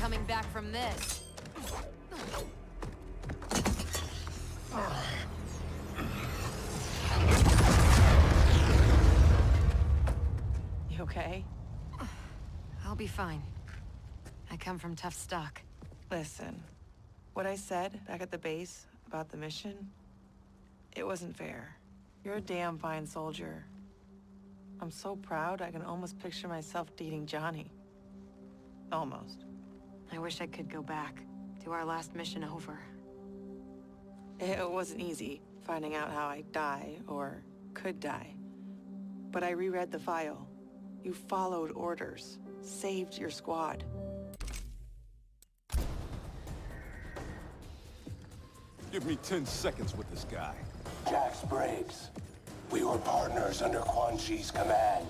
coming back from this. You okay? I'll be fine. I come from tough stock. Listen, what I said back at the base about the mission, it wasn't fair. You're a damn fine soldier. I'm so proud I can almost picture myself dating Johnny. Almost. I wish I could go back. Do our last mission over. It wasn't easy finding out how I'd die, or could die. But I reread the file. You followed orders, saved your squad. Give me 10 seconds with this guy. Jax Briggs. We were partners under Quan Chi's command.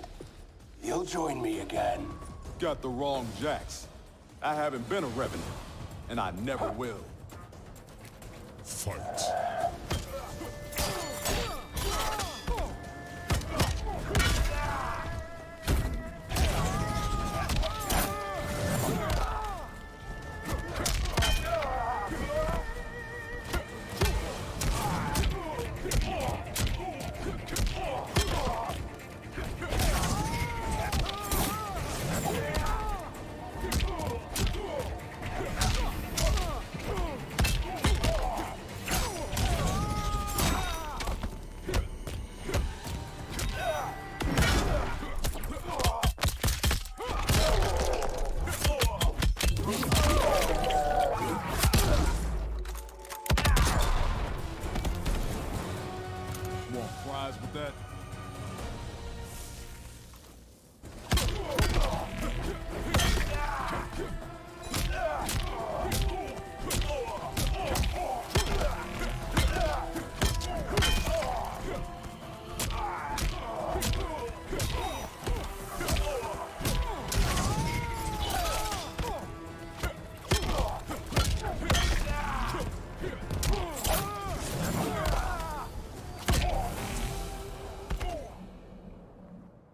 You'll join me again. Got the wrong Jax. I haven't been a revenant, and I never will. Fight. Want fries with that?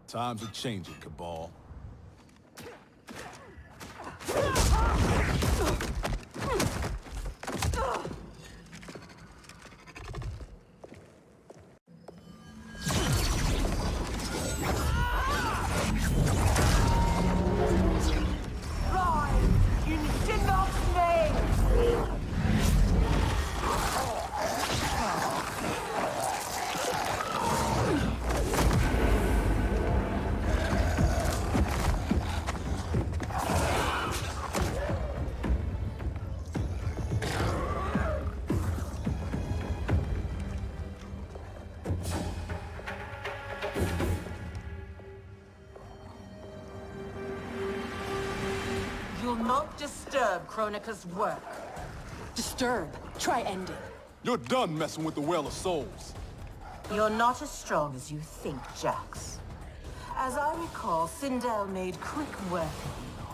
Times are changing, Cabal. You'll not disturb Kronika's work. Disturb. Try ending. You're done messing with the Well of Souls. You're not as strong as you think, Jax. As I recall, Sindel made quick work of you.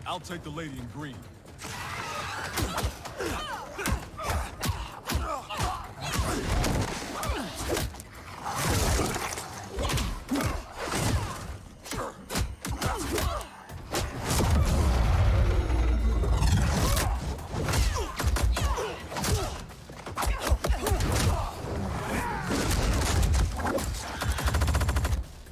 I'll take the lady in green.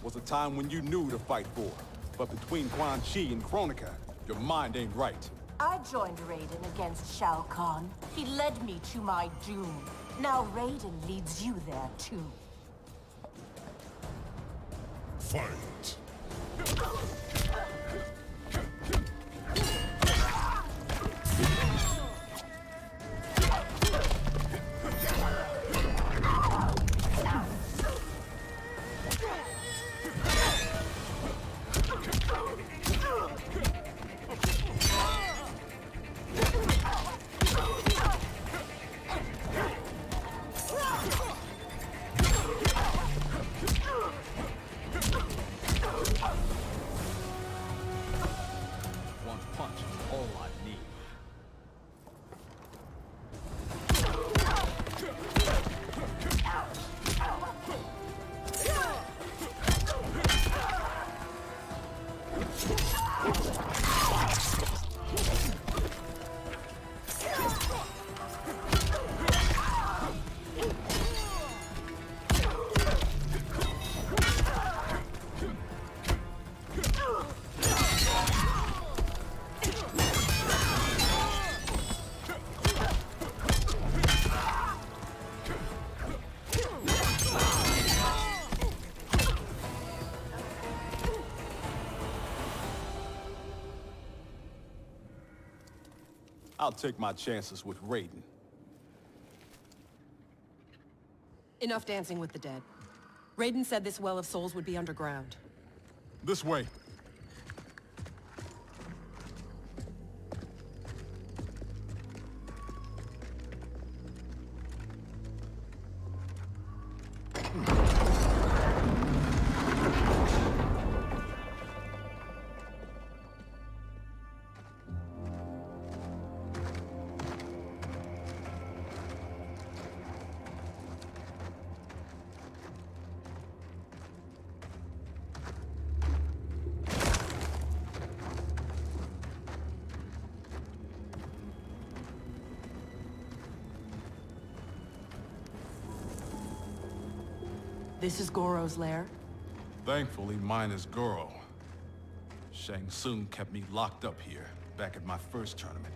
Was a time when you knew to fight for, but between Quan Chi and Kronika, your mind ain't right. I joined Raiden against Shao Kahn. He led me to my doom. Now Raiden leads you there, too. Fight. I'll take my chances with Raiden. Enough dancing with the dead. Raiden said this Well of Souls would be underground. This way. This is Goro's lair? Thankfully, mine is Goro. Shang Tsung kept me locked up here, back at my first tournament.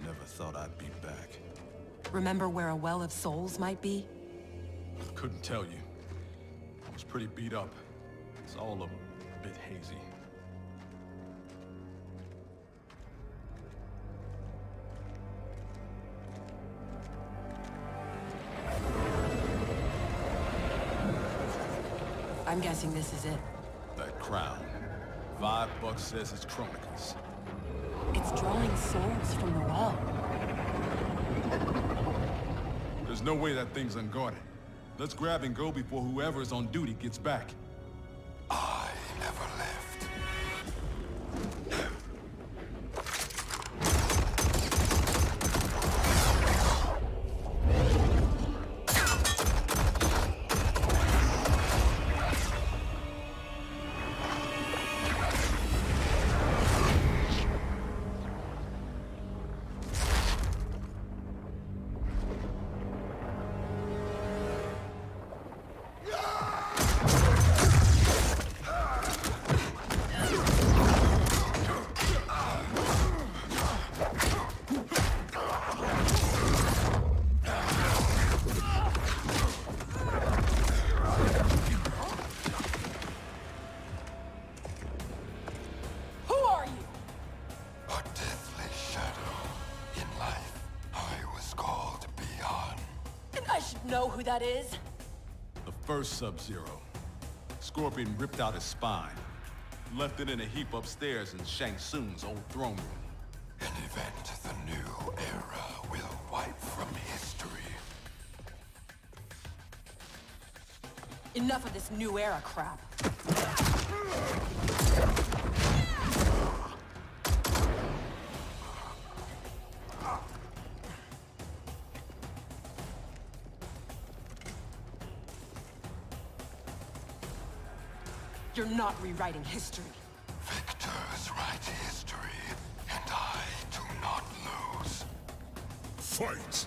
Never thought I'd be back. Remember where a Well of Souls might be? Couldn't tell you. I was pretty beat up. It's all a bit hazy. I'm guessing this is it. That crown. $5 says it's Kronika's. It's drawing souls from the well. There's no way that thing's unguarded. Let's grab and go before whoever's on duty gets back. I never left. Know who that is? The first Sub-Zero. Scorpion ripped out his spine. Left it in a heap upstairs in Shang Tsung's old throne room. An event the new era will wipe from history. Enough of this new era crap. You're not rewriting history. Victors write history, and I do not lose. Fight!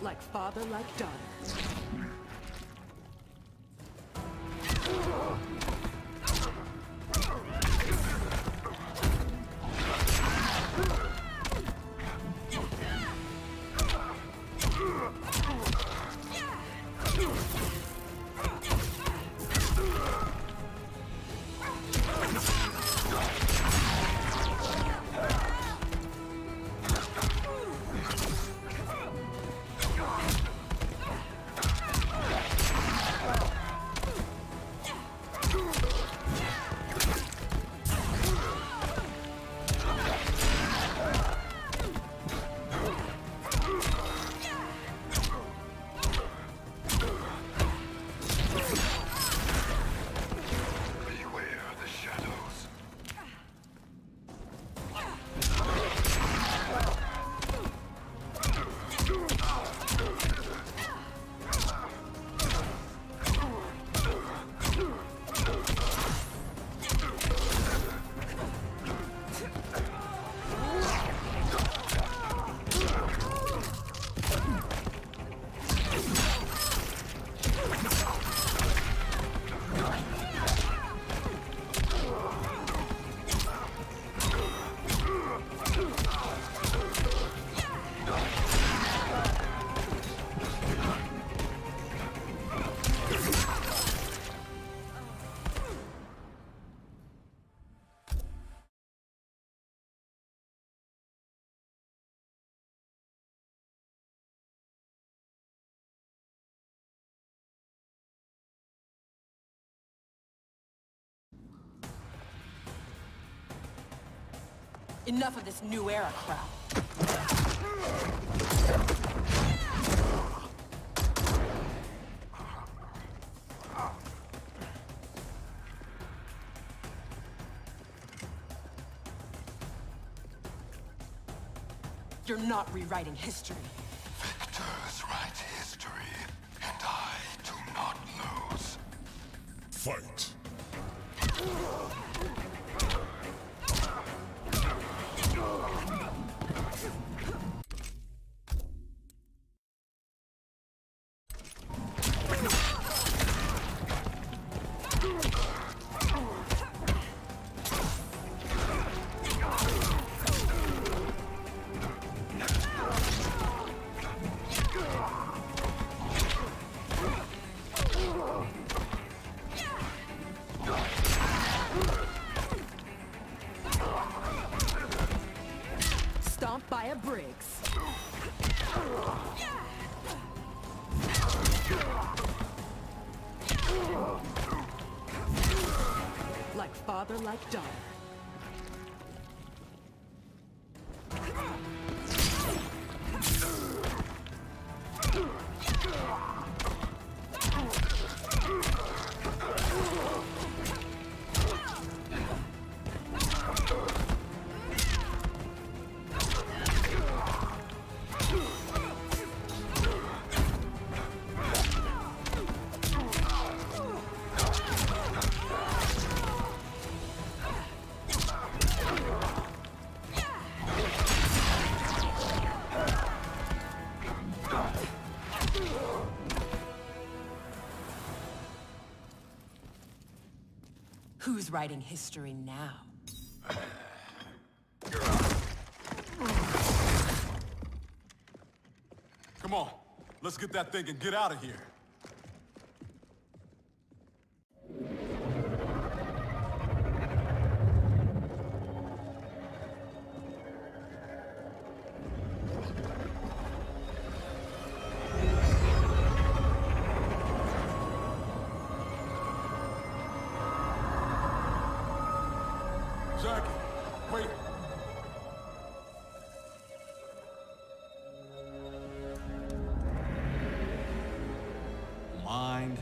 Like father, like daughter. Enough of this new era crap. You're not rewriting history. Victors write history, and I do not lose. Fight! Stomped by a Briggs. Like father, like daughter. Who's writing history now? Come on, let's get that thing and get out of here. Jackie, wait. Mind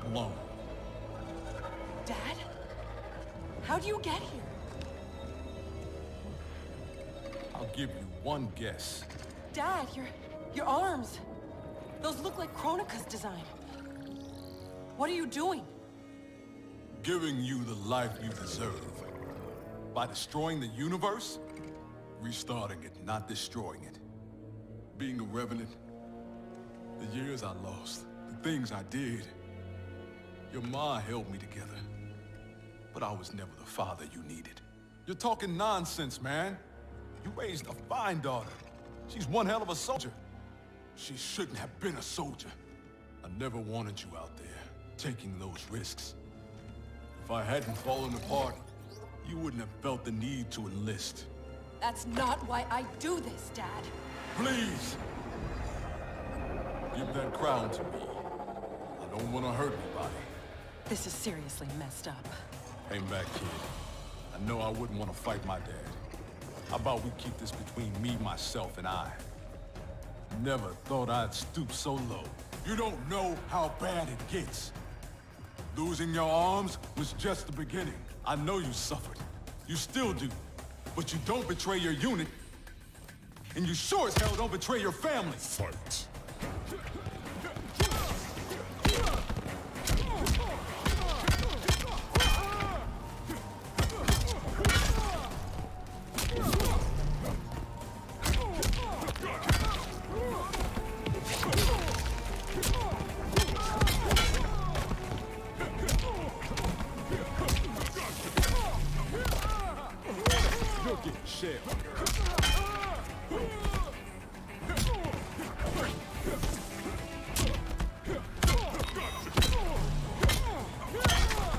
blown. Dad? How'd you get here? I'll give you one guess. Dad, your arms. Those look like Kronika's design. What are you doing? Giving you the life you deserve. By destroying the universe, restarting it, not destroying it. Being a revenant, the years I lost, the things I did. Your ma held me together, but I was never the father you needed. You're talking nonsense, man. You raised a fine daughter. She's one hell of a soldier. She shouldn't have been a soldier. I never wanted you out there, taking those risks. If I hadn't fallen apart, you wouldn't have felt the need to enlist. That's not why I do this, Dad. Please! Give that crown to me. I don't want to hurt anybody. This is seriously messed up. Hang back, kid. I know I wouldn't want to fight my dad. How about we keep this between me, myself, and I? Never thought I'd stoop so low. You don't know how bad it gets. Losing your arms was just the beginning. I know you suffered. You still do. But you don't betray your unit. And you sure as hell don't betray your family. Fight! You're getting shelled.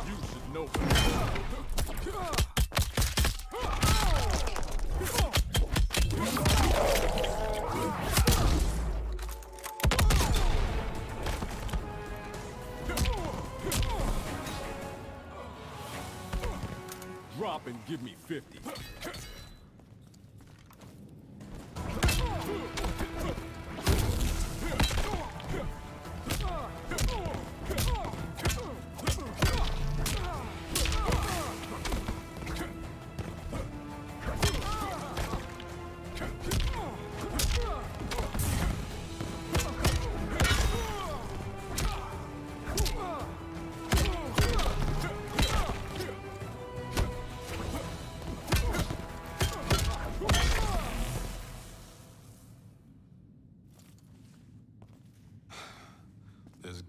You should know. Drop and give me 50.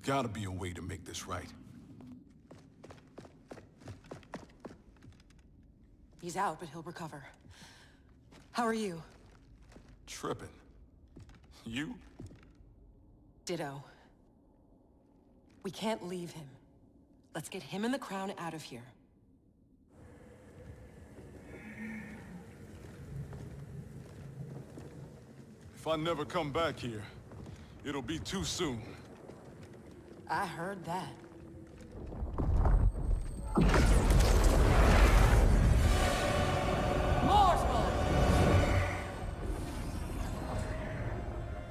gotta be a way to make this right. He's out, but he'll recover. How are you? Tripping. You? Ditto. We can't leave him. Let's get him and the crown out of here. If I never come back here, it'll be too soon. I heard that. Mortal!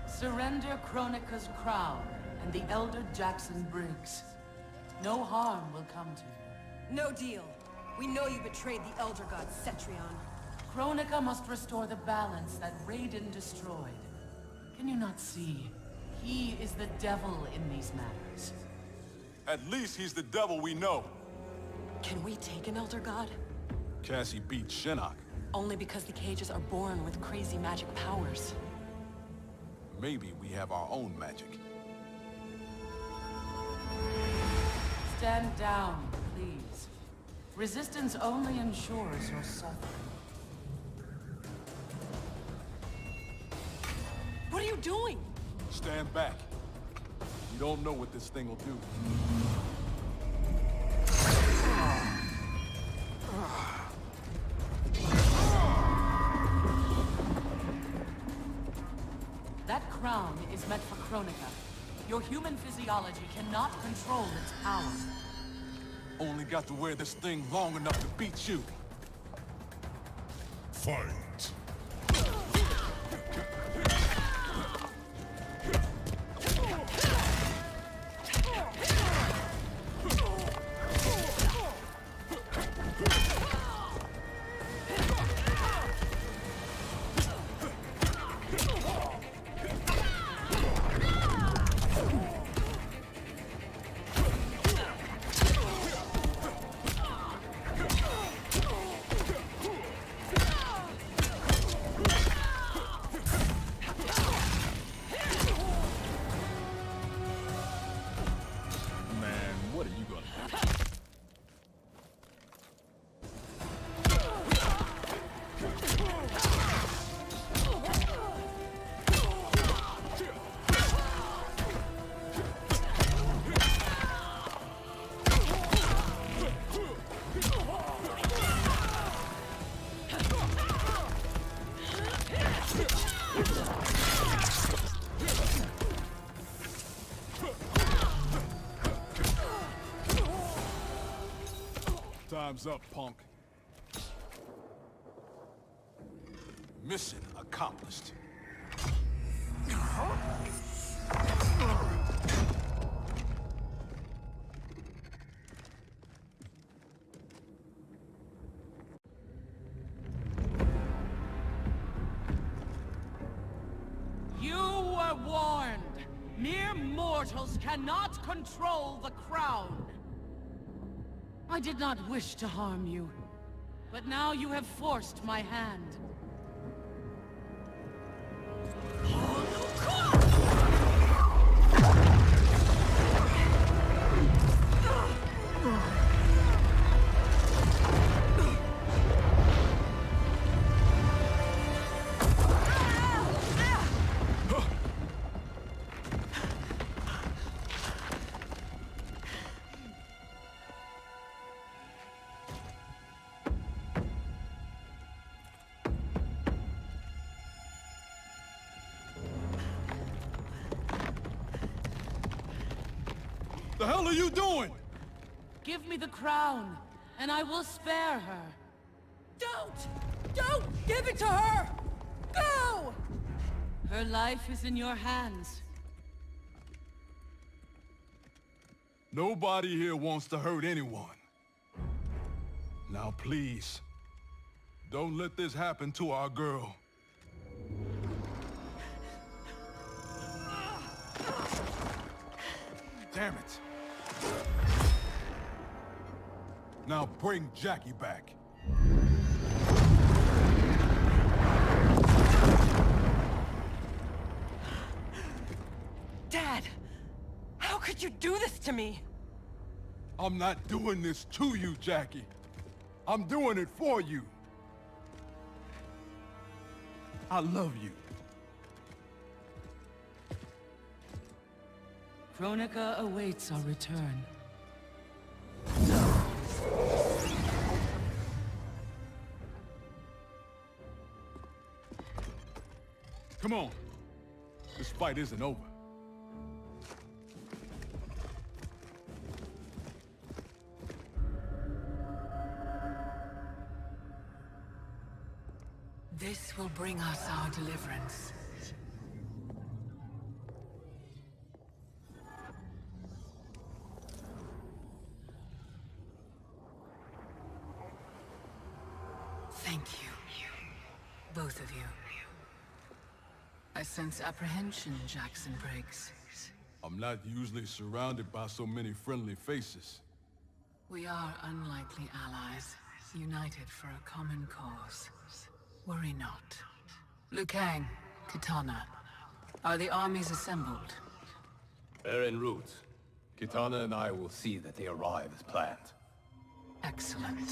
Surrender Kronika's crown and the Elder Jackson Briggs. No harm will come to you. No deal. We know you betrayed the Elder God, Cetrion. Kronika must restore the balance that Raiden destroyed. Can you not see? He is the devil in these matters. At least he's the devil we know. Can we take an Elder God? Cassie beat Shinnok. Only because the cages are born with crazy magic powers. Maybe we have our own magic. Stand down, please. Resistance only ensures your suffering. What are you doing? Stand back. You don't know what this thing will do. That crown is meant for Kronika. Your human physiology cannot control its power. Only got to wear this thing long enough to beat you. Fight! Time's up, punk. Mission accomplished. You were warned. Mere mortals cannot control the crown. I did not wish to harm you, but now you have forced my hand. The hell are you doing? Give me the crown, and I will spare her. Don't! Don't give it to her! Go! Her life is in your hands. Nobody here wants to hurt anyone. Now please, don't let this happen to our girl. Damn it. Now bring Jackie back. Dad! How could could you do this to me? I'm not doing this to you, Jackie. I'm doing it for you. I love you. Kronika awaits our return. Come on. This fight isn't over. This will bring us our deliverance. Thank you. Both of you. I sense apprehension, Jackson Briggs. I'm not usually surrounded by so many friendly faces. We are unlikely allies, united for a common cause. Worry not. Liu Kang, Kitana, are the armies assembled? They're en route. Kitana and I will see that they arrive as planned. Excellent.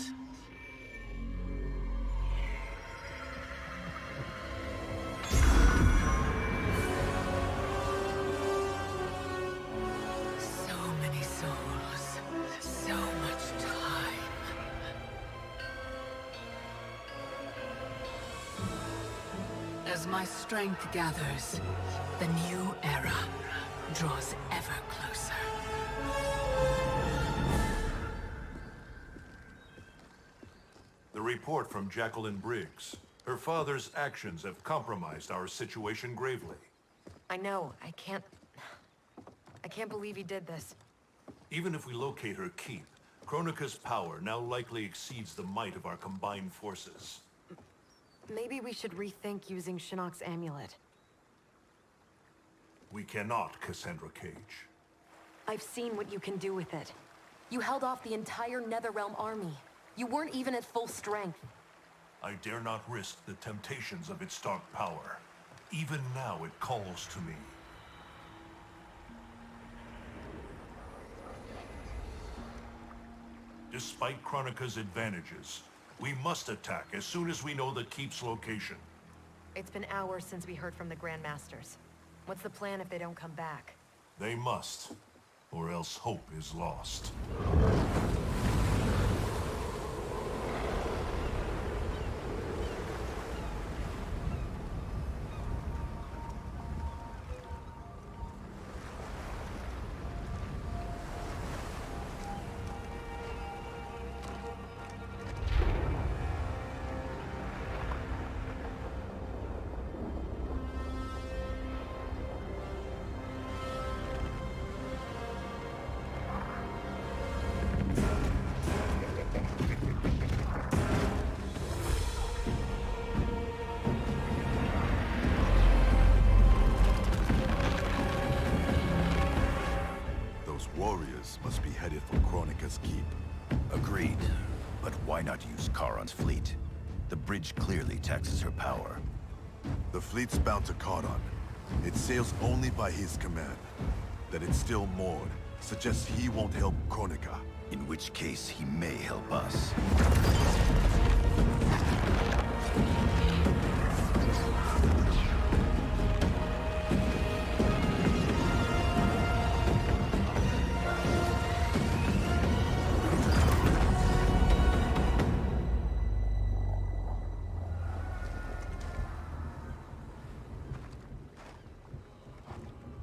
So many souls, so much time. As my strength gathers, the new era draws ever closer. The report from Jacqueline Briggs. Her father's actions have compromised our situation gravely. I know. I can't believe he did this. Even if we locate her keep, Kronika's power now likely exceeds the might of our combined forces. Maybe we should rethink using Shinnok's amulet. We cannot, Cassandra Cage. I've seen what you can do with it. You held off the entire Netherrealm army. You weren't even at full strength. I dare not risk the temptations of its dark power. Even now it calls to me. Despite Kronika's advantages, we must attack as soon as we know the keep's location. It's been hours since we heard from the Grandmasters. What's the plan if they don't come back? They must, or else hope is lost. Warriors must be headed for Kronika's keep. Agreed. But why not use Charon's fleet? The bridge clearly taxes her power. The fleet's bound to Charon. It sails only by his command. That it's still moored suggests he won't help Kronika. In which case, he may help us.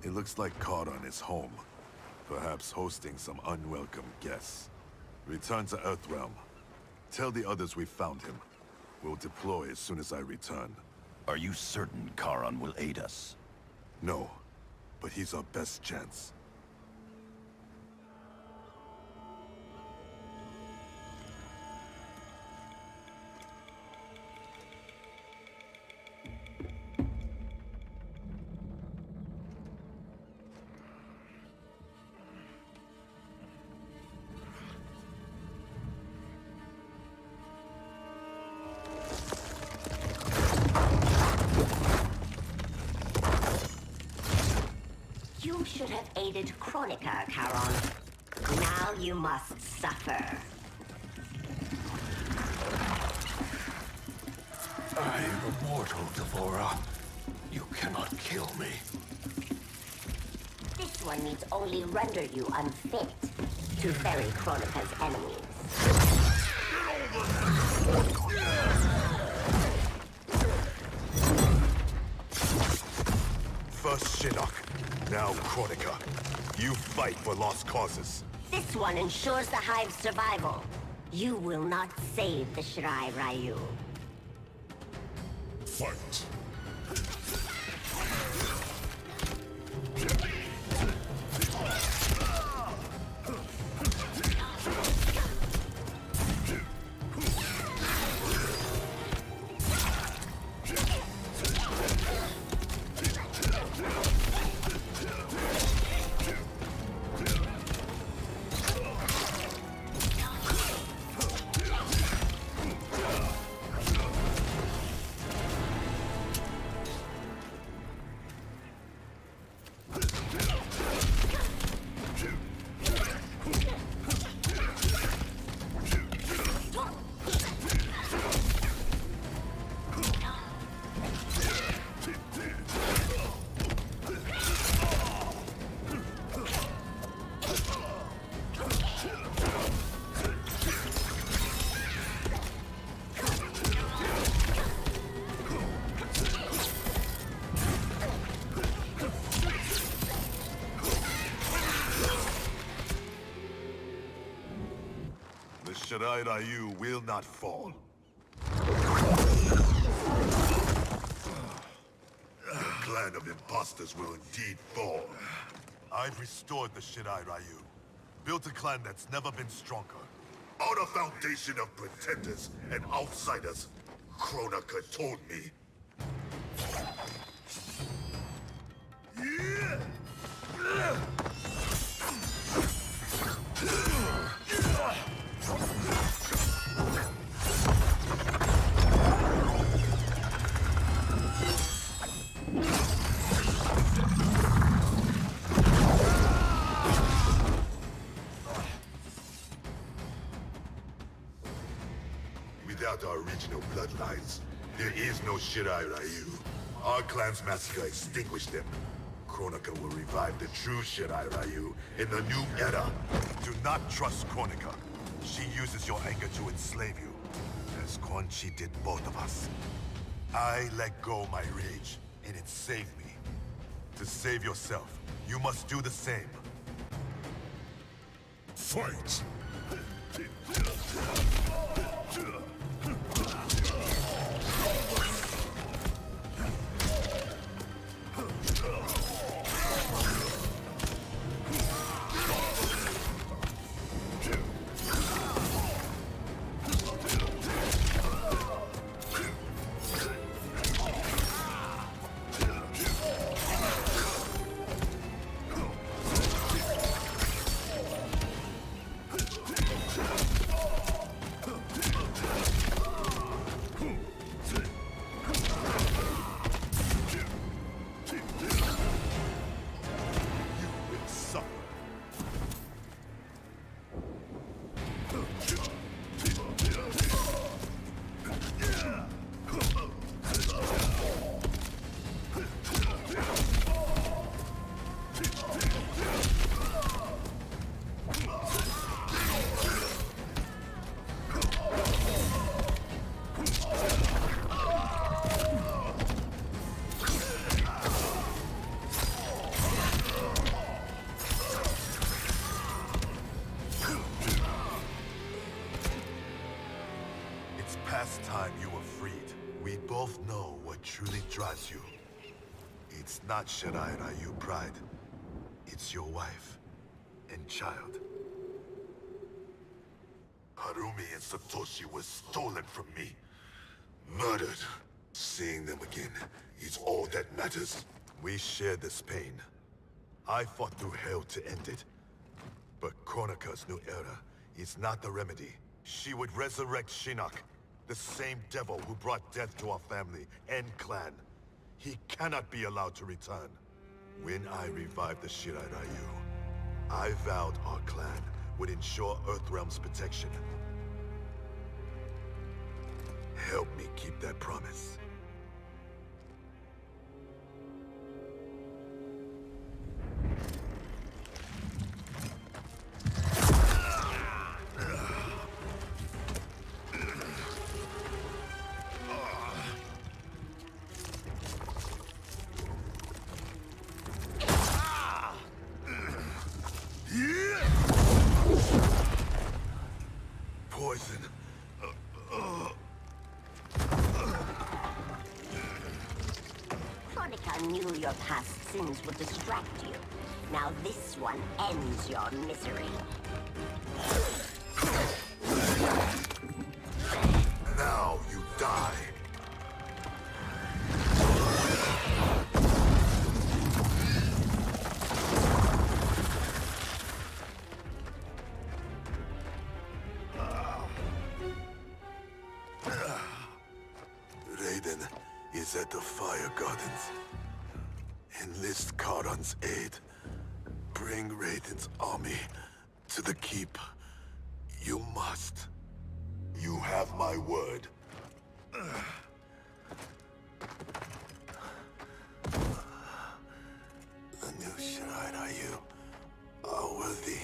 It looks like Charon is home. Perhaps hosting some unwelcome guests. Return to Earthrealm. Tell the others we found him. We'll deploy as soon as I return. Are you certain Charon will aid us? No, but he's our best chance. You You should have aided Kronika, Charon. Now you must suffer. I am immortal, Devora. You cannot kill me. This one needs only render you unfit to ferry Kronika's enemies. First Shinnok, now Kronika. You fight for lost causes. This one ensures the Hive's survival. You will not save the Shirai Ryu. Fight. The Shirai Ryu will not fall. The clan of imposters will indeed fall. I've restored the Shirai Ryu. Built a clan that's never been stronger. On a foundation of pretenders and outsiders, Kronika told me. Without our regional bloodlines, there is no Shirai Ryu. Our clan's massacre extinguished them. Kronika will revive the true Shirai Ryu in the new era. Do not trust Kronika. She uses your anger to enslave you, as Quan Chi did both of us. I let go my rage, and it saved me. To save yourself, you must do the same. Fight! Past time you were freed. We both know what truly drives you. It's not Shirai Ryu pride. It's your wife and child. Harumi and Satoshi were stolen from me. Murdered. Seeing them again is all that matters. We share this pain. I fought through hell to end it. But Kronika's new era is not the remedy. She would resurrect Shinnok. The same devil who brought death to our family and clan. He cannot be allowed to return. When I revived the Shirai Ryu, I vowed our clan would ensure Earthrealm's protection. Help me keep that promise. Poison. Monica knew your past sins would distract you. Now this one ends your misery. Now you die. Raiden is at the Fire Gardens. Enlist Charon's aid. Bring Raiden's army to the keep. You must. You have my word. The new Shirai Ryu are worthy.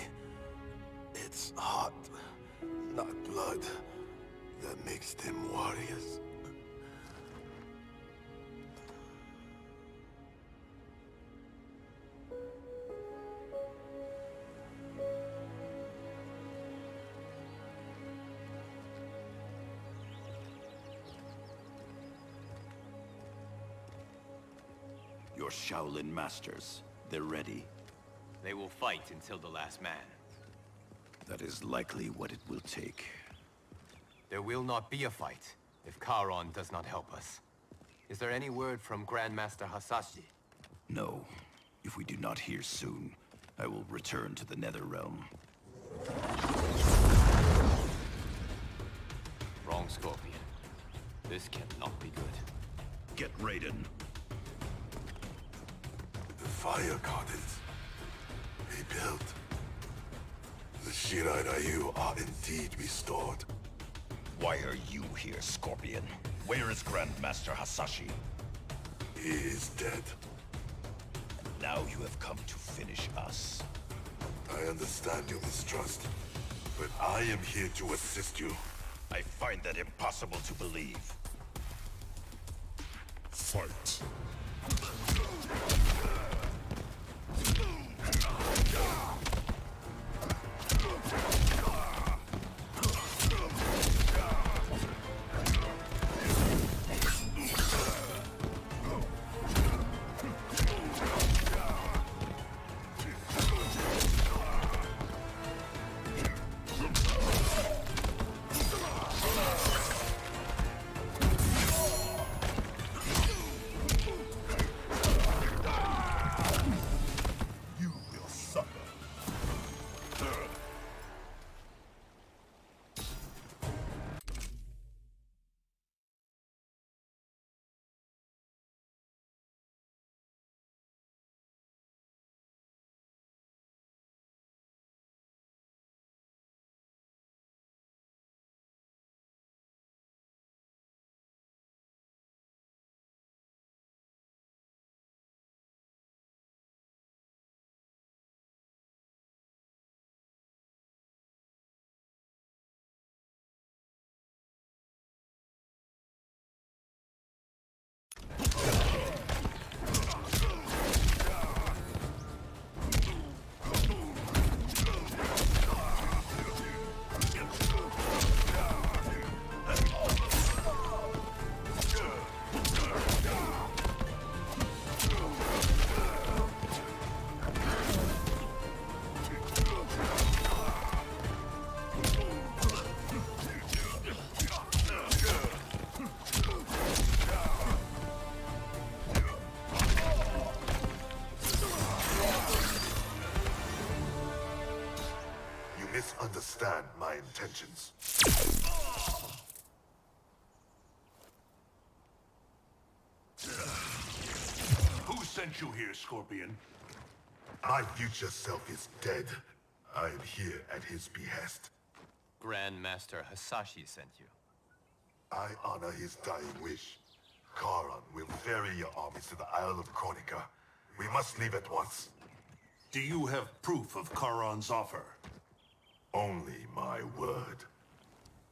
It's heart, not blood, that makes them warriors. Your Shaolin masters, they're ready. They will fight until the last man. That is likely what it will take. There will not be a fight if Charon does not help us. Is there any word from Grandmaster Hasashi? No. If we do not hear soon, I will return to the Netherrealm. Wrong, Scorpion. This cannot be good. Get Raiden. The Fire Gardens. Rebuilt. The Shirai Ryu are indeed restored. Why are you here, Scorpion? Where is Grandmaster Hasashi? He is dead. Now you have come to finish us. I understand your mistrust, but I am here to assist you. I find that impossible to believe. Fight. Misunderstand my intentions. Who sent sent you here, Scorpion? My future self is dead. I am here at his behest. Grandmaster Hasashi sent you. I honor his dying wish. Charon will ferry your armies to the Isle of Kronika. We must leave at once. Do you have proof of Charon's offer? Only my word.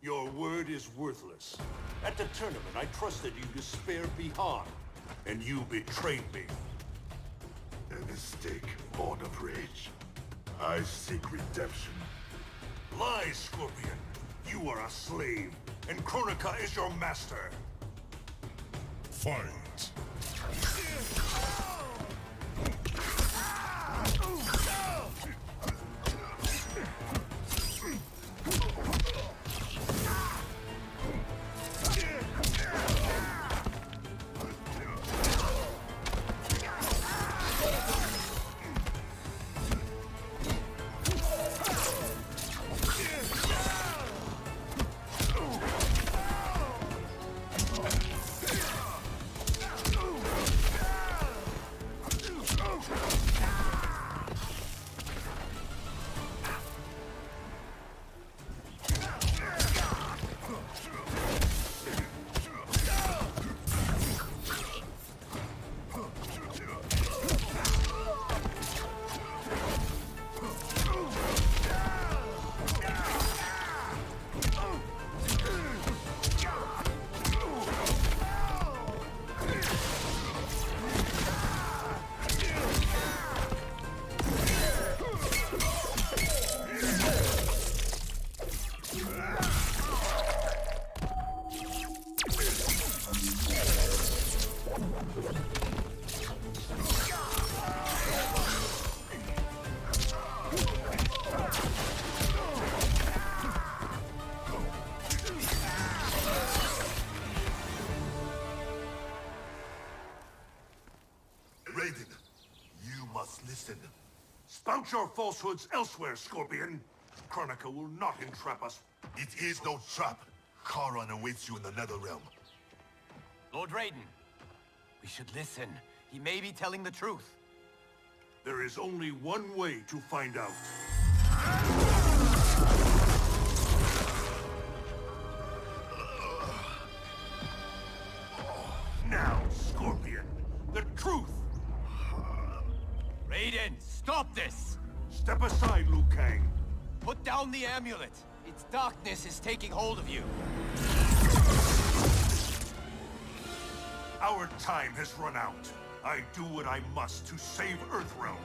Your word is worthless. At the tournament, I trusted you to spare Bihan, and you betrayed me. A mistake born of rage. I seek redemption. Lies, Scorpion. You are a slave, and Kronika is your master. Fight! Raiden, you must listen. Spout your falsehoods elsewhere, Scorpion. Kronika will not entrap us. It is no trap. Charon awaits you in the Netherrealm. Lord Raiden, we should listen. He may be telling the truth. There is only one way to find out. Now, Scorpion, the truth! Raiden, stop this! Step aside, Liu Kang. Put down the amulet. Its darkness is taking hold of you. Our time has run out. I do what I must to save Earthrealm.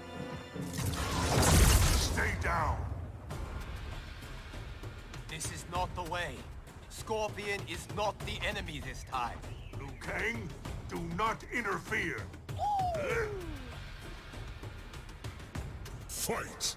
Stay down. This is not the way. Scorpion is not the enemy this time. Liu Kang, do not interfere. Fight!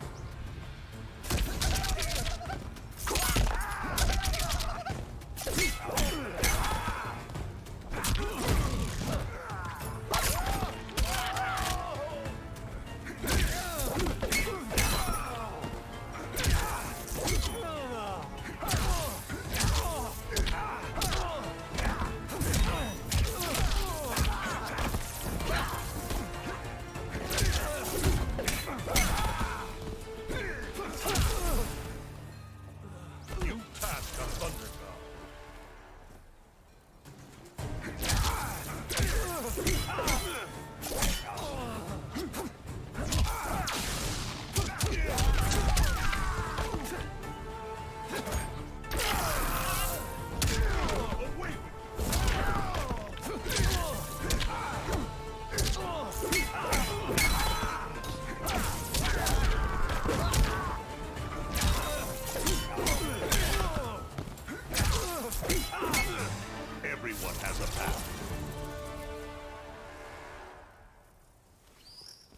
Everyone has a path.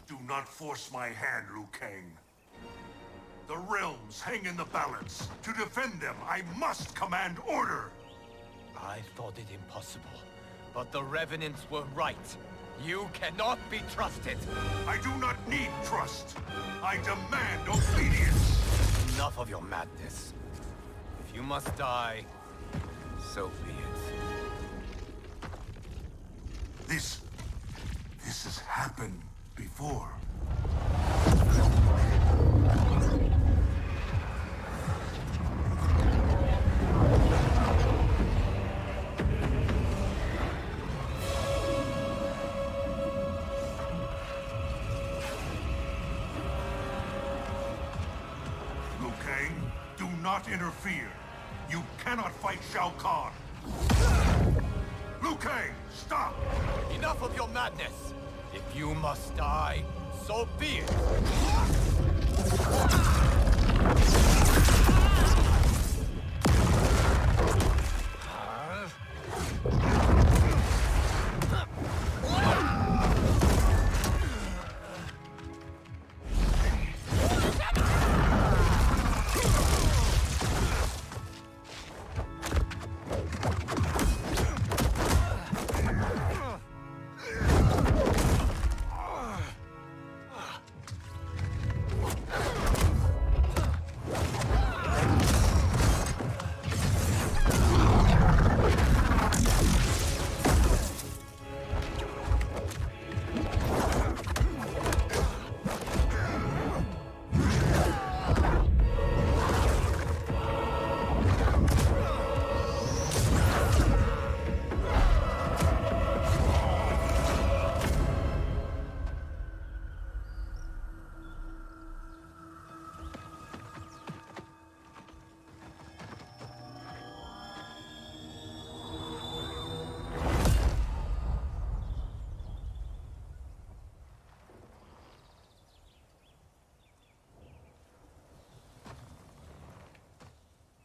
Do not force my hand, Liu Kang. The realms hang in the balance. To defend them, I must command order! I thought it impossible, but the Revenants were right. You cannot be trusted. I do not need trust. I demand obedience. Enough of your madness. If you must die, so be it. This This has happened before. Liu Kang, do not interfere. You cannot fight Shao Kahn. Liu Kang, stop! Enough of your madness! If you must die, so be it!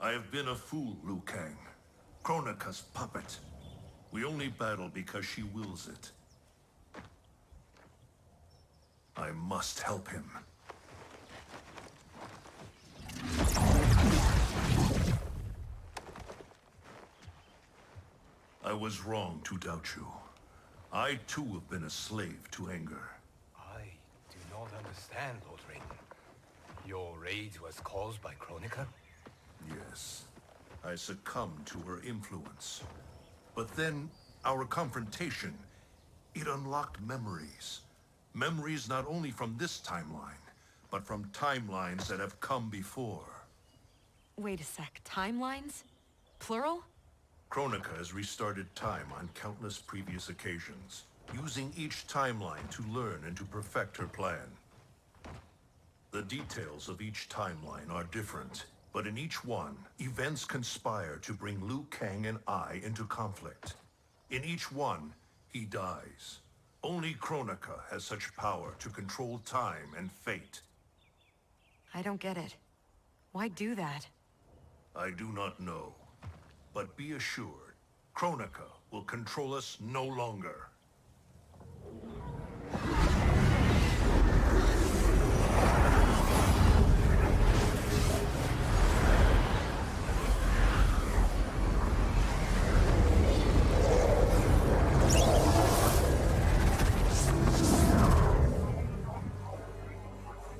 I have been a fool, Liu Kang. Kronika's puppet. We only battle because she wills it. I must help him. I was wrong to doubt you. I too have been a slave to anger. I do not understand, Lord Raiden. Your rage was caused by Kronika? Yes. I succumbed to her influence. But then, our confrontation, it unlocked memories. Memories not only from this timeline, but from timelines that have come before. Wait a sec, timelines? Plural? Kronika has restarted time on countless previous occasions, using each timeline to learn and to perfect her plan. The details of each timeline are different, but in each one, events conspire to bring Liu Kang and I into conflict. In each one, he dies. Only Kronika has such power to control time and fate. I don't get it. Why do that? I do not know. But be assured, Kronika will control us no longer.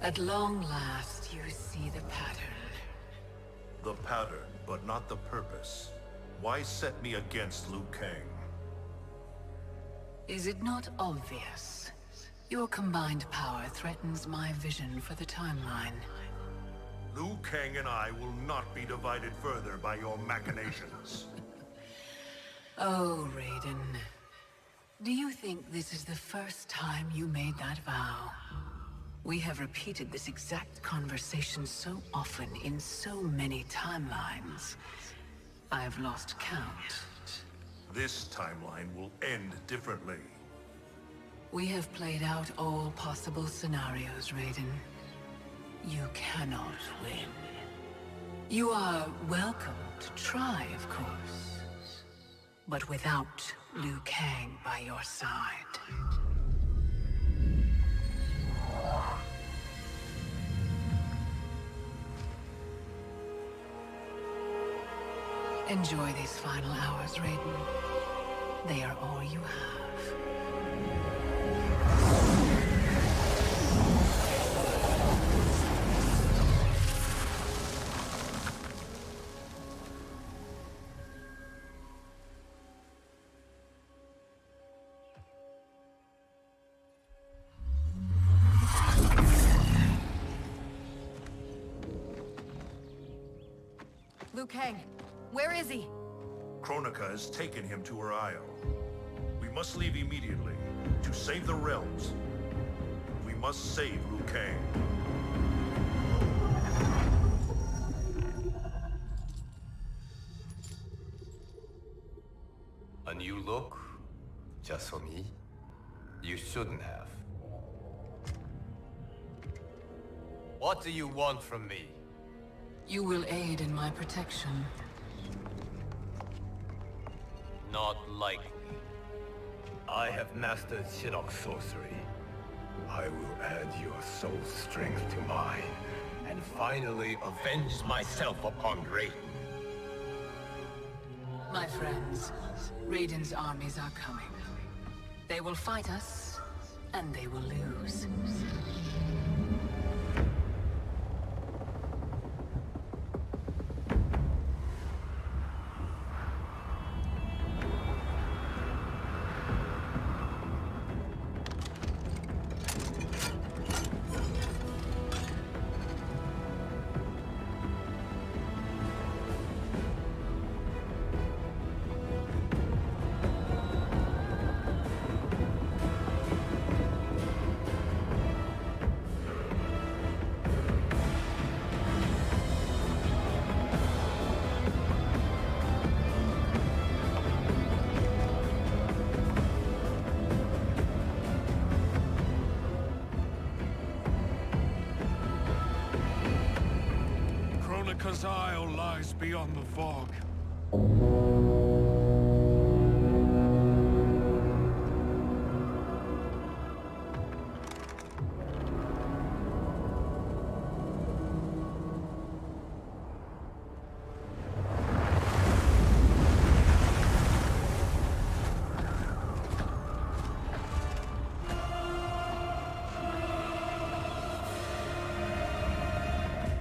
At long last, you see the pattern. The pattern, but not the purpose. Why set me against Liu Kang? Is it not obvious? Your combined power threatens my vision for the timeline. Liu Kang and I will not be divided further by your machinations. Oh, Raiden. Do you think this is the first time you made that vow? We have repeated this exact conversation so often in so many timelines. I've lost count. This timeline will end differently. We have played out all possible scenarios, Raiden. You cannot win. You are welcome to try, of course. But without Liu Kang by your side. Enjoy these final hours, Raiden. They are all you have. Liu Kang. Where is he? Kronika has taken him to her isle. We must leave immediately to save the realms. We must save Liu Kang. A new look? Just for me? You shouldn't have. What do you want from me? You will aid in my protection. Not likely. I have mastered Shinnok sorcery. I will add your soul strength to mine, and finally avenge myself upon Raiden. My friends, Raiden's armies are coming. They will fight us, and they will lose. Kronika's Isle lies beyond the fog.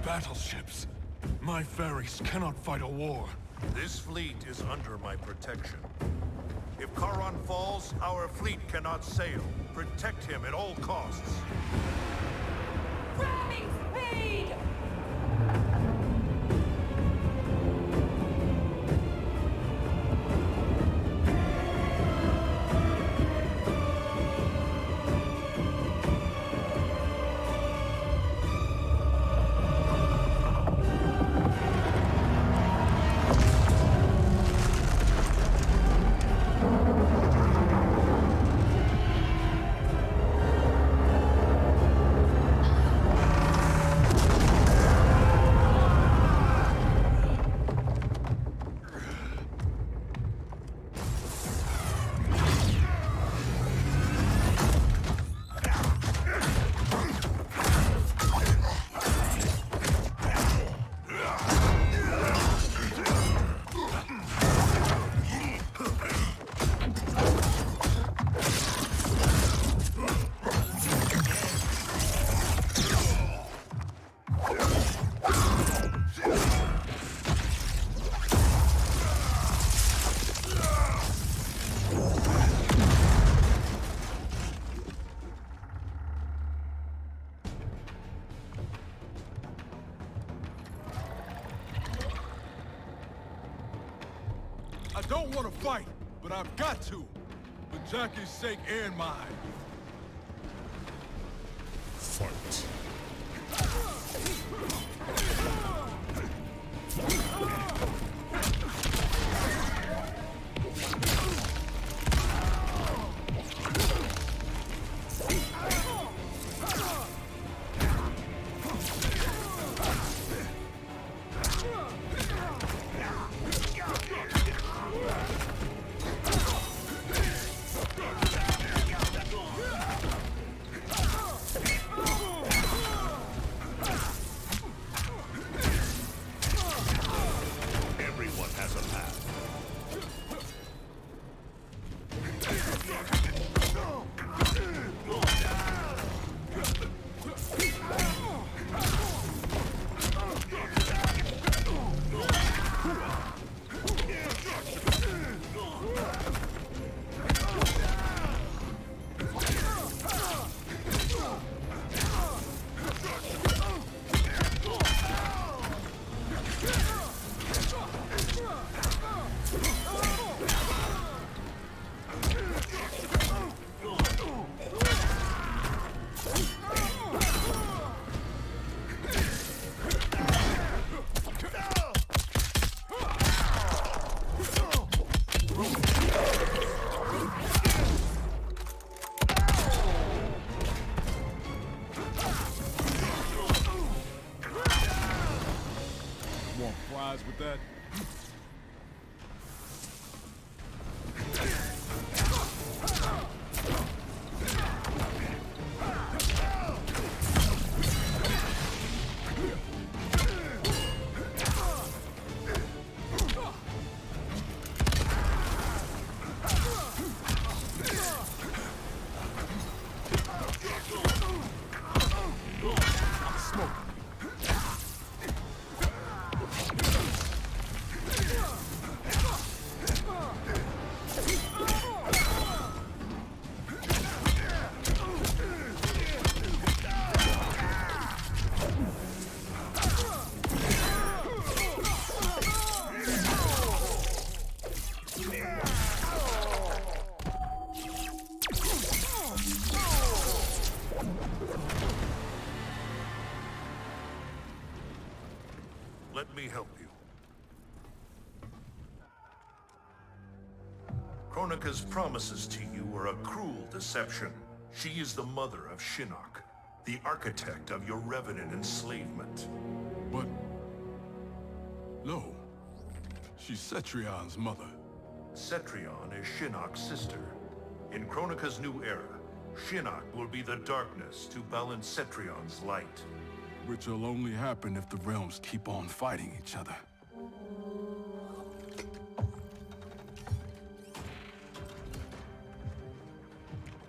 Battleships. My ferries cannot fight a war. This fleet is under my protection. If Charon falls, our fleet cannot sail. Protect him at all costs. Ramming speed! I don't want to fight, but I've got to. For Jackie's sake and mine. Fight. Kronika's promises to you are a cruel deception. She is the mother of Shinnok, the architect of your Revenant enslavement. But... no. She's Cetrion's mother. Cetrion is Shinnok's sister. In Kronika's new era, Shinnok will be the darkness to balance Cetrion's light. Which will only happen if the realms keep on fighting each other.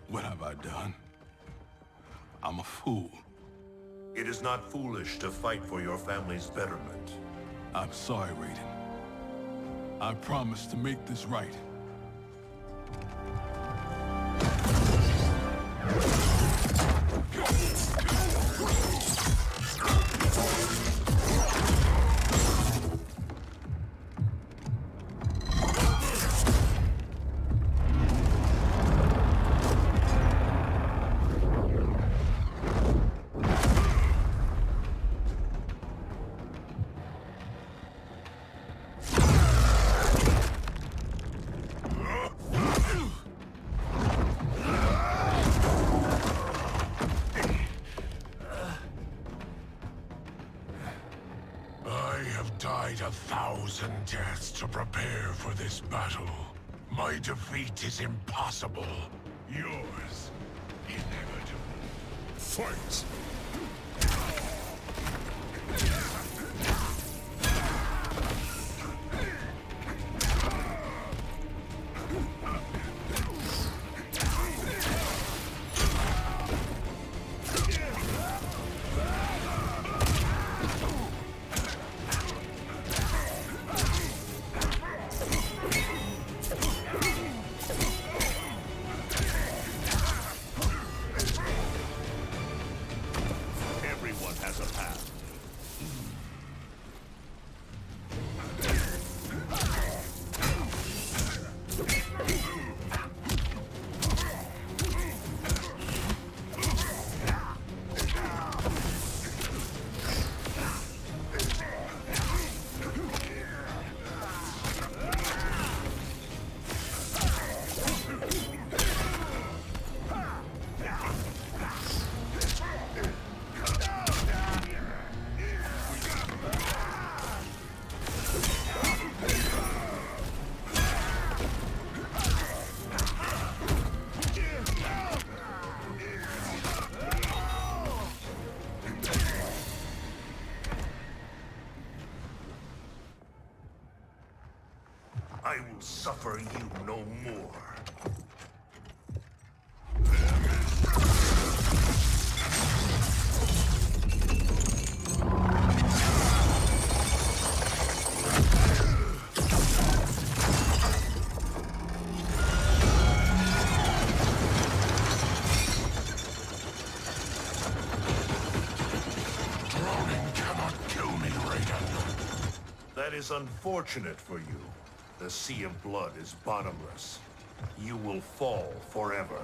What have I done? I'm a fool. It is not foolish to fight for your family's betterment. I'm sorry, Raiden. I promise to make this right. Died 1,000 deaths to prepare for this battle. My defeat is impossible. Yours, inevitable. Fight! I will suffer you no more. That is unfortunate for you. The sea of blood is bottomless. You will fall forever.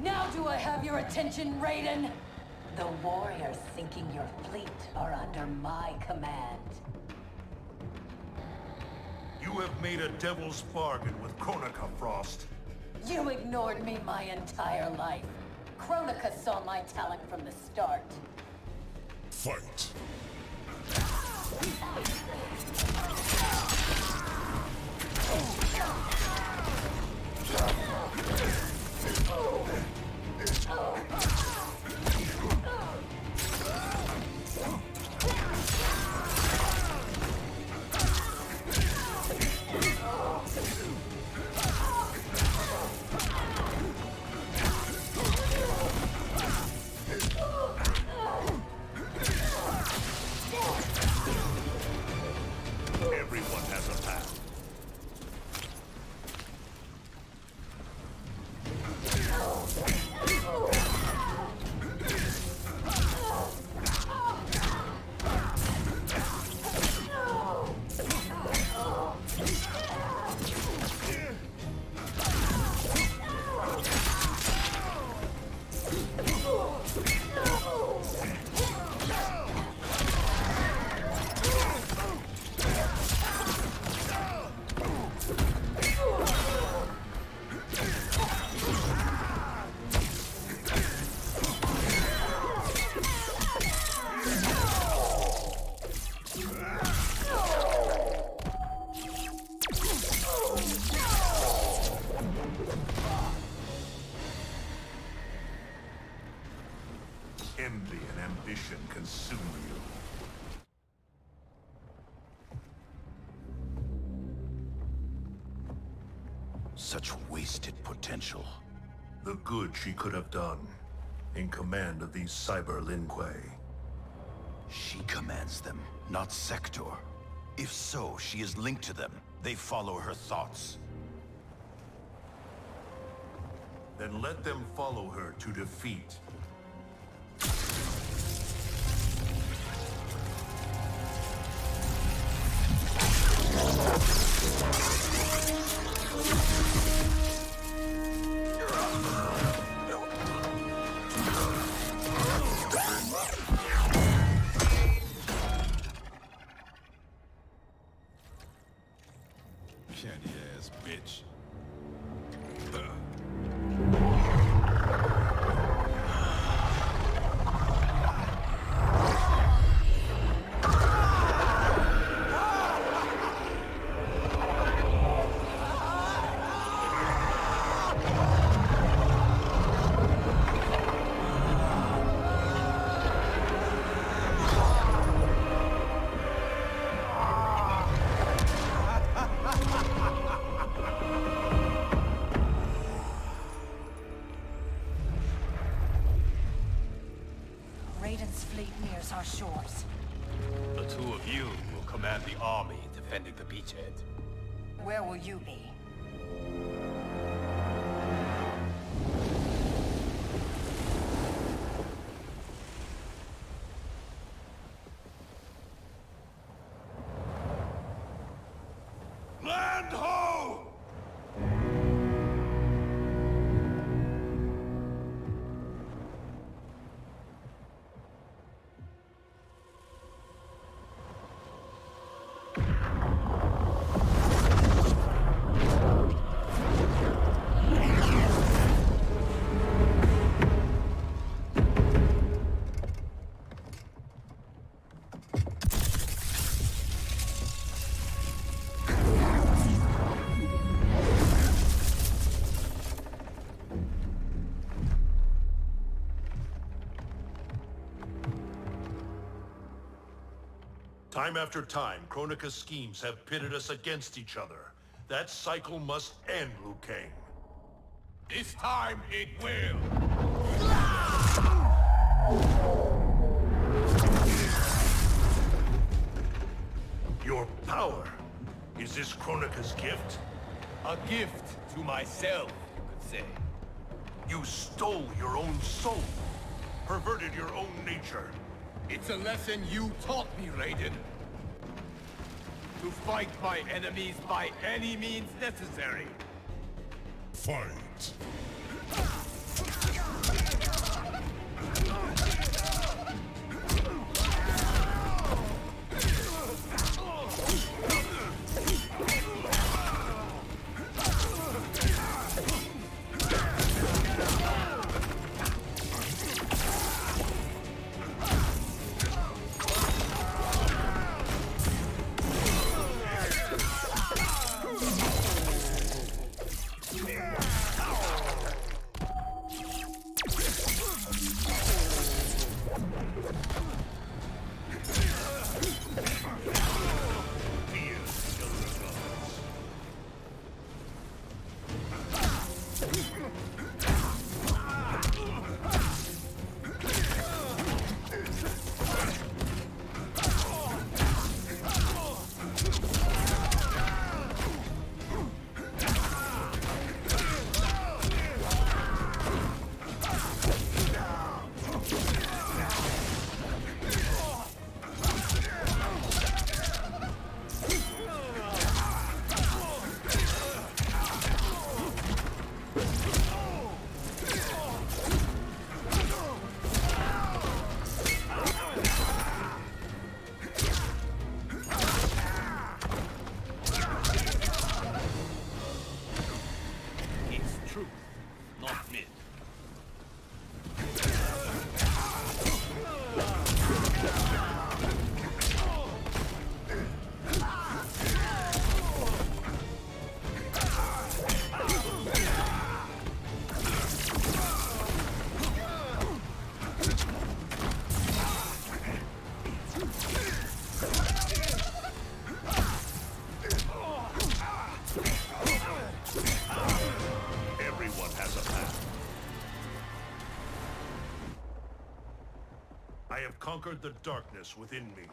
Now do I have your attention, Raiden? The warriors sinking your fleet are under my command. You have made a devil's bargain with Kronika, Frost. You ignored me my entire life. Kronika saw my talent from the start. Fight! Such wasted potential. The good she could have done, in command of these cyber Lin Kuei. She commands them, not Sector. If so, she is linked to them. They follow her thoughts. Then let them follow her to defeat. Candy ass bitch. Raiden's fleet nears our shores. The two of you will command the army defending the beachhead. Where will you be? Land ho! Time after time, Kronika's schemes have pitted us against each other. That cycle must end, Liu Kang. This time it will. Your power. Is this Kronika's gift? A gift to myself, you could say. You stole your own soul. Perverted your own nature. It's a lesson you taught me, Raiden. To fight my enemies by any means necessary. Fight. I have conquered the darkness within me.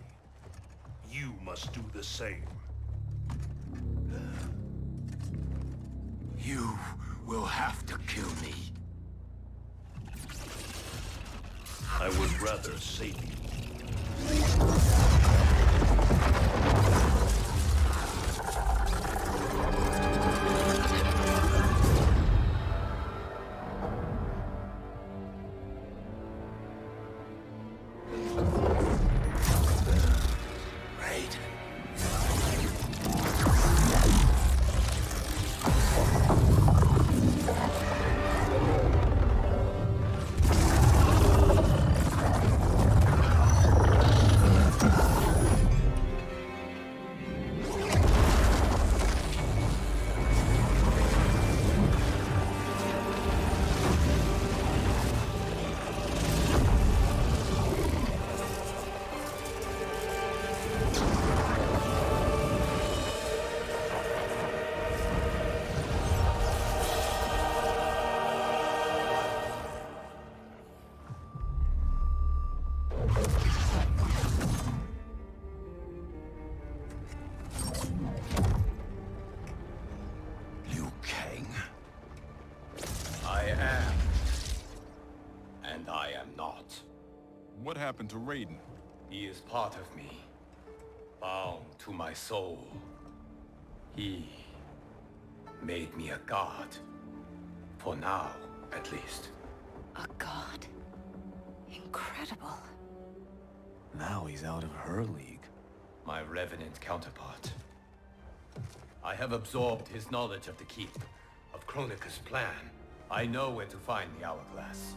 You must do the same. You will have to kill me. I would rather save you. What happened to Raiden? He is part of me, bound to my soul. He made me a god. For now, at least. A god? Incredible. Now he's out of her league. My revenant counterpart. I have absorbed his knowledge of the Keep, of Kronika's plan. I know where to find the Hourglass.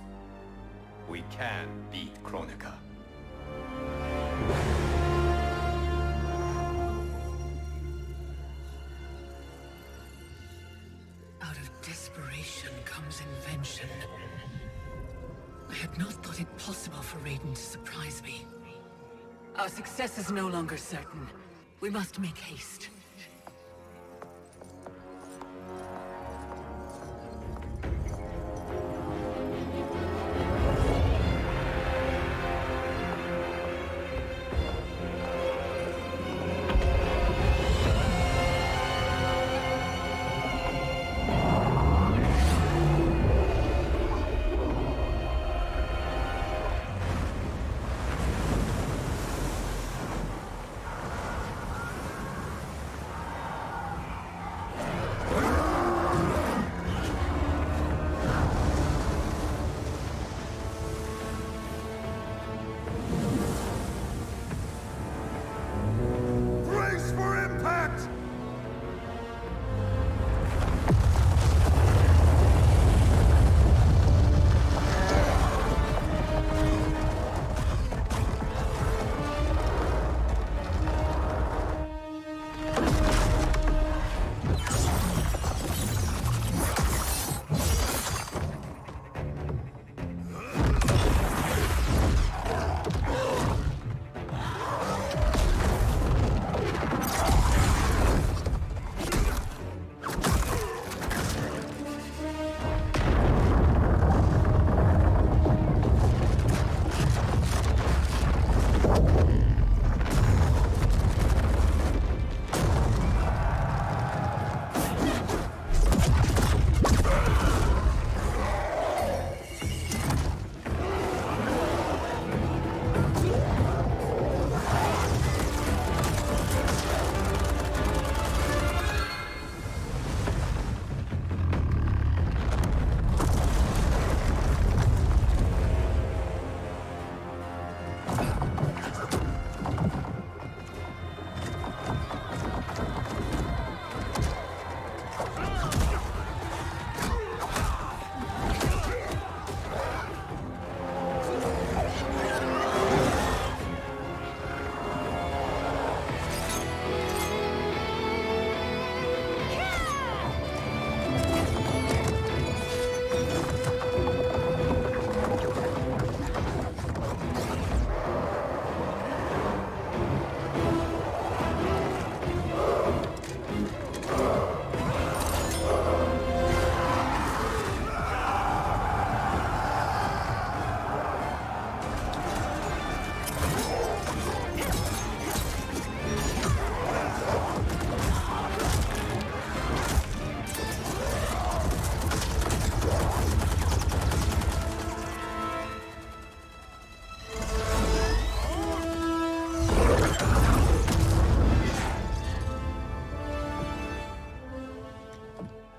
We can beat Kronika. Out of desperation comes invention. I had not thought it possible for Raiden to surprise me. Our success is no longer certain. We must make haste.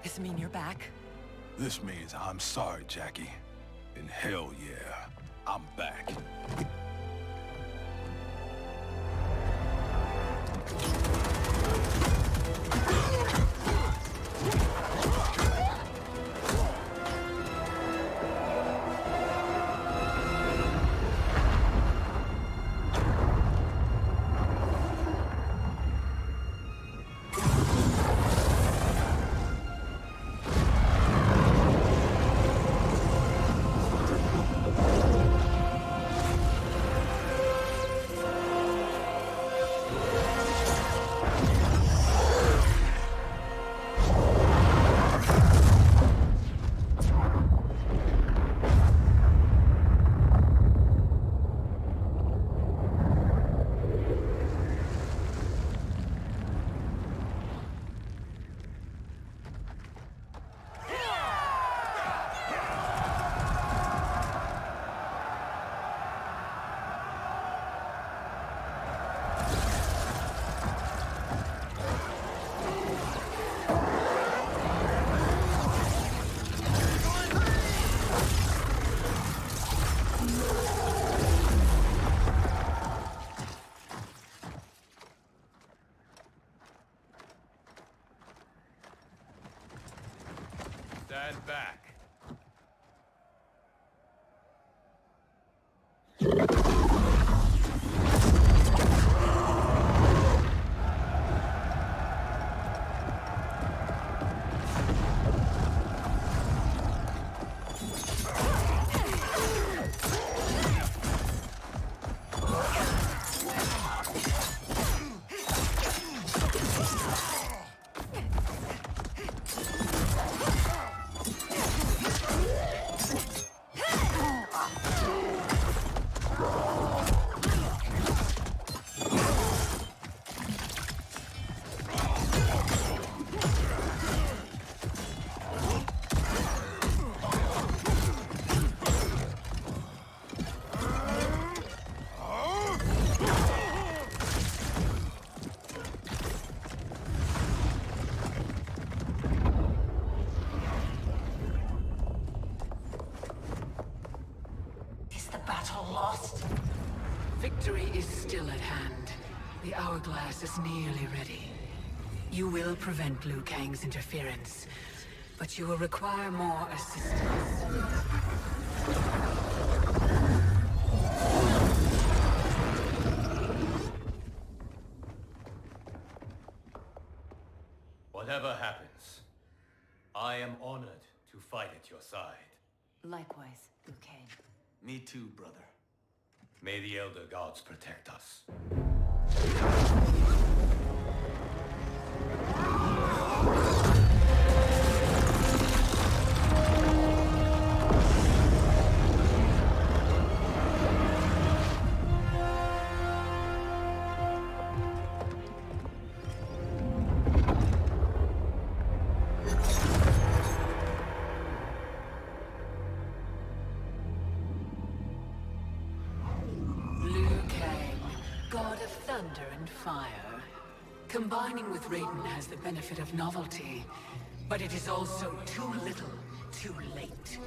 This mean you're back? This means I'm sorry, Jackie. And hell yeah, I'm back. Stand back. Victory is still at hand. The hourglass is nearly ready. You will prevent Liu Kang's interference, but you will require more assistance. Whatever happens, I am honored to fight at your side. Likewise, Liu Kang. Me too, brother. May the Elder Gods protect us. Thunder and fire. Combining with Raiden has the benefit of novelty, but it is also too little, too late.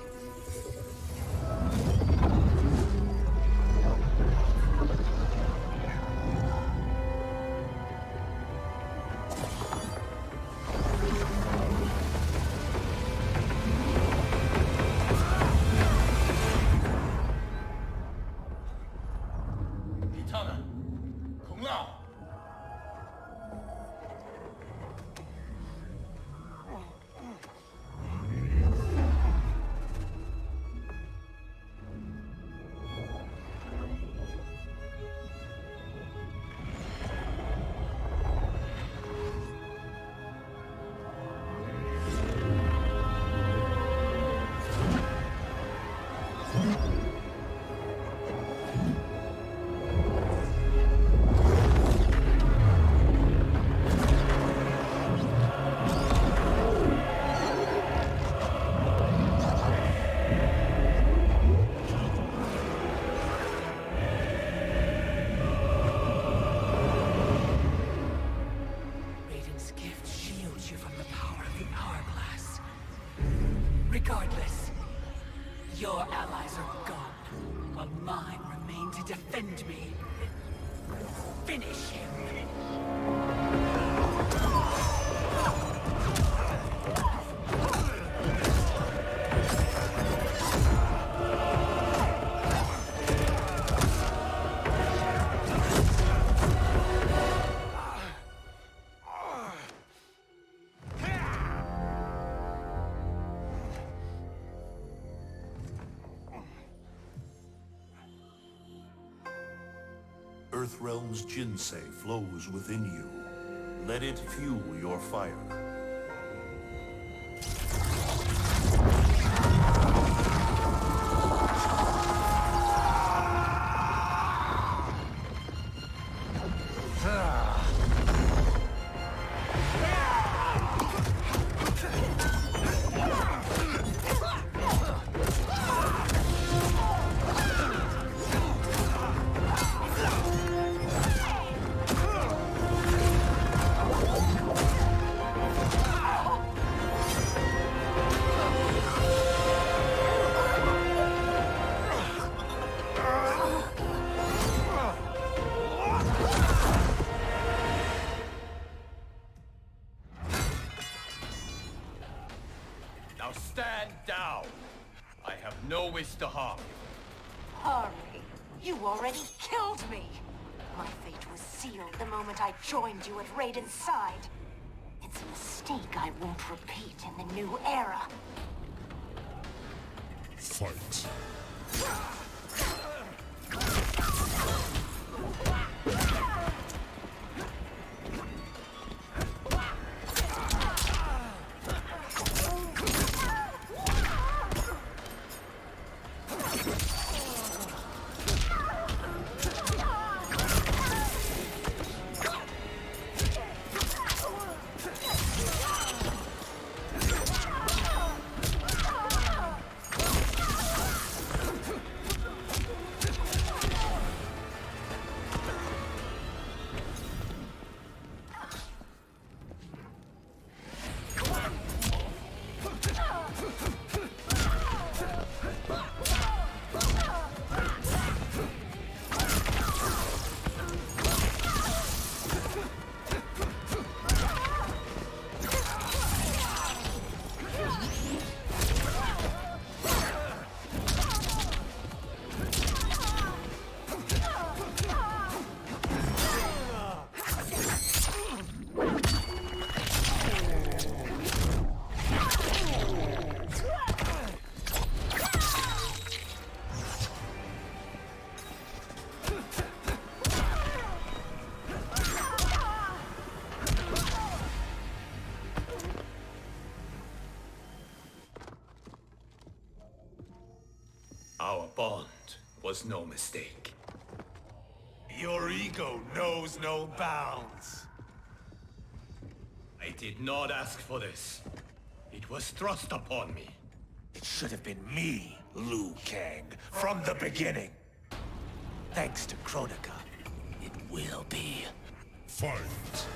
Regardless, your allies are gone, while mine remain to defend me. Finish him. Earthrealm's Jinsei flows within you. Let it fuel your fire. Now stand down. I have no wish to harm you. Hurry. You already killed me. My fate was sealed the moment I joined you at Raiden's side. It's a mistake I won't repeat in the new era. Fight. Our bond was no mistake. Your ego knows no bounds. I did not ask for this. It was thrust upon me. It should have been me, Liu Kang, from the beginning. Thanks to Kronika, it will be. Fight.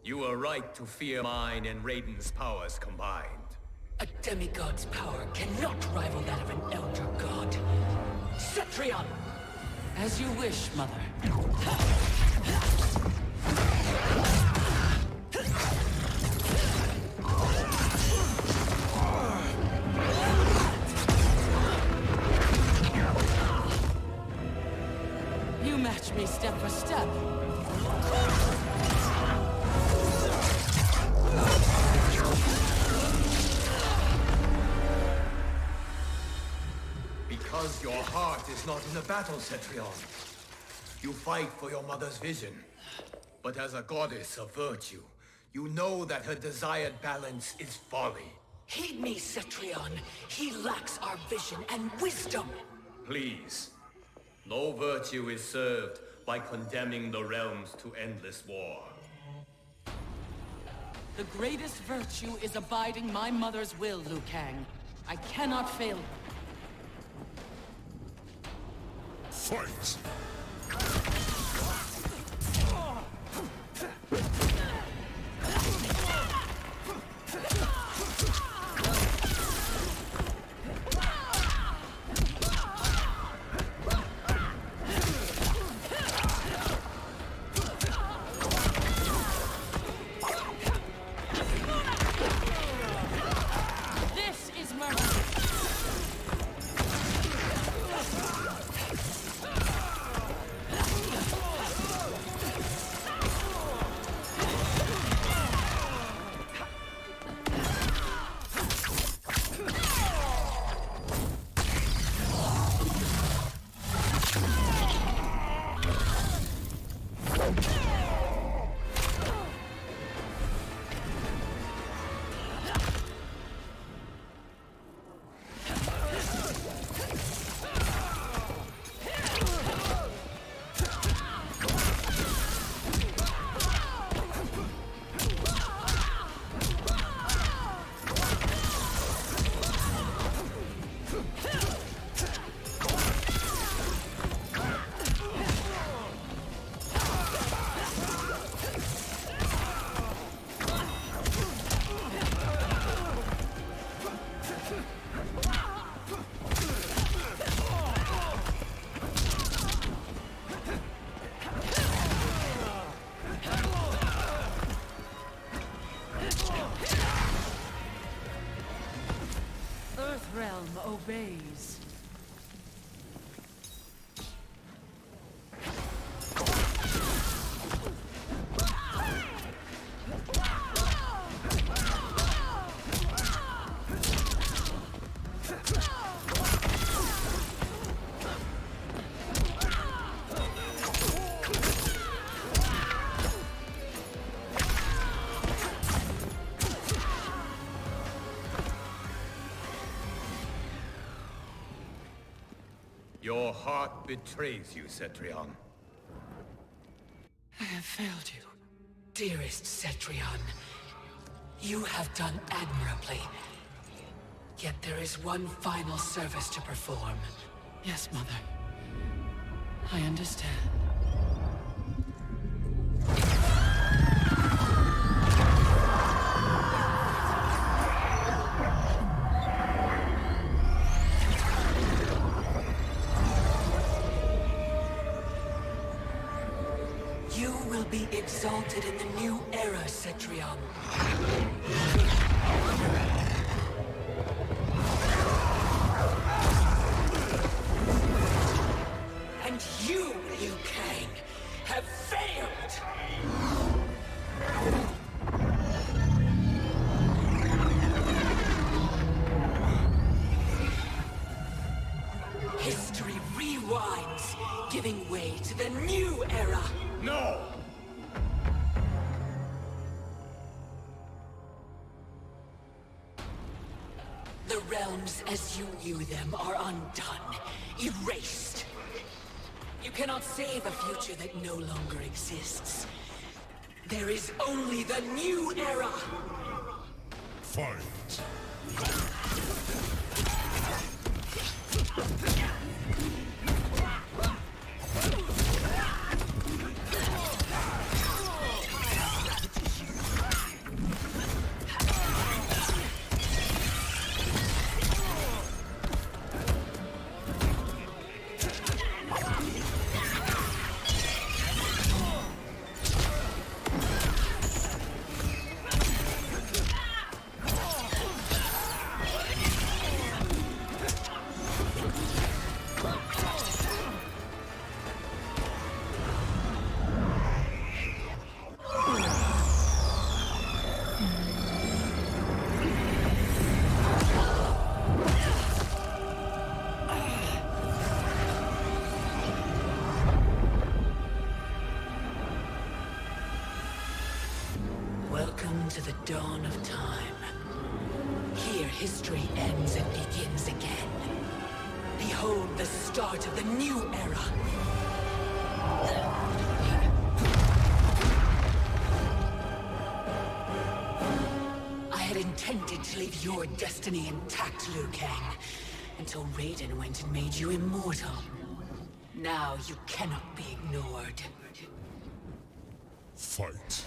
You were right to fear mine and Raiden's powers combined. A demigod's power cannot rival that of an elder god. Cetrion! As you wish, Mother. You match me step for step. Because your heart is not in the battle, Cetrion. You fight for your mother's vision. But as a goddess of virtue, you know that her desired balance is folly. Heed me, Cetrion. He lacks our vision and wisdom. Please. No virtue is served by condemning the realms to endless war. The greatest virtue is abiding my mother's will, Liu Kang. I cannot fail. Fight! This is mercy. Earthrealm obeys. Your heart betrays you, Cetrion. I have failed you. Dearest Cetrion, you have done admirably. Yet there is one final service to perform. Yes, Mother. I understand. You will be exalted in the new era, Cetrion. And you, Liu Kang, have failed! History rewinds, giving way to the new era! No! The realms as you knew them are undone, erased. You cannot save a future that no longer exists. There is only the new era! Fight! into the dawn of time. Here history ends and begins again. Behold the start of the new era. I had intended to leave your destiny intact, Liu Kang, until Raiden went and made you immortal. Now you cannot be ignored. Fight.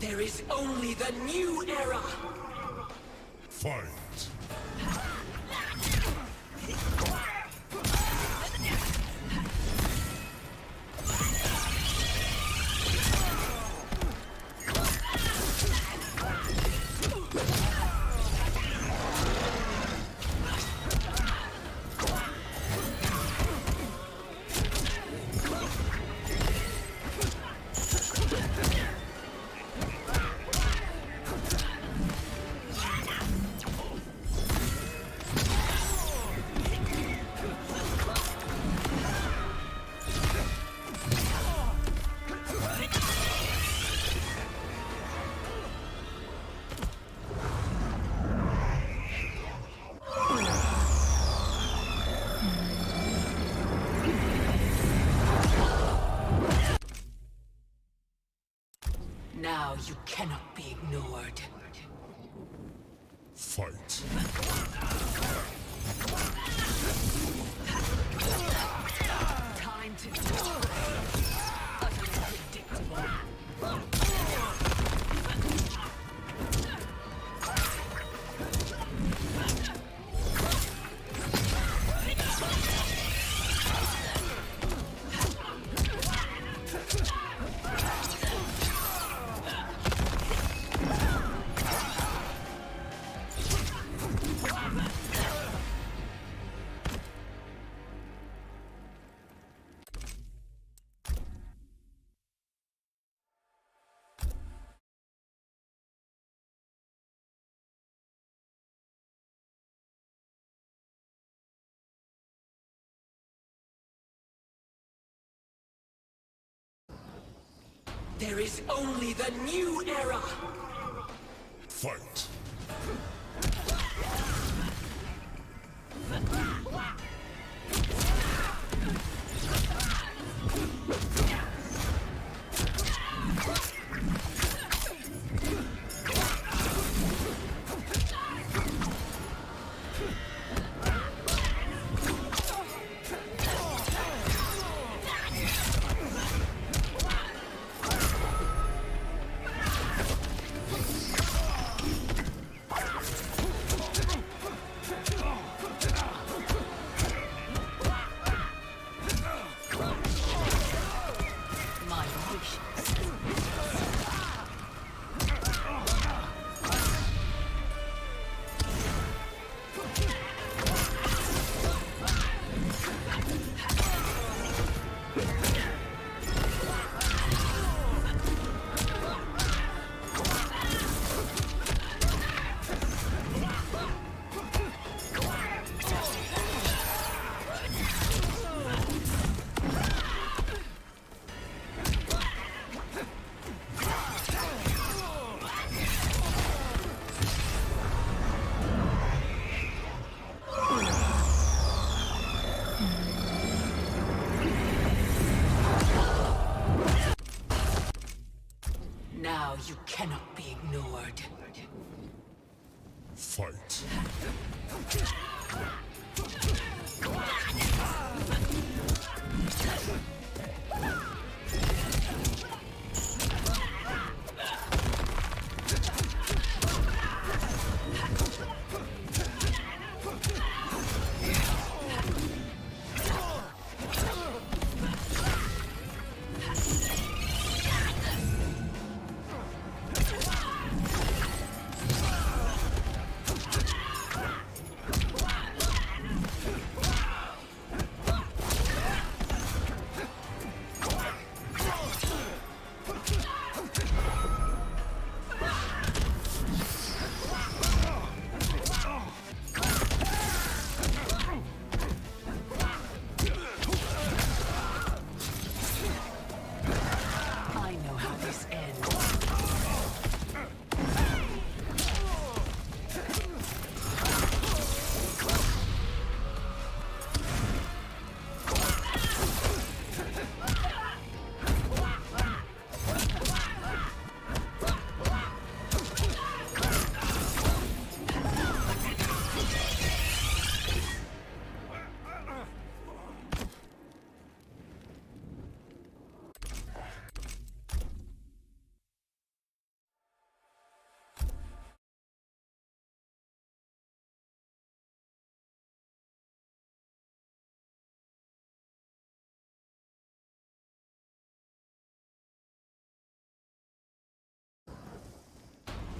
There is only the new era! Fight. Now you cannot be ignored. Fight. Time to die. Utterly predictable. There is only the new era! Fight. Now you cannot be ignored. Fight.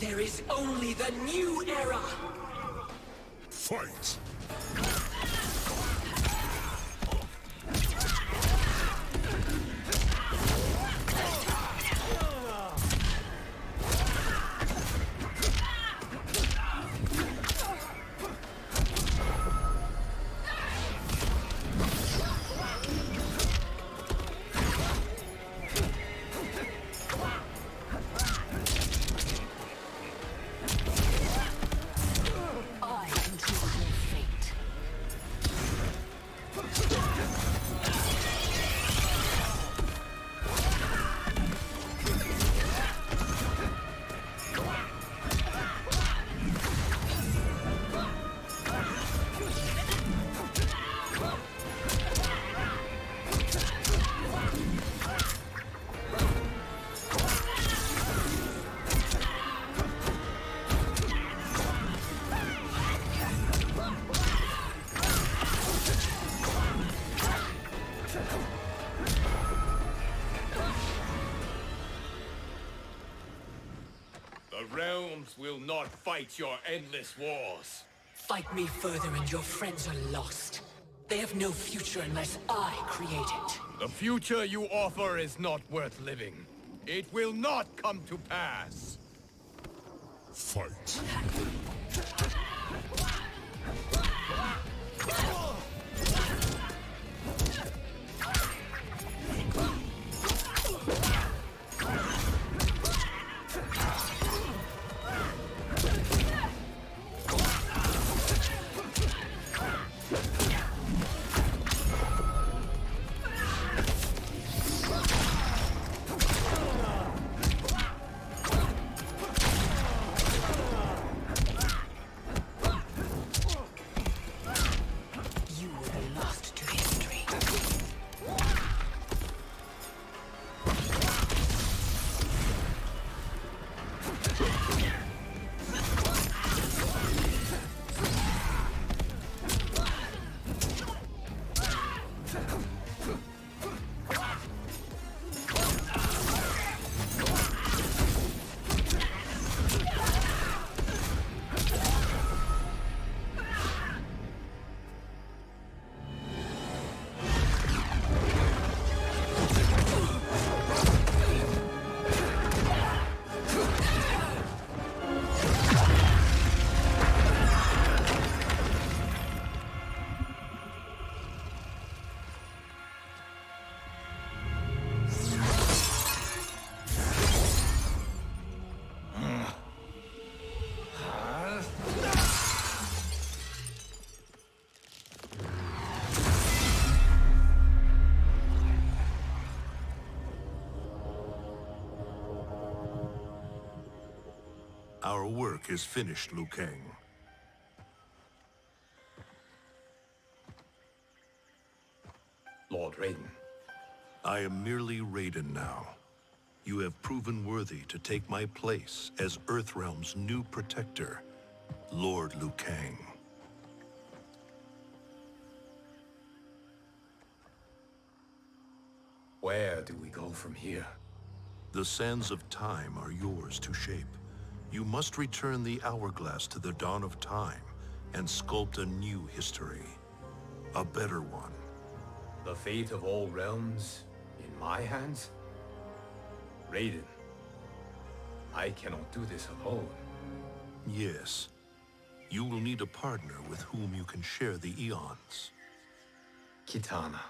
There is only the new era! Fight! The realms will not fight your endless wars. Fight me further and your friends are lost. They have no future unless I create it. The future you offer is not worth living. It will not come to pass. Fight. Our work is finished, Liu Kang. Lord Raiden. I am merely Raiden now. You have proven worthy to take my place as Earthrealm's new protector, Lord Liu Kang. Where do we go from here? The sands of time are yours to shape. You must return the hourglass to the dawn of time and sculpt a new history. A better one. The fate of all realms in my hands? Raiden, I cannot do this alone. Yes. You will need a partner with whom you can share the eons. Kitana.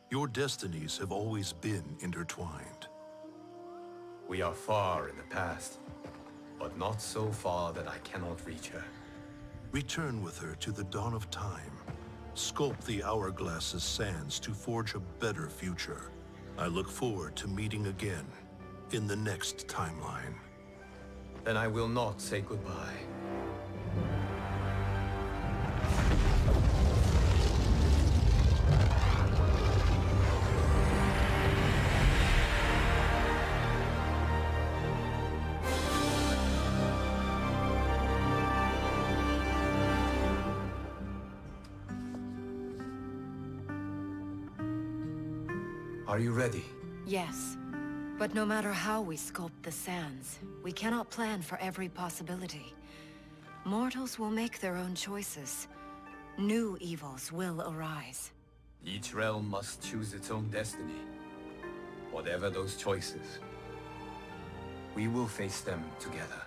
Your destinies have always been intertwined. We are far in the past, but not so far that I cannot reach her. Return with her to the dawn of time. Sculpt the hourglass's sands to forge a better future. I look forward to meeting again in the next timeline. Then I will not say goodbye. Are you ready? Yes. But no matter how we sculpt the sands, we cannot plan for every possibility. Mortals will make their own choices. New evils will arise. Each realm must choose its own destiny. Whatever those choices, we will face them together.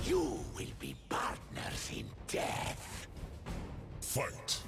You will be partners in death. Fight.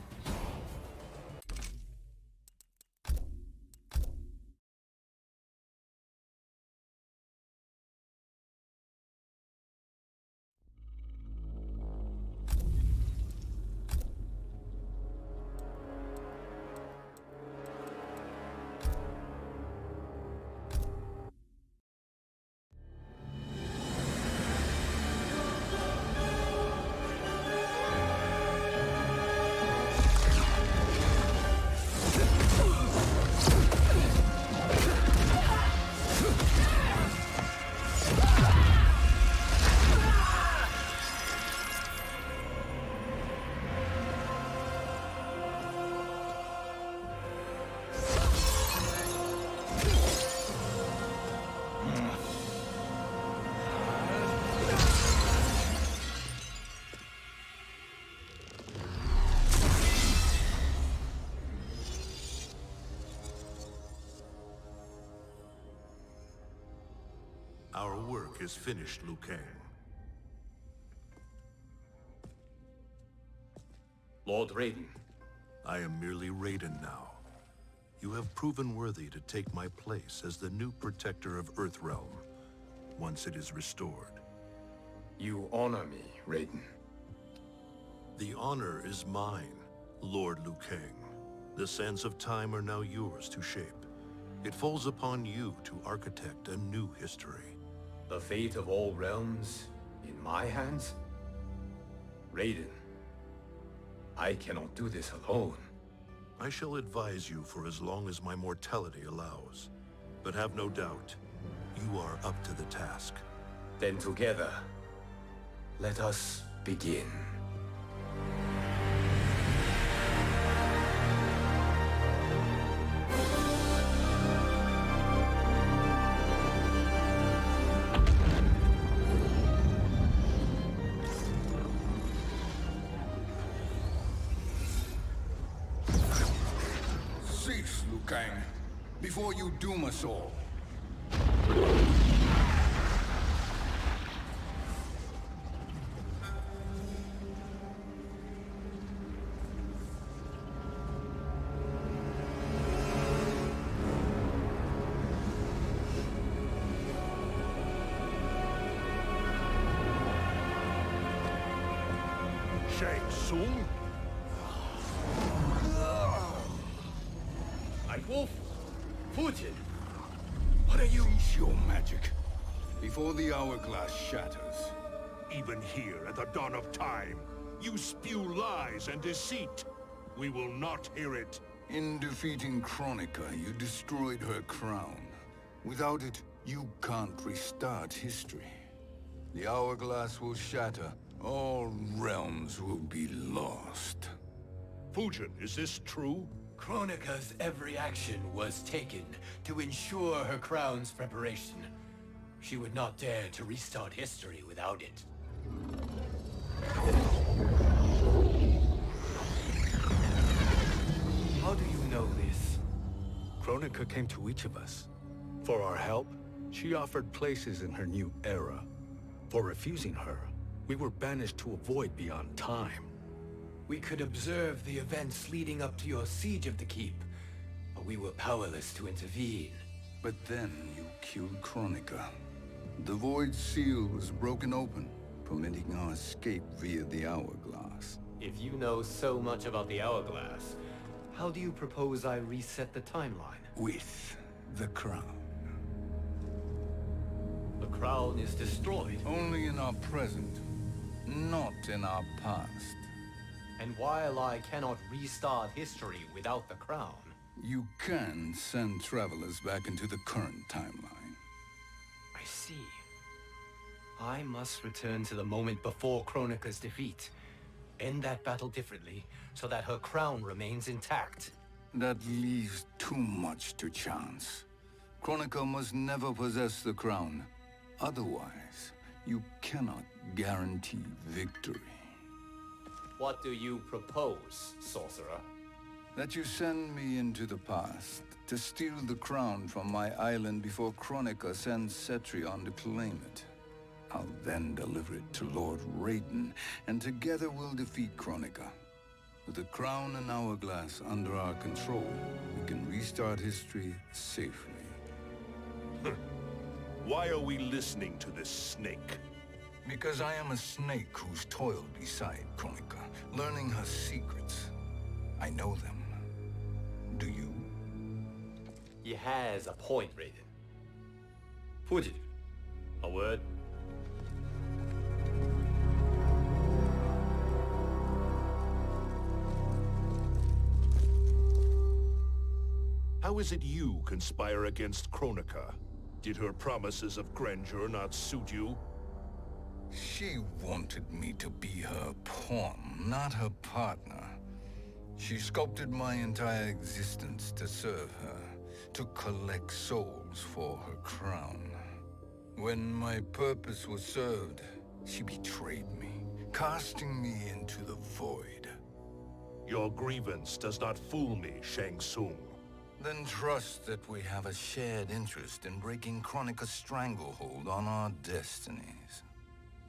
Our work is finished, Liu Kang. Lord Raiden. I am merely Raiden now. You have proven worthy to take my place as the new protector of Earthrealm, once it is restored. You honor me, Raiden. The honor is mine, Lord Liu Kang. The sands of time are now yours to shape. It falls upon you to architect a new history. The fate of all realms in my hands? Raiden, I cannot do this alone. I shall advise you for as long as my mortality allows. But have no doubt, you are up to the task. Then together, let us begin. Cease, Liu Kang, before you doom us all. Shang Tsung? Nightwolf? Fujin? What are you? Cease your magic before the hourglass shatters. Even here at the dawn of time, you spew lies and deceit. We will not hear it. In defeating Kronika, you destroyed her crown. Without it, you can't restart history. The hourglass will shatter. All realms will be lost. Fujin, is this true? Kronika's every action was taken to ensure her crown's preparation. She would not dare to restart history without it. How do you know this? Kronika came to each of us. For our help, she offered places in her new era. For refusing her, we were banished to a void beyond time. We could observe the events leading up to your siege of the keep, but we were powerless to intervene. But then you killed Kronika. The Void Seal was broken open, permitting our escape via the hourglass. If you know so much about the hourglass, how do you propose I reset the timeline? With the crown. The crown is destroyed. Only in our present, not in our past. And while I cannot restart history without the crown... You can send travelers back into the current timeline. I see. I must return to the moment before Kronika's defeat. End that battle differently, so that her crown remains intact. That leaves too much to chance. Kronika must never possess the crown. Otherwise, you cannot guarantee victory. What do you propose, sorcerer? That you send me into the past to steal the crown from my island before Kronika sends Cetrion to claim it. I'll then deliver it to Lord Raiden, and together we'll defeat Kronika. With the crown and hourglass under our control, we can restart history safely. Why are we listening to this snake? Because I am a snake who's toiled beside Kronika, learning her secrets. I know them. Do you? He has a point, Raiden. Fujin, a word? How is it you conspire against Kronika? Did her promises of grandeur not suit you? She wanted me to be her pawn, not her partner. She sculpted my entire existence to serve her, to collect souls for her crown. When my purpose was served, she betrayed me, casting me into the void. Your grievance does not fool me, Shang Tsung. Then trust that we have a shared interest in breaking Kronika's stranglehold on our destinies.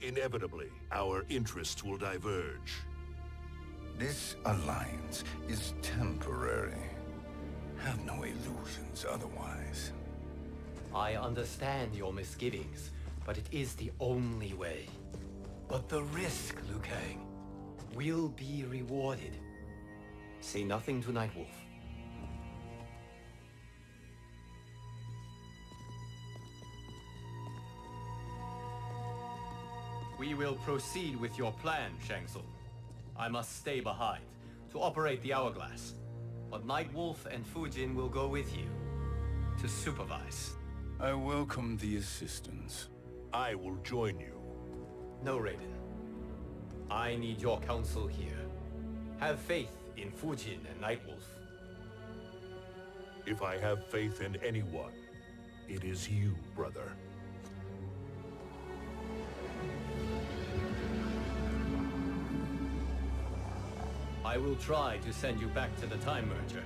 Inevitably, our interests will diverge. This alliance is temporary. Have no illusions otherwise. I understand your misgivings, but it is the only way. But the risk, Liu Kang, will be rewarded. Say nothing to Nightwolf. We will proceed with your plan, Shang Tsung. I must stay behind to operate the hourglass. But Nightwolf and Fujin will go with you to supervise. I welcome the assistance. I will join you. No, Raiden. I need your counsel here. Have faith in Fujin and Nightwolf. If I have faith in anyone, it is you, brother. I will try to send you back to the Time Merger.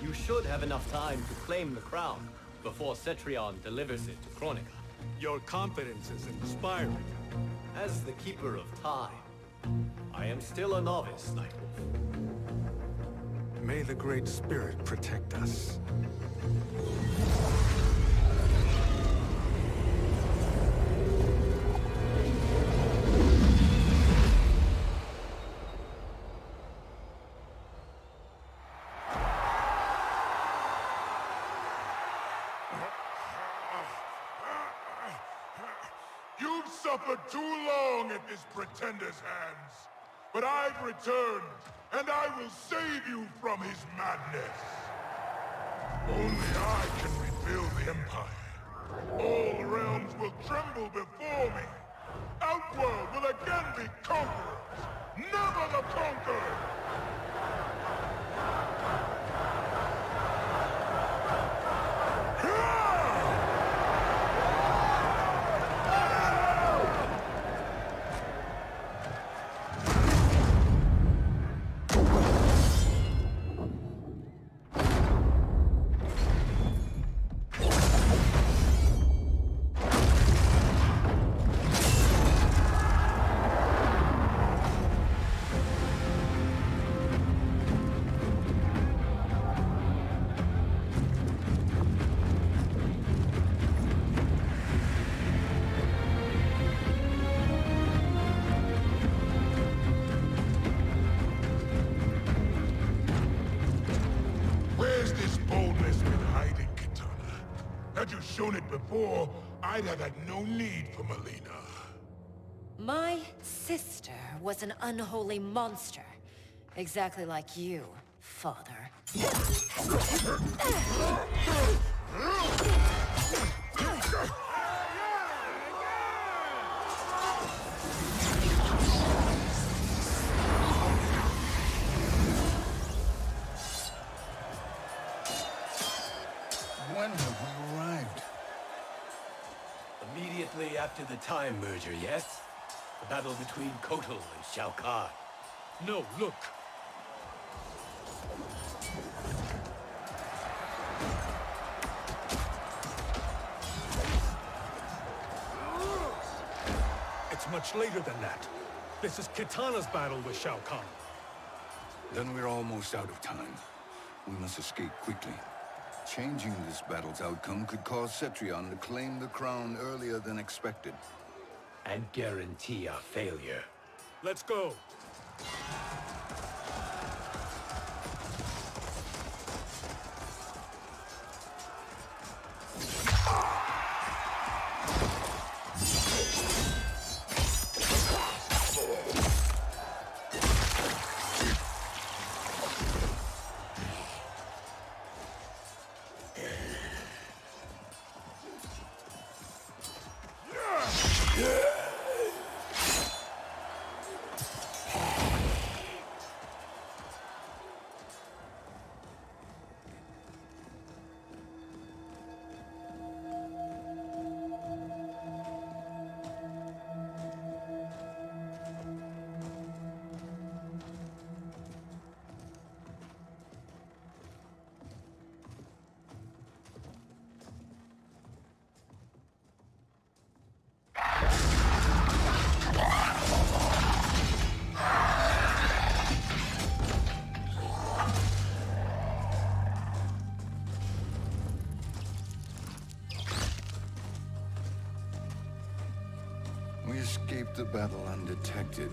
You should have enough time to claim the crown before Cetrion delivers it to Kronika. Your confidence is inspiring. As the Keeper of Time, I am still a novice, Nightwolf. May the Great Spirit protect us. You've suffered too long at this pretender's hands. But I've returned, and I will save you from his madness. Only I can rebuild the Empire. All realms will tremble before me. Outworld will again be conquerors, never the conquered! Had you shown it before, I'd have had no need for Melina. My sister was an unholy monster. Exactly like you, father. When have we arrived? Immediately after the Time Merger, yes? The battle between Kotal and Shao Kahn. No, look! It's much later than that. This is Kitana's battle with Shao Kahn. Then we're almost out of time. We must escape quickly. Changing this battle's outcome could cause Cetrion to claim the crown earlier than expected. And guarantee our failure. Let's go! We escaped the battle undetected.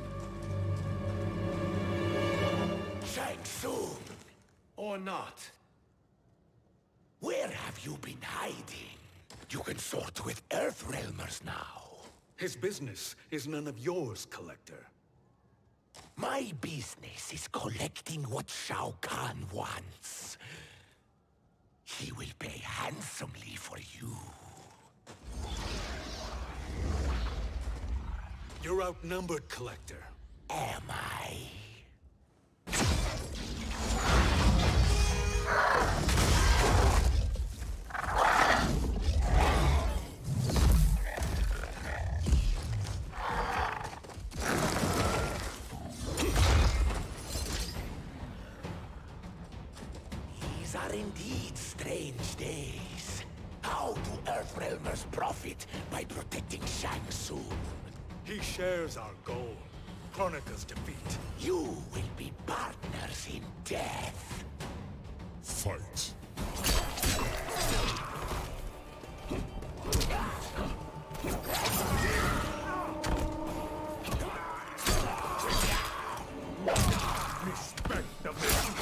Shang Tsung! Or not. Where have you been hiding? You can sort with Earthrealmers now. His business is none of yours, Collector. My business is collecting what Shao Kahn wants. He will pay handsomely for you. outnumbered, Collector. Am I? These are indeed strange days. How do Earthrealmers profit by protecting Shang Tsung? He shares our goal. Kronika's defeat. You will be partners in death. Fight. Respect the mission.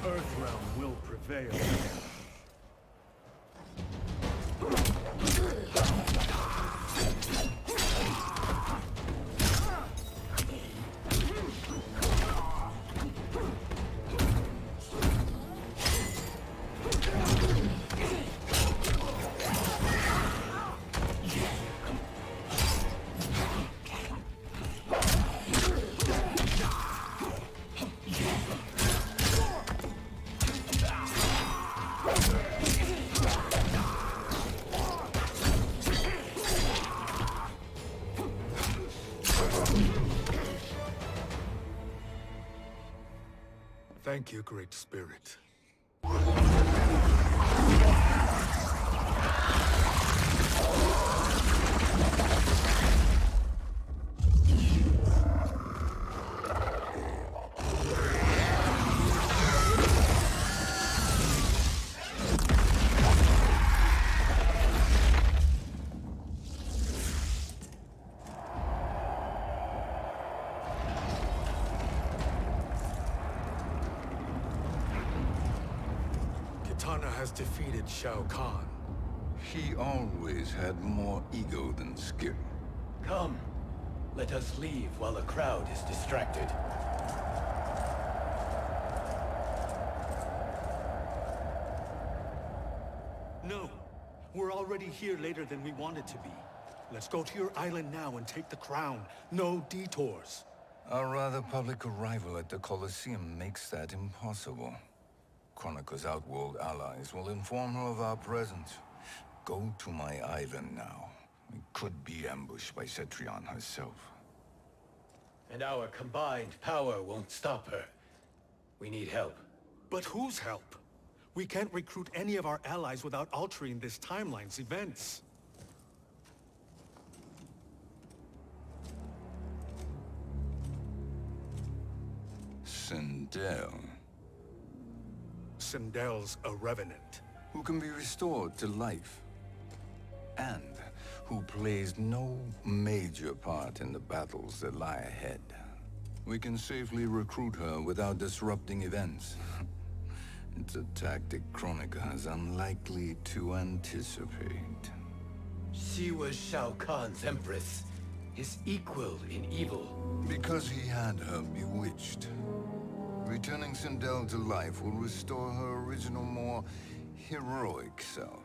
Earthrealm will prevail. Thank you, Great Spirit. Kitana has defeated Shao Kahn. He always had more ego than skill. Come, let us leave while the crowd is distracted. No, we're already here later than we wanted to be. Let's go to your island now and take the crown. No detours. Our rather public arrival at the Colosseum makes that impossible. Kronika's outworld allies will inform her of our presence. Go to my island now. We could be ambushed by Cetrion herself. And our combined power won't stop her. We need help. But whose help? We can't recruit any of our allies without altering this timeline's events. Sindel. Sindel's a revenant. Who can be restored to life. And who plays no major part in the battles that lie ahead. We can safely recruit her without disrupting events. It's a tactic Kronika is unlikely to anticipate. She was Shao Kahn's empress, his equal in evil. Because he had her bewitched. Returning Sindel to life will restore her original, more heroic self.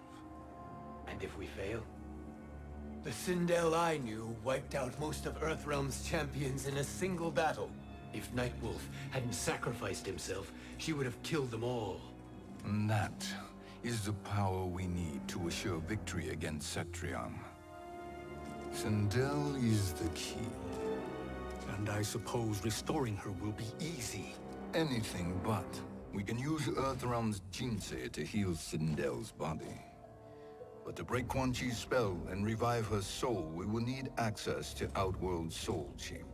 And if we fail? The Sindel I knew wiped out most of Earthrealm's champions in a single battle. If Nightwolf hadn't sacrificed himself, she would have killed them all. And that is the power we need to assure victory against Cetrion. Sindel is the key. And I suppose restoring her will be easy. Anything but. We can use Earthrealm's Jinsei to heal Sindel's body. But to break Quan Chi's spell and revive her soul, we will need access to Outworld's Soul Chamber.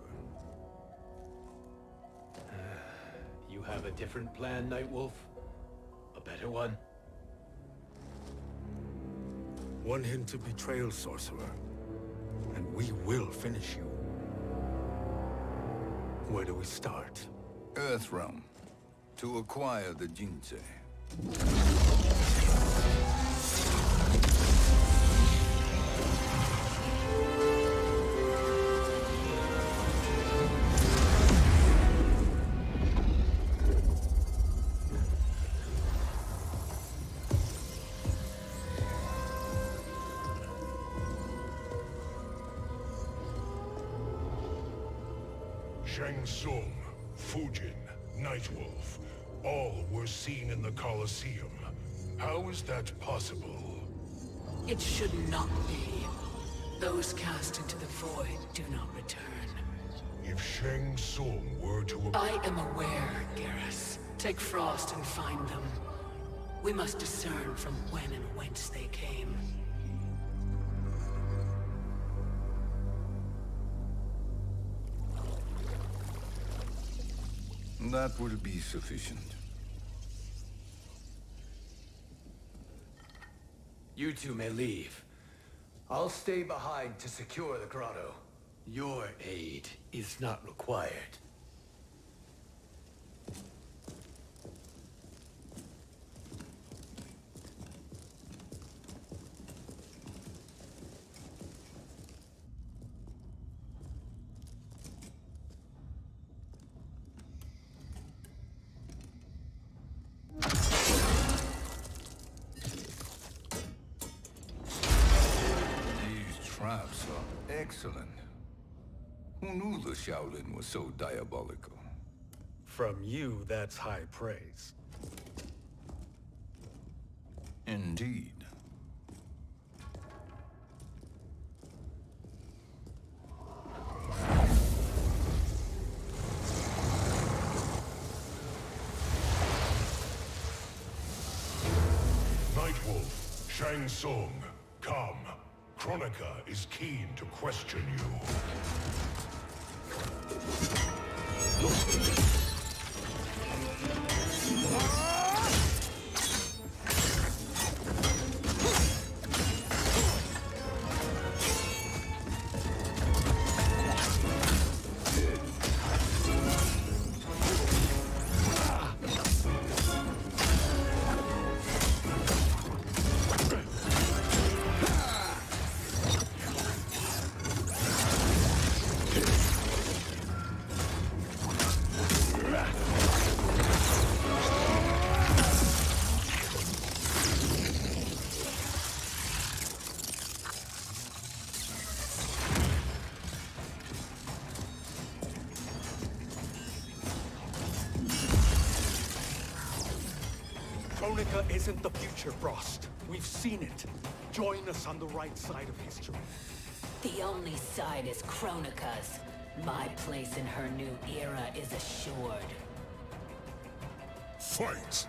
You have a different plan, Nightwolf? A better one? One hint of betrayal, Sorcerer, and we will finish you. Where do we start? Earthrealm. To acquire the Jinsei. Shang Tsung, Fujin, Nightwolf, all were seen in the Colosseum. How is that possible? It should not be. Those cast into the void do not return. If Shang Tsung were to... I am aware, Garrus. Take Frost and find them. We must discern from when and whence they came. That will be sufficient. You two may leave. I'll stay behind to secure the grotto. Your aid is not required. Traps are excellent. Who knew the Shaolin was so diabolical? From you, that's high praise. Indeed. Nightwolf, Shang Tsung, come. Kronika is keen to question you. Kronika isn't the future, Frost. We've seen it. Join us on the right side of history. The only side is Kronika's. My place in her new era is assured. Fight!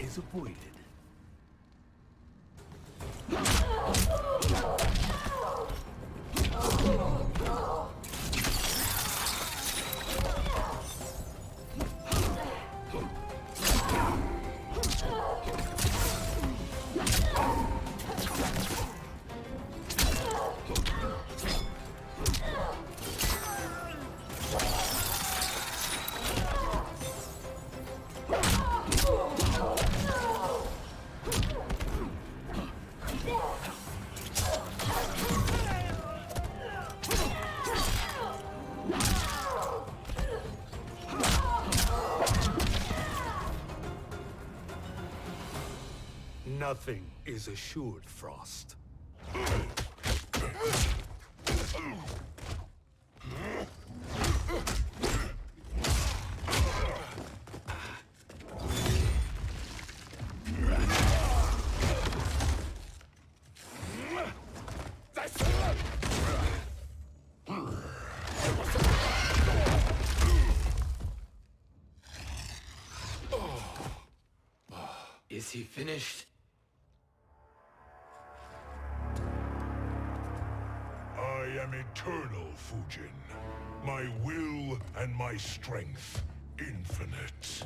Is avoided. Nothing is assured, Frost. Is he finished? I am eternal, Fujin. My will and my strength, infinite.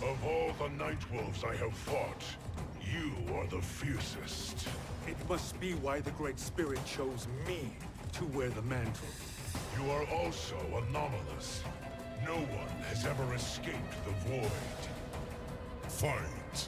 Of all the Nightwolves I have fought, you are the fiercest. It must be why the Great Spirit chose me to wear the mantle. You are also anomalous. No one has ever escaped the void. Fight!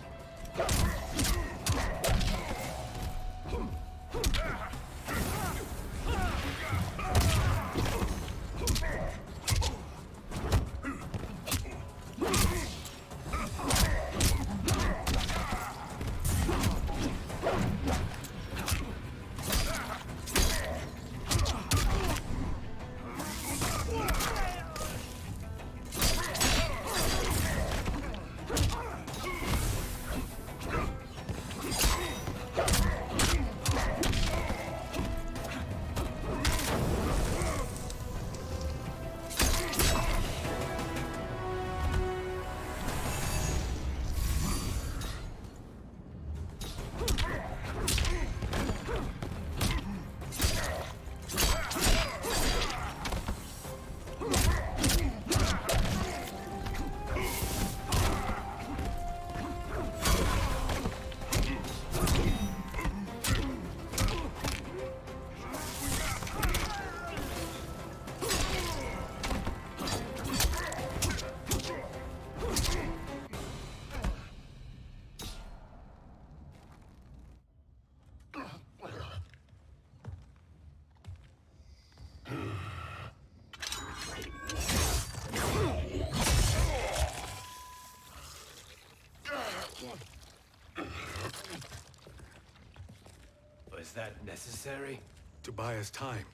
Was that necessary? To buy us time.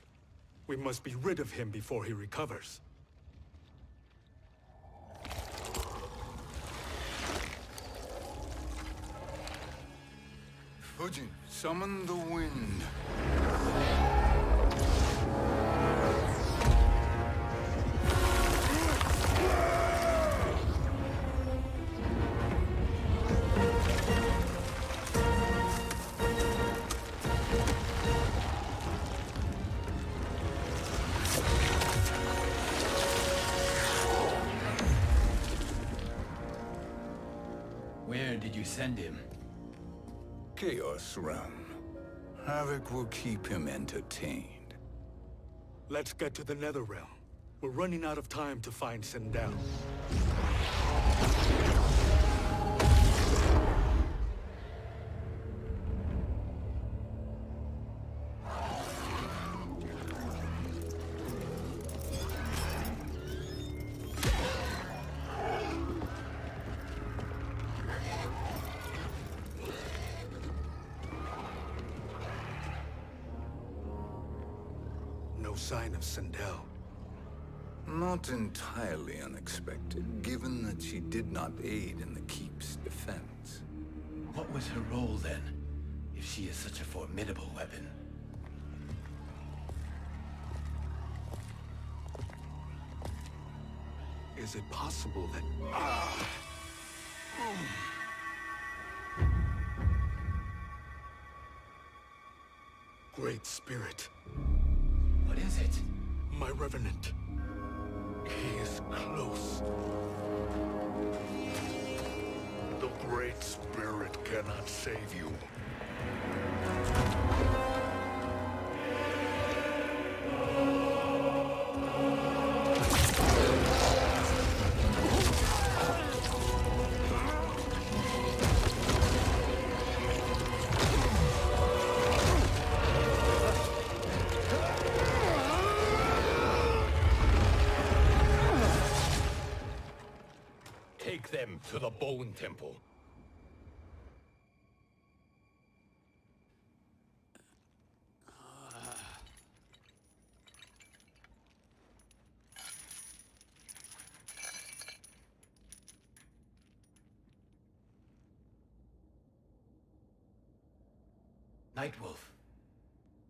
We must be rid of him before he recovers. Fujin, summon the wind. Where did you send him? Chaos Realm. Havoc will keep him entertained. Let's get to the Netherrealm. We're running out of time to find Sindel. No sign of Sindel. Not entirely unexpected, given that she did not aid in the Keep's defense. What was her role then, if she is such a formidable weapon? Is it possible that... Great Spirit. What is it? My Revenant. He is close. The Great Spirit cannot save you. Take them to the Bone Temple. Nightwolf.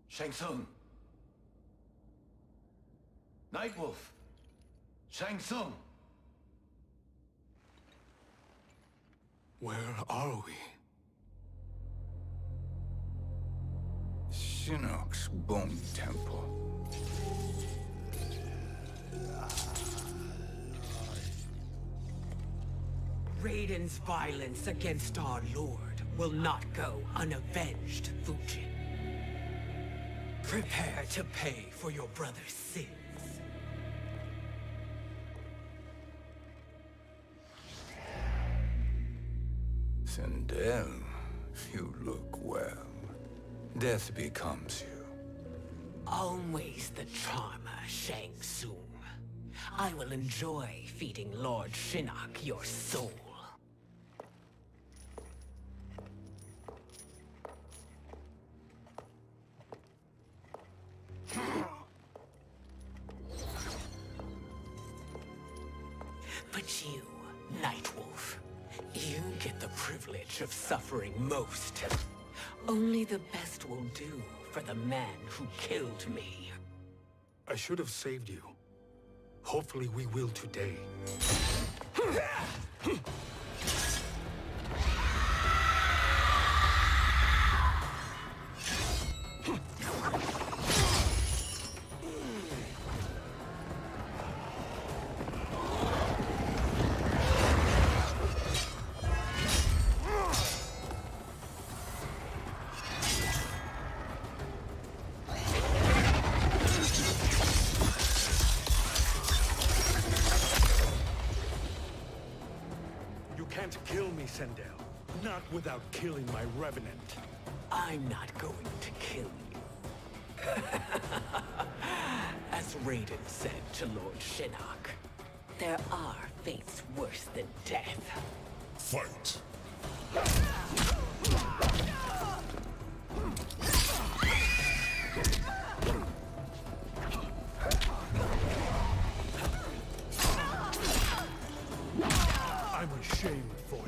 Shang Tsung. Nightwolf. Shang Tsung. Where are we? Shinnok's Bone Temple. Raiden's violence against our Lord will not go unavenged, Fujin. Prepare to pay for your brother's sins. Sindel, you look well. Death becomes you. Always the charmer, Shang Tsung. I will enjoy feeding Lord Shinnok your soul. But you, Nightwolf, you get the privilege of suffering most. Only the best will do for the man who killed me. I should have saved you. Hopefully we will today. Kill me, Sindel. Not without killing my Revenant. I'm not going to kill you. As Raiden said to Lord Shinnok, there are fates worse than death. Fight! I'm ashamed for you.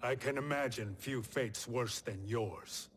I can imagine few fates worse than yours.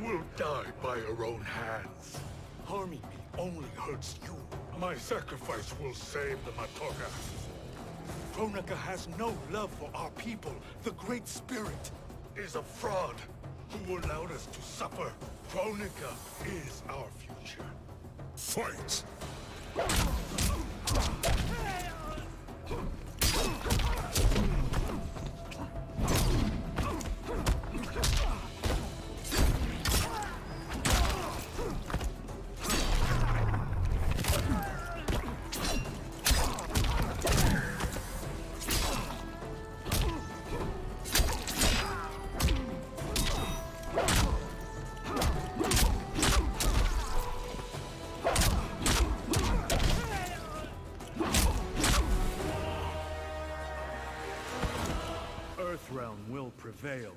will die by your own hands. Harming me only hurts you. My sacrifice will save the Matoga. Kronika has no love for our people. The Great Spirit is a fraud who allowed us to suffer. Kronika is our future. Fight! Earthrealm will prevail.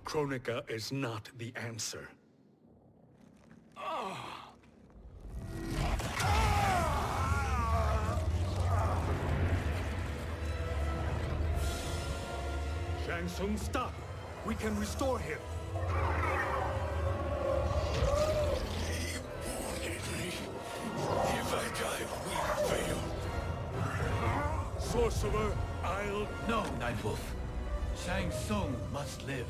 Kronika is not the answer. Shang Tsung, stop! We can restore him. If I die, we fail. Sorcerer, I'll... No, Nightwolf. Shang Tsung must live.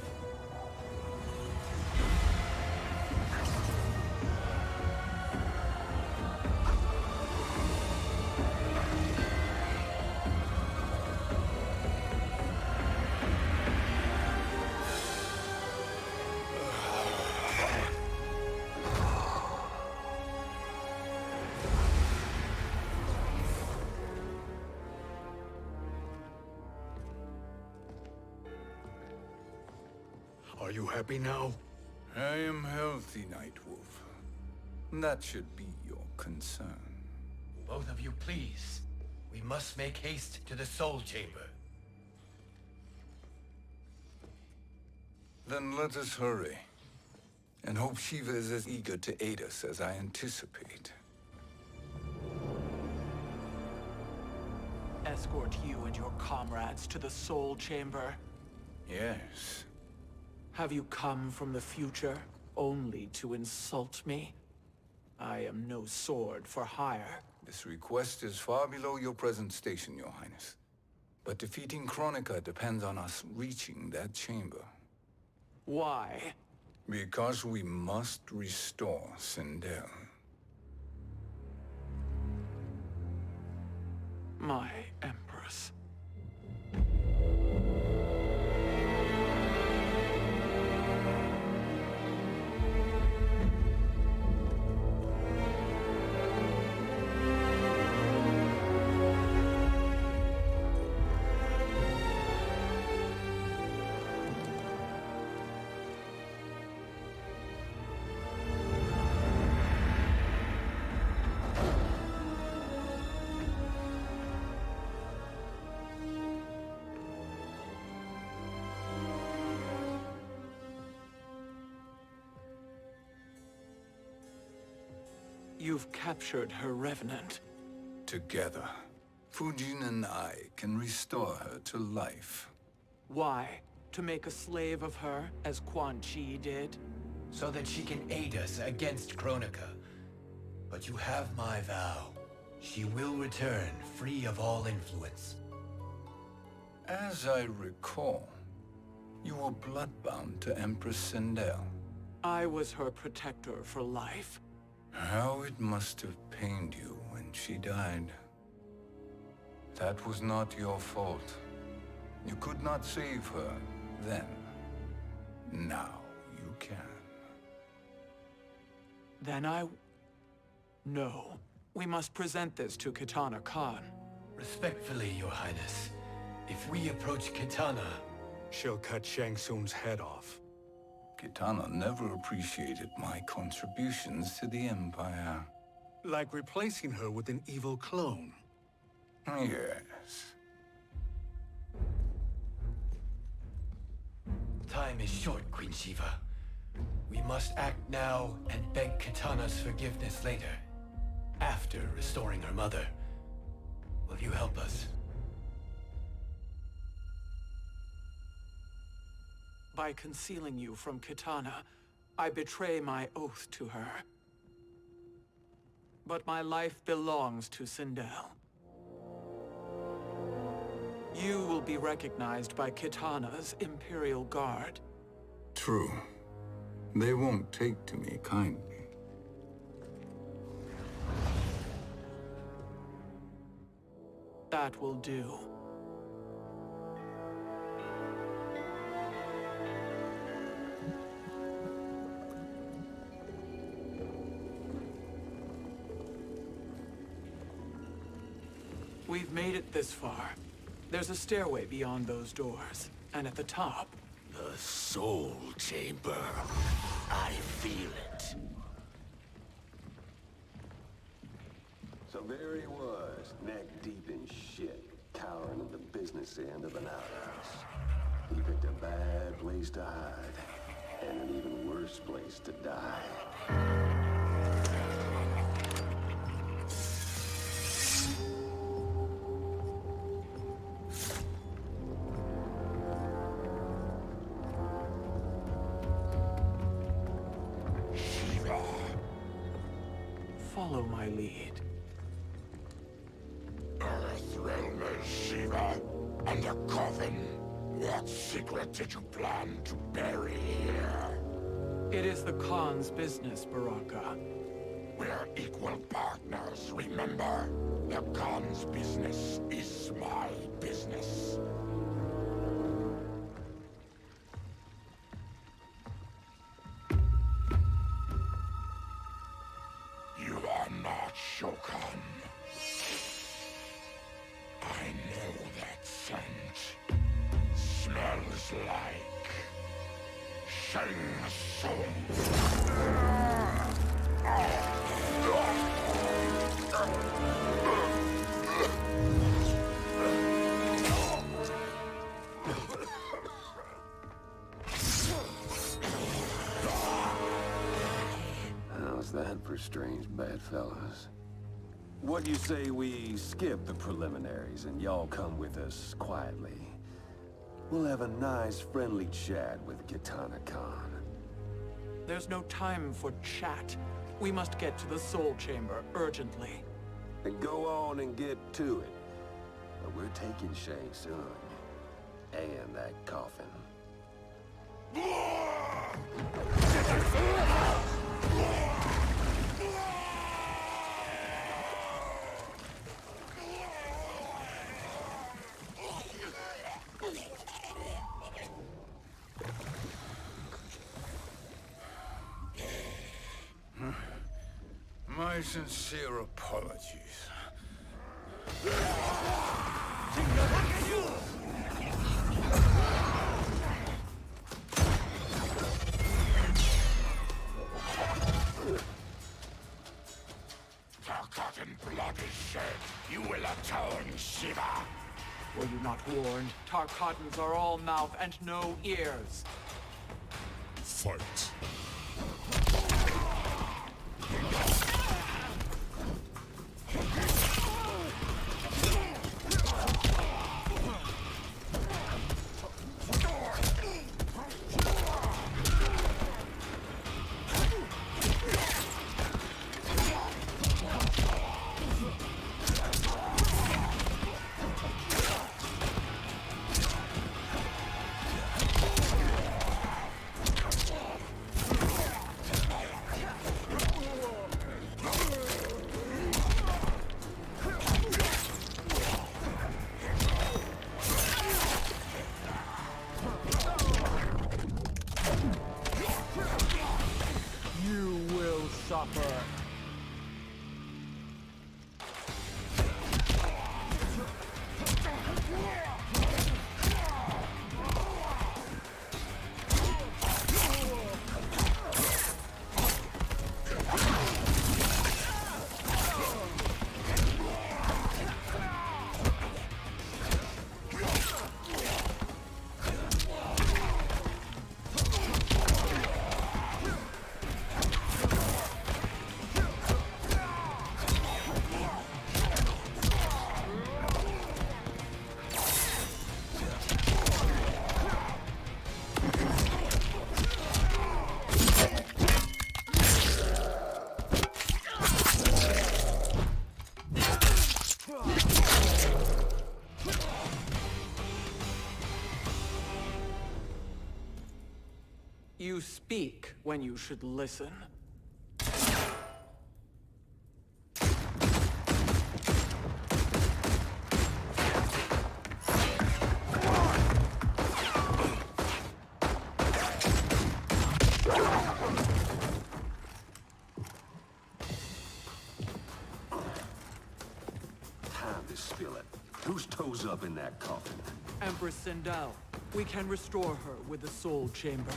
Are you happy now? I am healthy, Nightwolf. That should be your concern. Both of you, please. We must make haste to the Soul Chamber. Then let us hurry. And hope Shiva is as eager to aid us as I anticipate. Escort you and your comrades to the Soul Chamber? Yes. Have you come from the future only to insult me? I am no sword for hire. This request is far below your present station, Your Highness. But defeating Kronika depends on us reaching that chamber. Why? Because we must restore Sindel. My Empress. You've captured her revenant. Together, Fujin and I can restore her to life. Why? To make a slave of her, as Quan Chi did? So that she can aid us against Kronika. But you have my vow. She will return free of all influence. As I recall, you were bloodbound to Empress Sindel. I was her protector for life. How it must have pained you when she died. That was not your fault. You could not save her then. Now you can. Then No. We must present this to Kitana Khan. Respectfully, Your Highness, if we approach Kitana... She'll cut Shang Tsung's head off. Kitana never appreciated my contributions to the Empire. Like replacing her with an evil clone. Yes. Time is short, Queen Shiva. We must act now and beg Kitana's forgiveness later. After restoring her mother. Will you help us? By concealing you from Kitana, I betray my oath to her. But my life belongs to Sindel. You will be recognized by Kitana's Imperial Guard. True. They won't take to me kindly. That will do. We've made it this far. There's a stairway beyond those doors, and at the top... The Soul Chamber. I feel it. So there he was, neck deep in shit, cowering at the business end of an outhouse. He picked a bad place to hide, and an even worse place to die. Follow my lead. Earthrealmer Shiva, and a coffin. What secret did you plan to bury here? It is the Khan's business, Baraka. We're equal partners, remember? The Khan's business is my business. You are not Shokran. I know that scent. Smells like... Shang Tsung. How's that for strange bedfellows? What do you say we skip the preliminaries and y'all come with us quietly? We'll have a nice friendly chat with Kitana Khan. There's no time for chat. We must get to the Soul Chamber urgently. Then go on and get to it. But we're taking Shang Tsung. And that coffin. My sincere apologies. Forgotten blood is shed. You will atone, Shiva. Were you not warned? Tarkatans are all mouth and no ears. Fight. You speak when you should listen. Time to spill it. Whose toes up in that coffin? Empress Sindel. We can restore her with the Soul Chamber.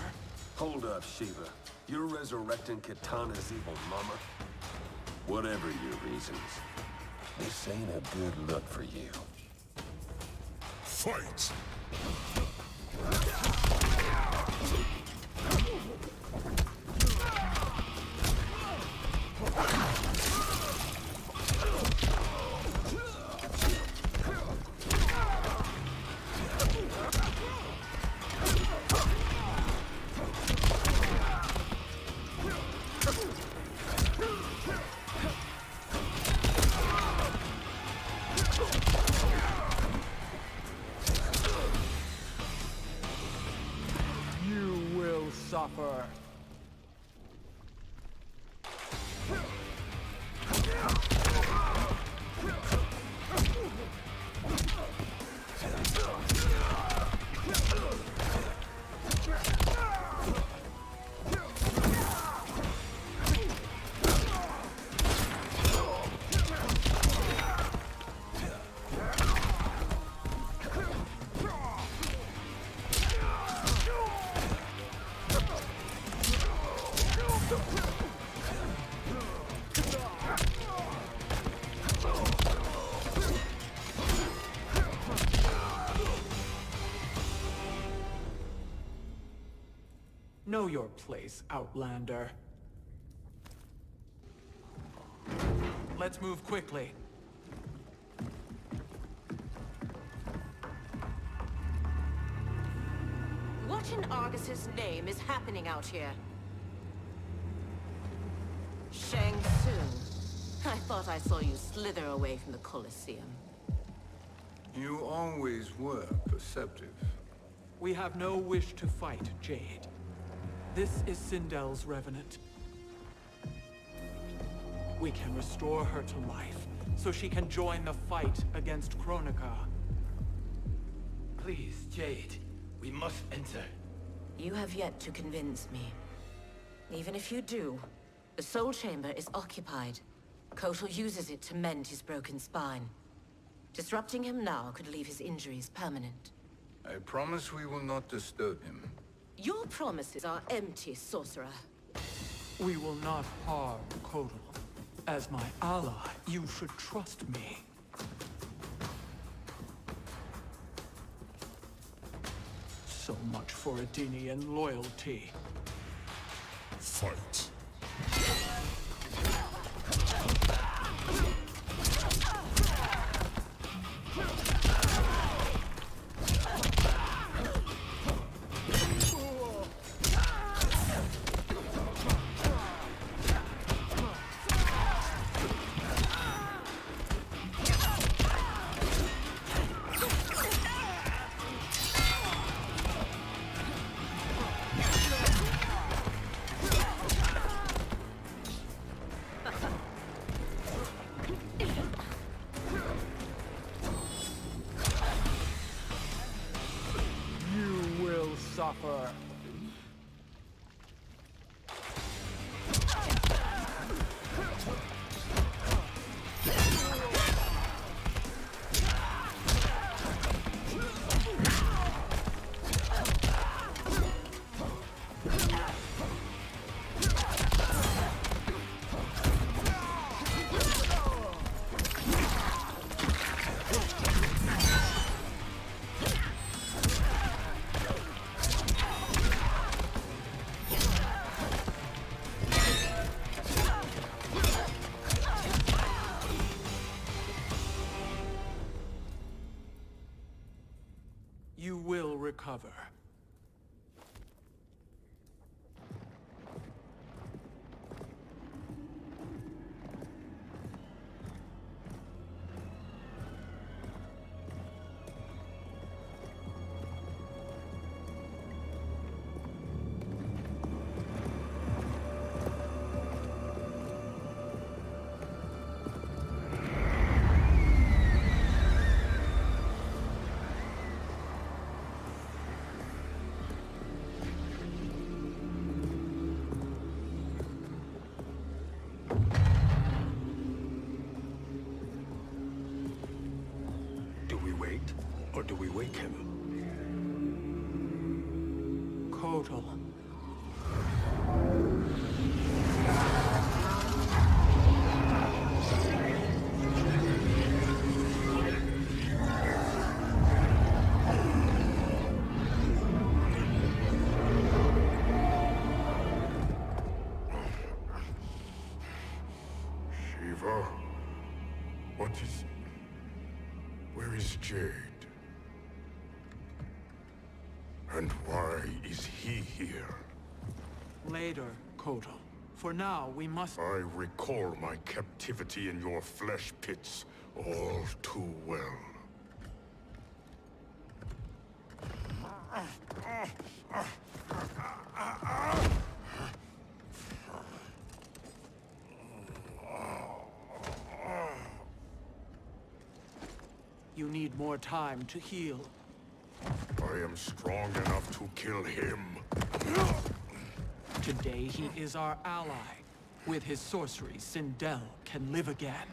Hold up, Shiva. You're resurrecting Kitana's evil mama? Whatever your reasons, this ain't a good look for you. Fight! You will suffer. Know your place, Outlander. Let's move quickly. What in Argus's name is happening out here? Shang Tsung. I thought I saw you slither away from the Colosseum. You always were perceptive. We have no wish to fight, Jade. This is Sindel's Revenant. We can restore her to life, so she can join the fight against Kronika. Please, Jade. We must enter. You have yet to convince me. Even if you do, the Soul Chamber is occupied. Kotal uses it to mend his broken spine. Disrupting him now could leave his injuries permanent. I promise we will not disturb him. Your promises are empty, sorcerer. We will not harm Kotal. As my ally, you should trust me. So much for Adenian loyalty. Fight. You will suffer. You will recover. wait, or do we wake him? Kotal. Shiva? What is... Where is Jade? And why is he here? Later, Kotal. For now, we must... I recall my captivity in your flesh pits all too well. You need more time to heal. I am strong enough to kill him. Today he is our ally. With his sorcery, Sindel can live again.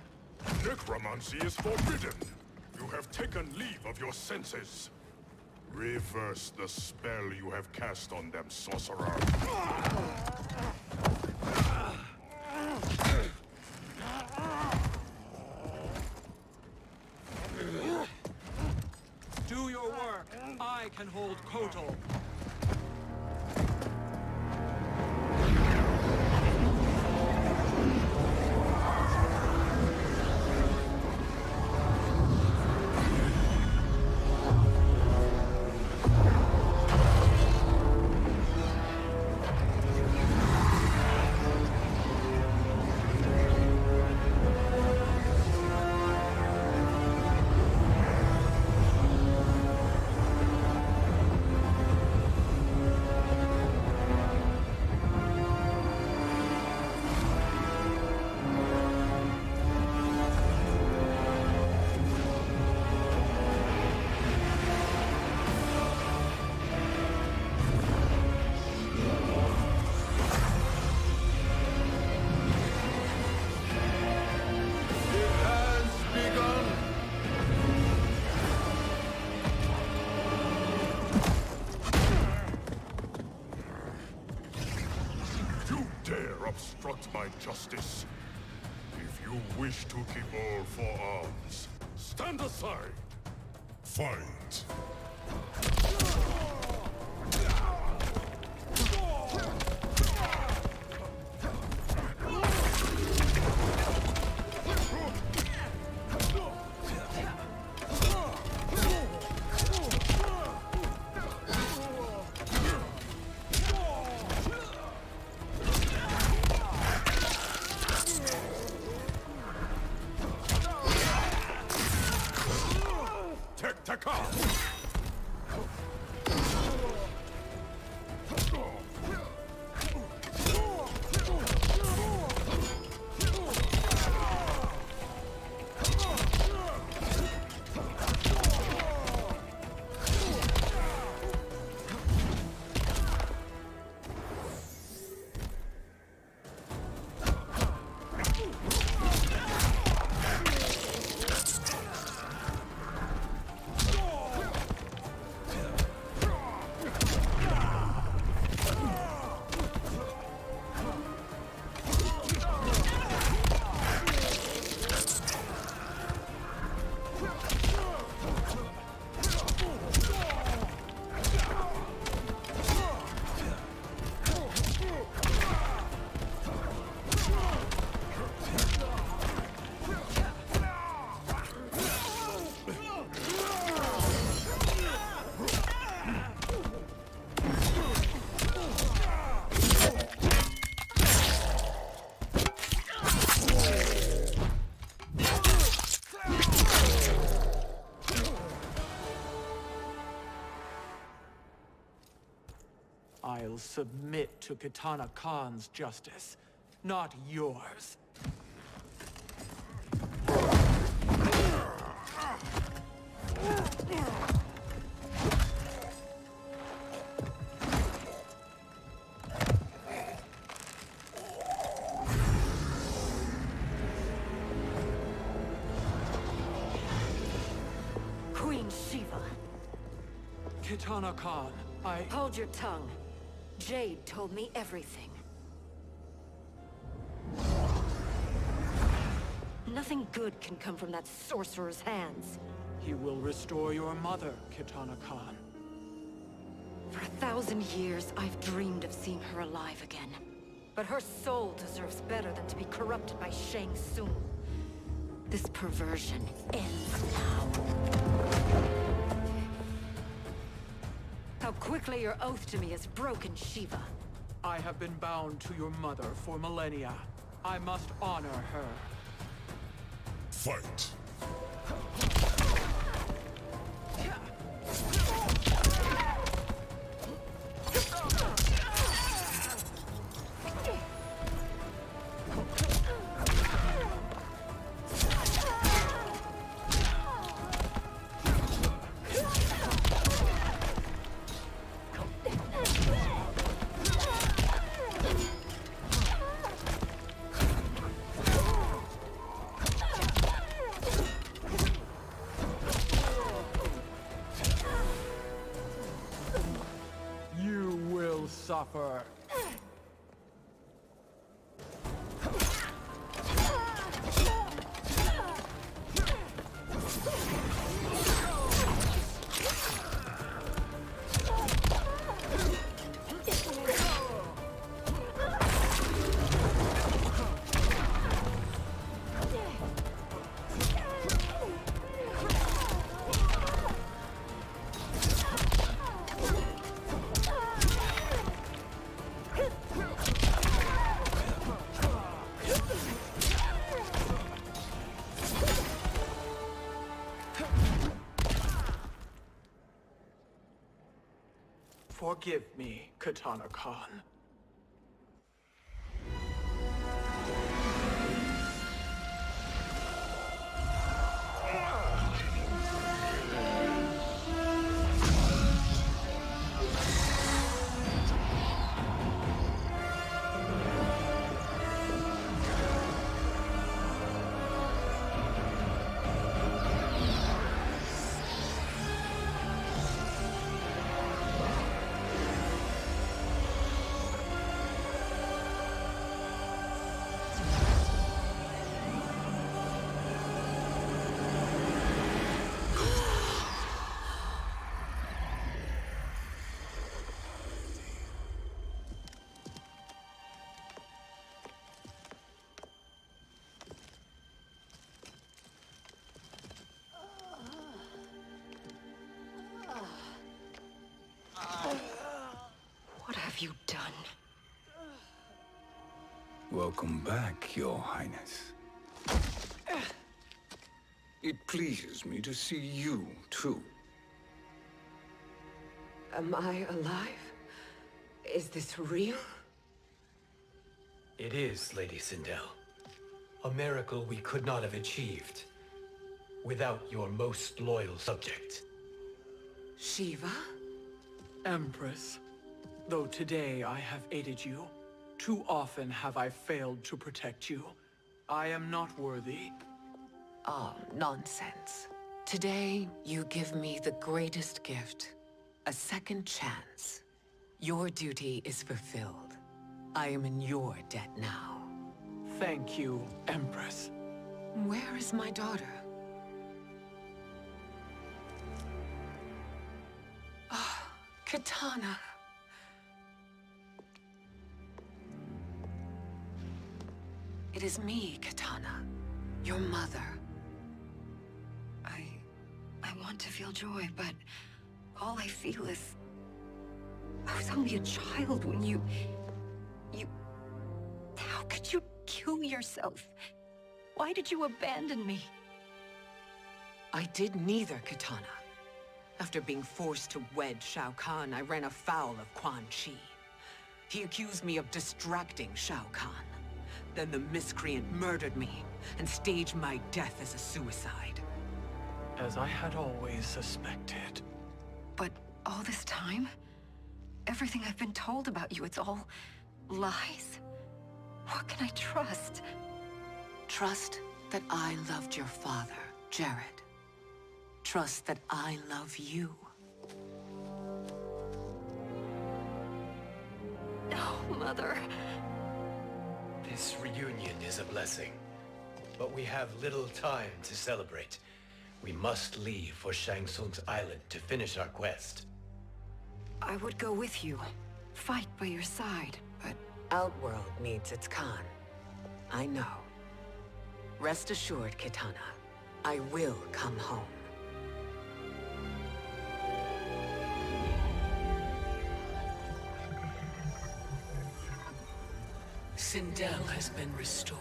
Necromancy is forbidden. You have taken leave of your senses. Reverse the spell you have cast on them, sorcerer. Do your work. I can hold Kotal. Obstruct my justice. If you wish to keep all four arms, stand aside. Fight. I'll submit to Kitana Khan's justice, not yours. Queen Shiva. Kitana Khan, Hold your tongue. Jade told me everything. Nothing good can come from that sorcerer's hands. He will restore your mother, Kitana Khan. For 1,000 years, I've dreamed of seeing her alive again. But her soul deserves better than to be corrupted by Shang Tsung. This perversion ends now. How quickly your oath to me is broken, Shiva. I have been bound to your mother for millennia. I must honor her. Fight. Suffer. Forgive me, Kitana Khan. What have you done? Welcome back, Your Highness. It pleases me to see you, too. Am I alive? Is this real? It is, Lady Sindel. A miracle we could not have achieved without your most loyal subject. Shiva? Empress, though today I have aided you, too often have I failed to protect you. I am not worthy. Oh, nonsense. Today, you give me the greatest gift. A second chance. Your duty is fulfilled. I am in your debt now. Thank you, Empress. Where is my daughter? Oh, Kitana. It is me, Kitana. Your mother. I want to feel joy, but all I feel is... I was only a child when you... How could you kill yourself? Why did you abandon me? I did neither, Kitana. After being forced to wed Shao Kahn, I ran afoul of Quan Chi. He accused me of distracting Shao Kahn. Then the miscreant murdered me and staged my death as a suicide. As I had always suspected. But all this time? Everything I've been told about you, it's all lies? What can I trust? Trust that I loved your father, Jared. Trust that I love you. Oh, Mother. This reunion is a blessing, but we have little time to celebrate. We must leave for Shang Tsung's island to finish our quest. I would go with you. Fight by your side, but... Outworld needs its Khan. I know. Rest assured, Kitana. I will come home. Sindel has been restored.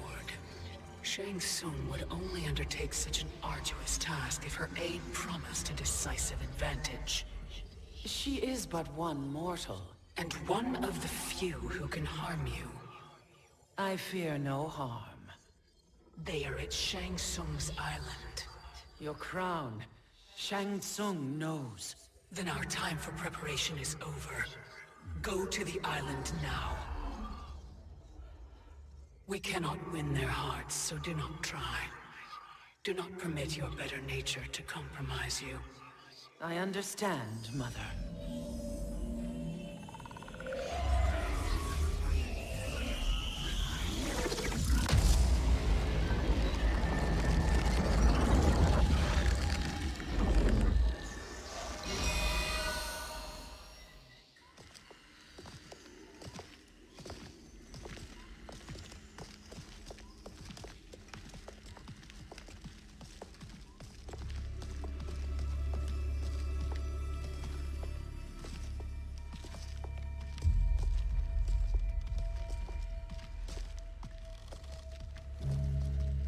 Shang Tsung would only undertake such an arduous task if her aid promised a decisive advantage. She is but one mortal. And one of the few who can harm you. I fear no harm. They are at Shang Tsung's island. Your crown. Shang Tsung knows. Then our time for preparation is over. Go to the island now. We cannot win their hearts, so do not try. Do not permit your better nature to compromise you. I understand, Mother.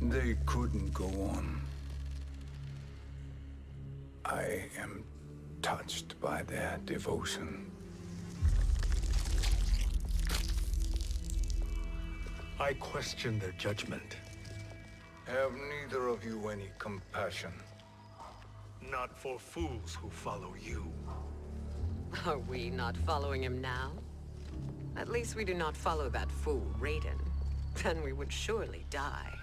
They couldn't go on. I am touched by their devotion. I question their judgment. Have neither of you any compassion? Not for fools who follow you. Are we not following him now? At least we do not follow that fool, Raiden. Then we would surely die.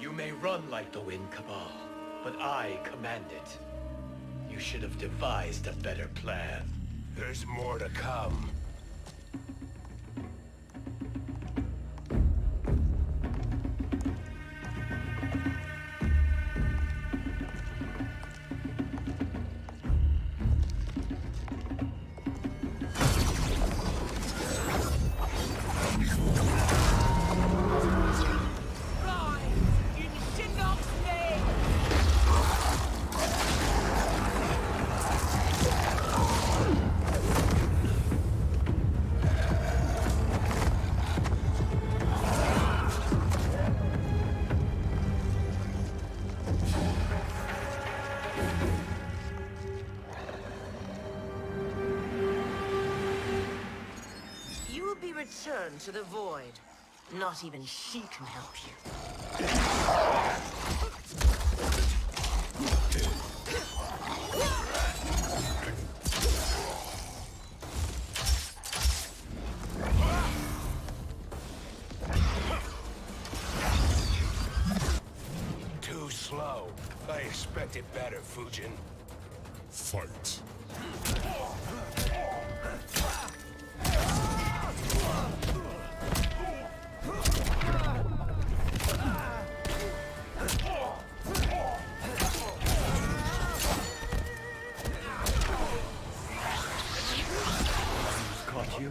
You may run like the wind, Cabal, but I command it. You should have devised a better plan. There's more to come. Return to the void. Not even she can help you. Too slow. I expected better, Fujin. Fight. Caught you?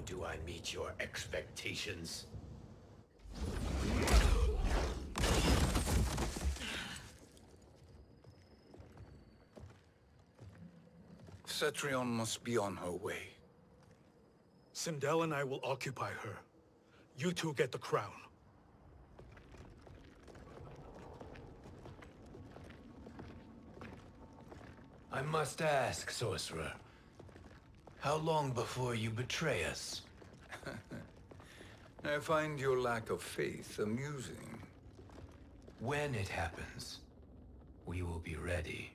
do I meet your expectations? Cetrion must be on her way. Sindel and I will occupy her. You two get the crown. I must ask, sorcerer. How long before you betray us? I find your lack of faith amusing. When it happens, we will be ready.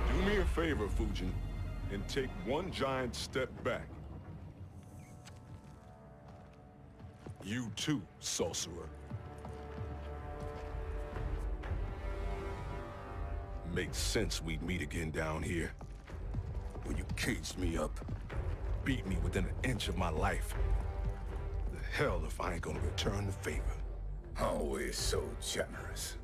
Do me a favor, Fujin, and take one giant step back. You too, sorcerer. Makes sense we'd meet again down here. When you caged me up, beat me within an inch of my life. The hell if I ain't gonna return the favor. Always so generous.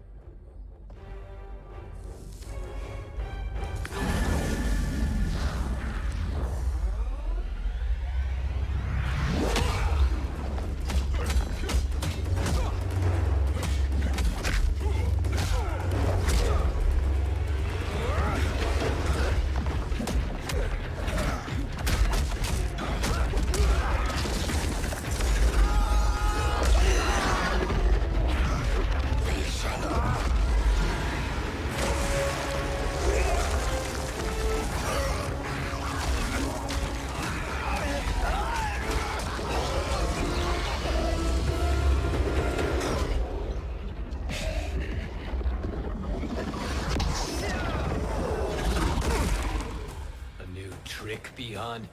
Beyond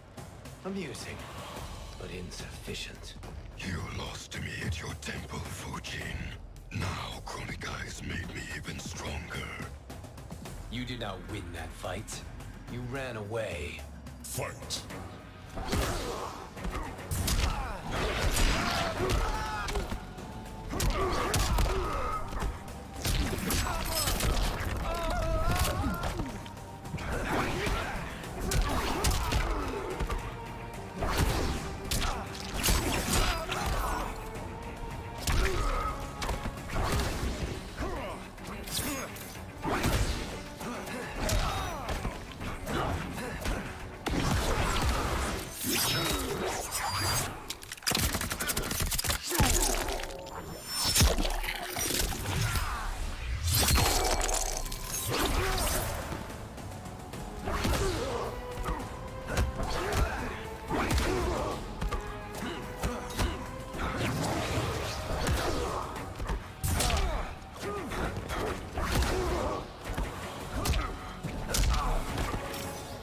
amusing, but insufficient. You lost to me at your temple, Fujin. Now Chronic Eyes made me even stronger. You did not win that fight. You ran away. Fight!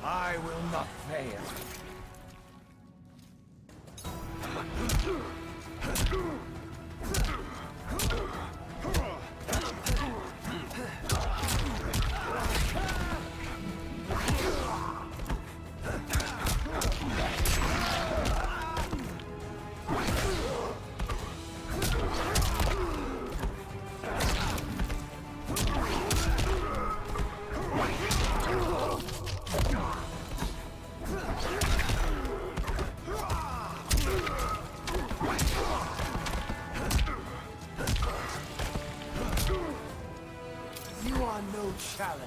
I will not fail. You are no challenge.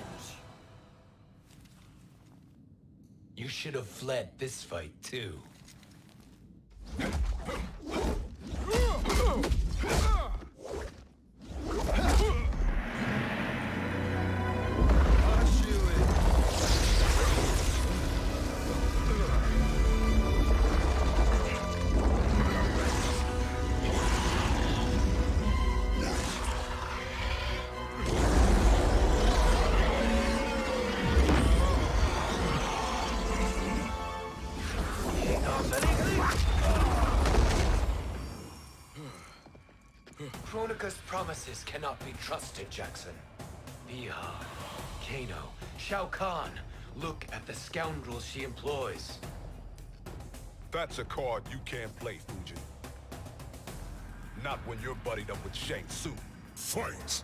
You should have fled this fight, too. Kronika's promises cannot be trusted, Jackson. Biha, Kano, Shao Kahn. Look at the scoundrels she employs. That's a card you can't play, Fujin. Not when you're buddied up with Shang Tsung. Fight!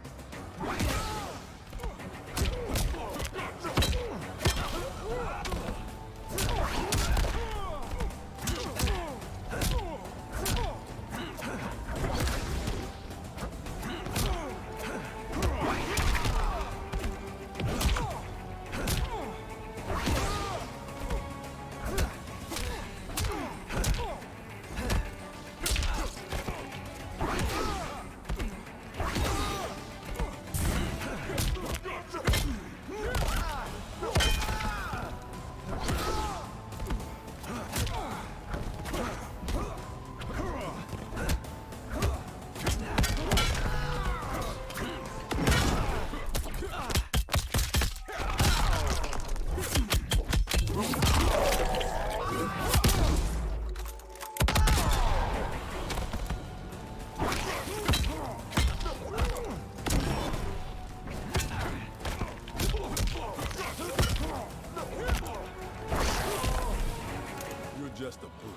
Just a brute.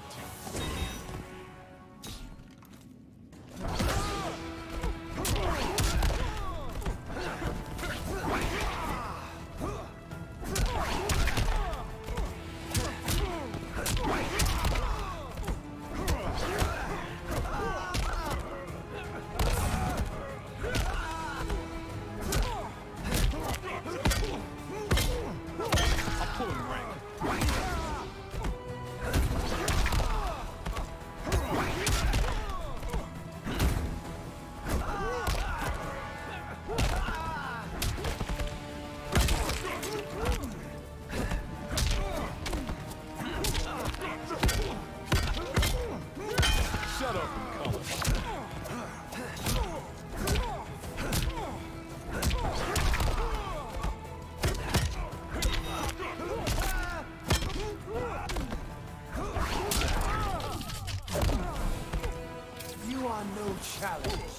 Challenge.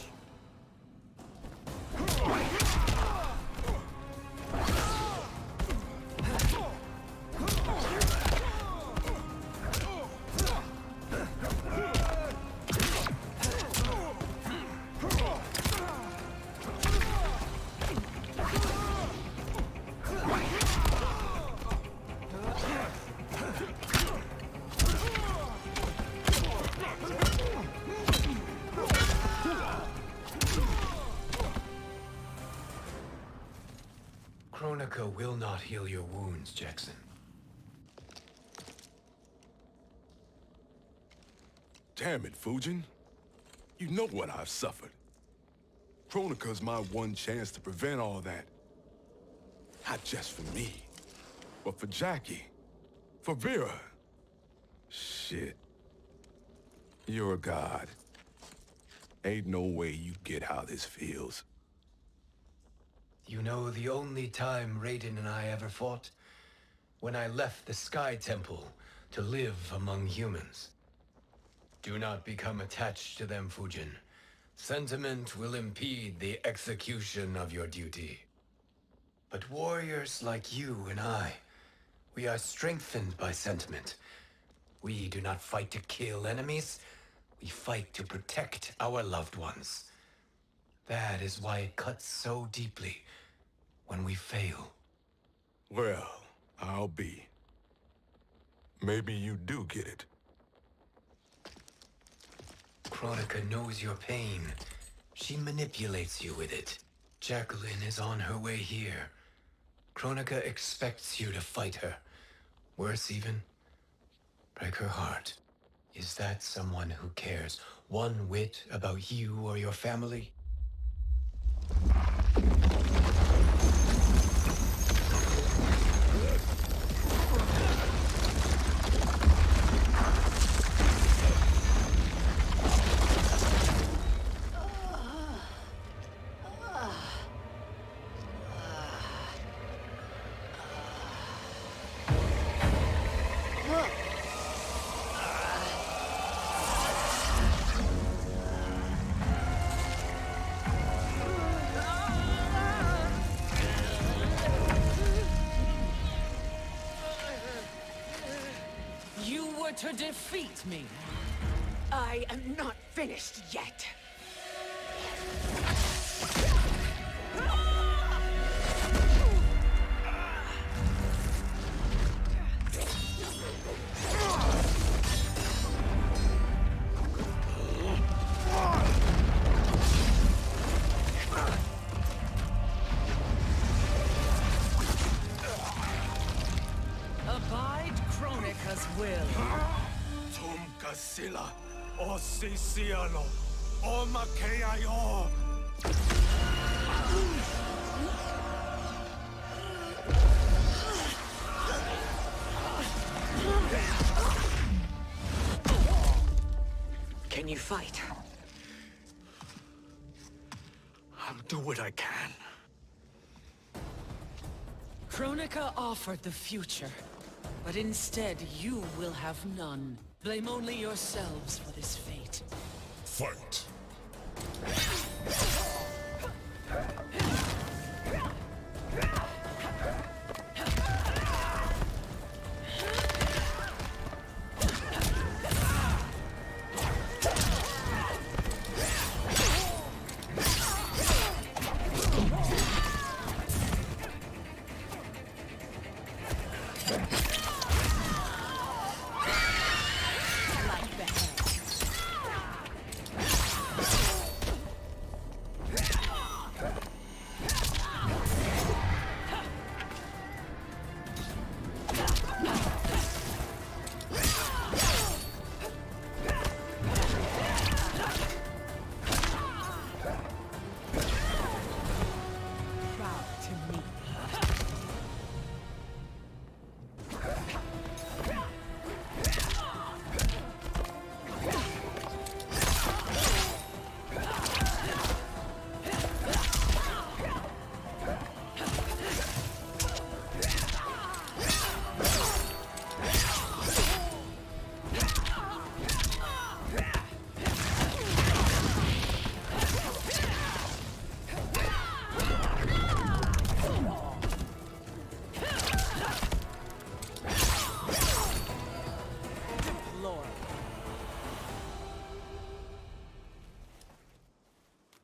Kronika will not heal your wounds, Jackson. Damn it, Fujin. You know what I've suffered. Kronika's my one chance to prevent all that. Not just for me, but for Jackie, for Vera. Shit. You're a god. Ain't no way you get how this feels. You know the only time Raiden and I ever fought? When I left the Sky Temple to live among humans. Do not become attached to them, Fujin. Sentiment will impede the execution of your duty. But warriors like you and I, we are strengthened by sentiment. We do not fight to kill enemies. We fight to protect our loved ones. That is why it cuts so deeply when we fail. Well, I'll be. Maybe you do get it. Kronika knows your pain. She manipulates you with it. Jacqueline is on her way here. Kronika expects you to fight her. Worse even, break her heart. Is that someone who cares one whit about you or your family? defeat me. I am not finished yet. Abide Kronika's will. Tum kasila, o sisialo, o makeayo. Can you fight? I'll do what I can. Kronika offered the future, but instead you will have none. Blame only yourselves for this fate. Fight.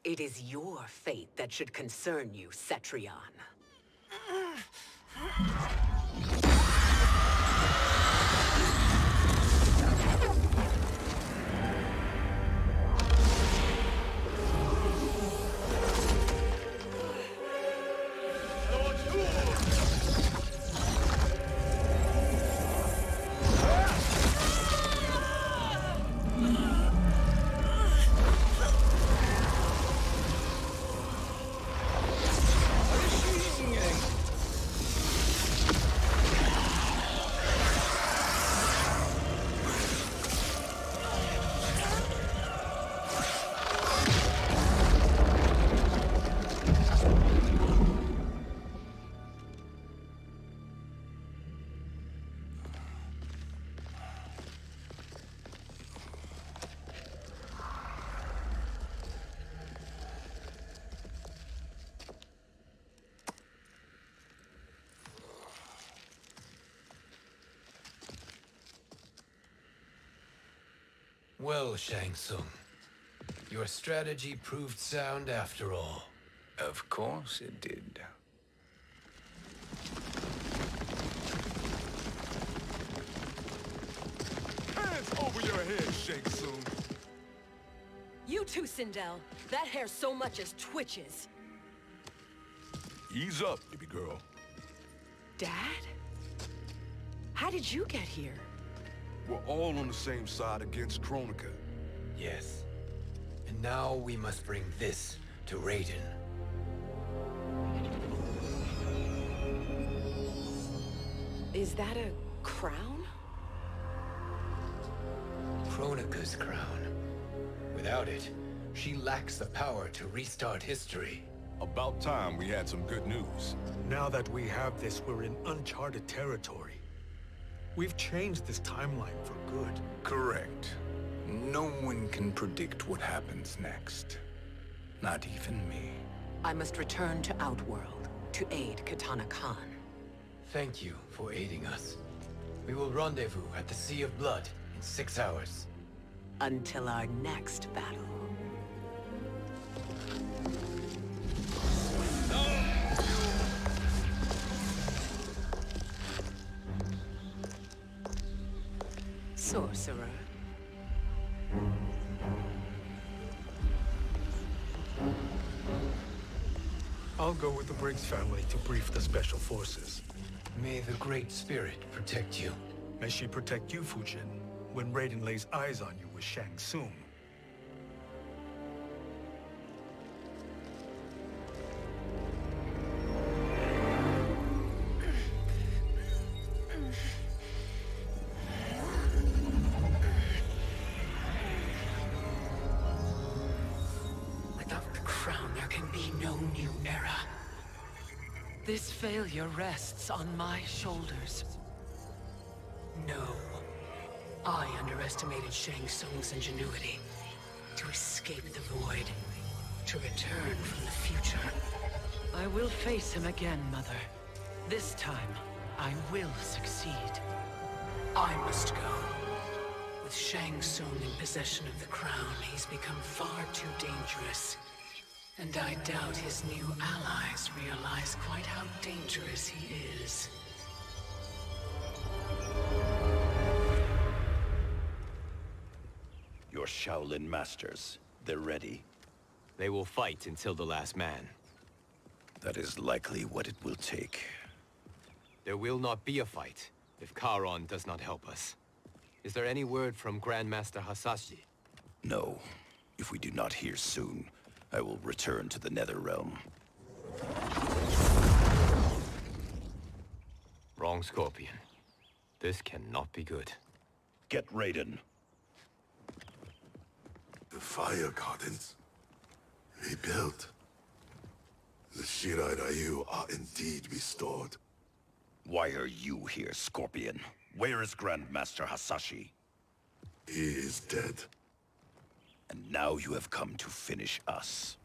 It is your fate that should concern you, Cetrion. Well, Shang Tsung, your strategy proved sound after all. Of course it did. Hands over your head, Shang Tsung. You too, Sindel. That hair so much as twitches. Ease up, baby girl. Dad? How did you get here? We're all on the same side against Kronika. Yes. And now we must bring this to Raiden. Is that a crown? Kronika's crown. Without it, she lacks the power to restart history. About time we had some good news. Now that we have this, we're in uncharted territory. We've changed this timeline for good. Correct. No one can predict what happens next. Not even me. I must return to Outworld to aid Katana Khan. Thank you for aiding us. We will rendezvous at the Sea of Blood in 6 hours. Until our next battle. Sorcerer. I'll go with the Briggs family to brief the Special Forces. May the Great Spirit protect you. May she protect you, Fujin, when Raiden lays eyes on you with Shang Tsung. Without the crown, there can be no new era. This failure rests on my shoulders. No. I underestimated Shang Tsung's ingenuity. To escape the void. To return from the future. I will face him again, Mother. This time, I will succeed. I must go. With Shang Tsung in possession of the crown, he's become far too dangerous. And I doubt his new allies realize quite how dangerous he is. Your Shaolin masters, they're ready. They will fight until the last man. That is likely what it will take. There will not be a fight if Charon does not help us. Is there any word from Grandmaster Hasashi? No. If we do not hear soon, I will return to the Netherrealm. Wrong, Scorpion. This cannot be good. Get Raiden. The Fire Gardens. Rebuilt. The Shirai Ryu are indeed restored. Why are you here, Scorpion? Where is Grandmaster Hasashi? He is dead. And now you have come to finish us.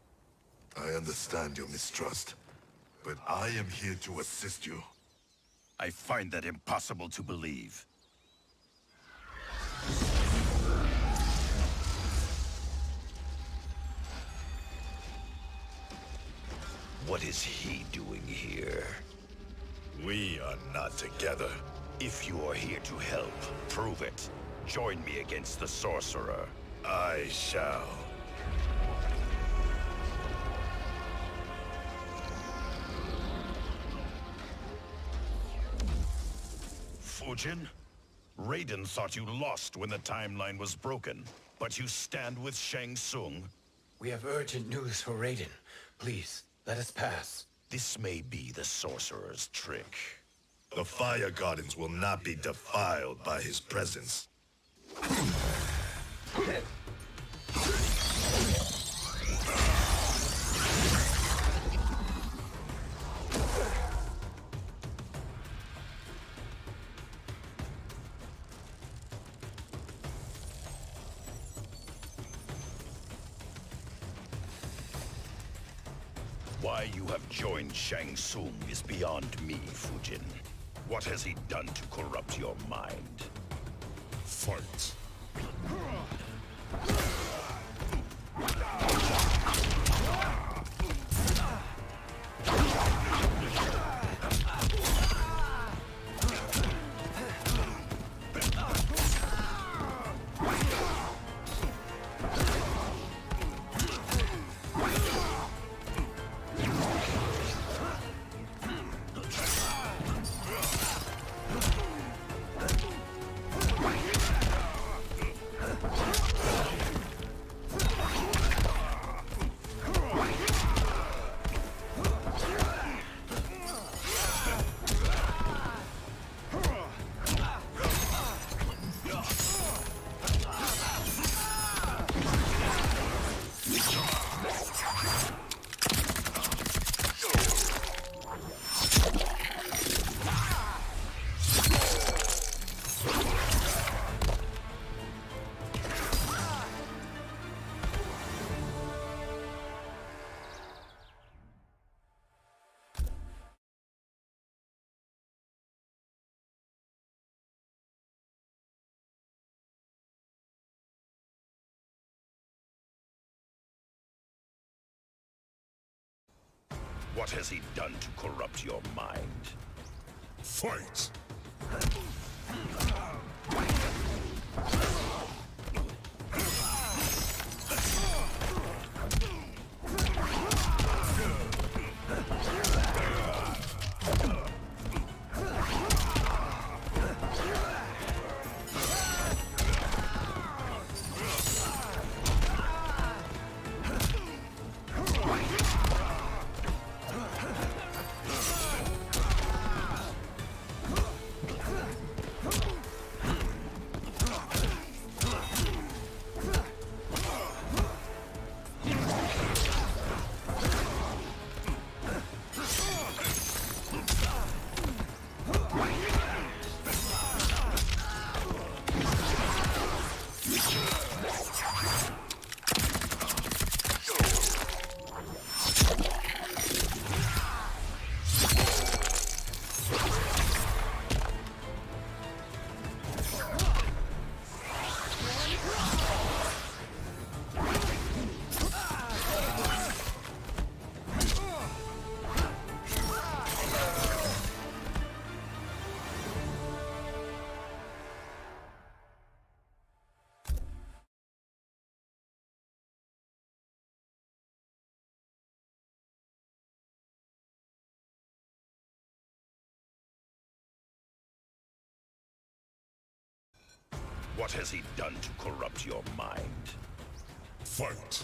I understand your mistrust, but I am here to assist you. I find that impossible to believe. What is he doing here? We are not together. If you are here to help, prove it. Join me against the Sorcerer. I shall. Fujin? Raiden thought you lost when the timeline was broken, but you stand with Shang Tsung. We have urgent news for Raiden. Please, let us pass. This may be the Sorcerer's trick. The Fire Gardens will not be defiled by his presence. Why you have joined Shang Tsung is beyond me, Fujin. What has he done to corrupt your mind? Fight. What has he done to corrupt your mind? Fight! What has he done to corrupt your mind? Fight!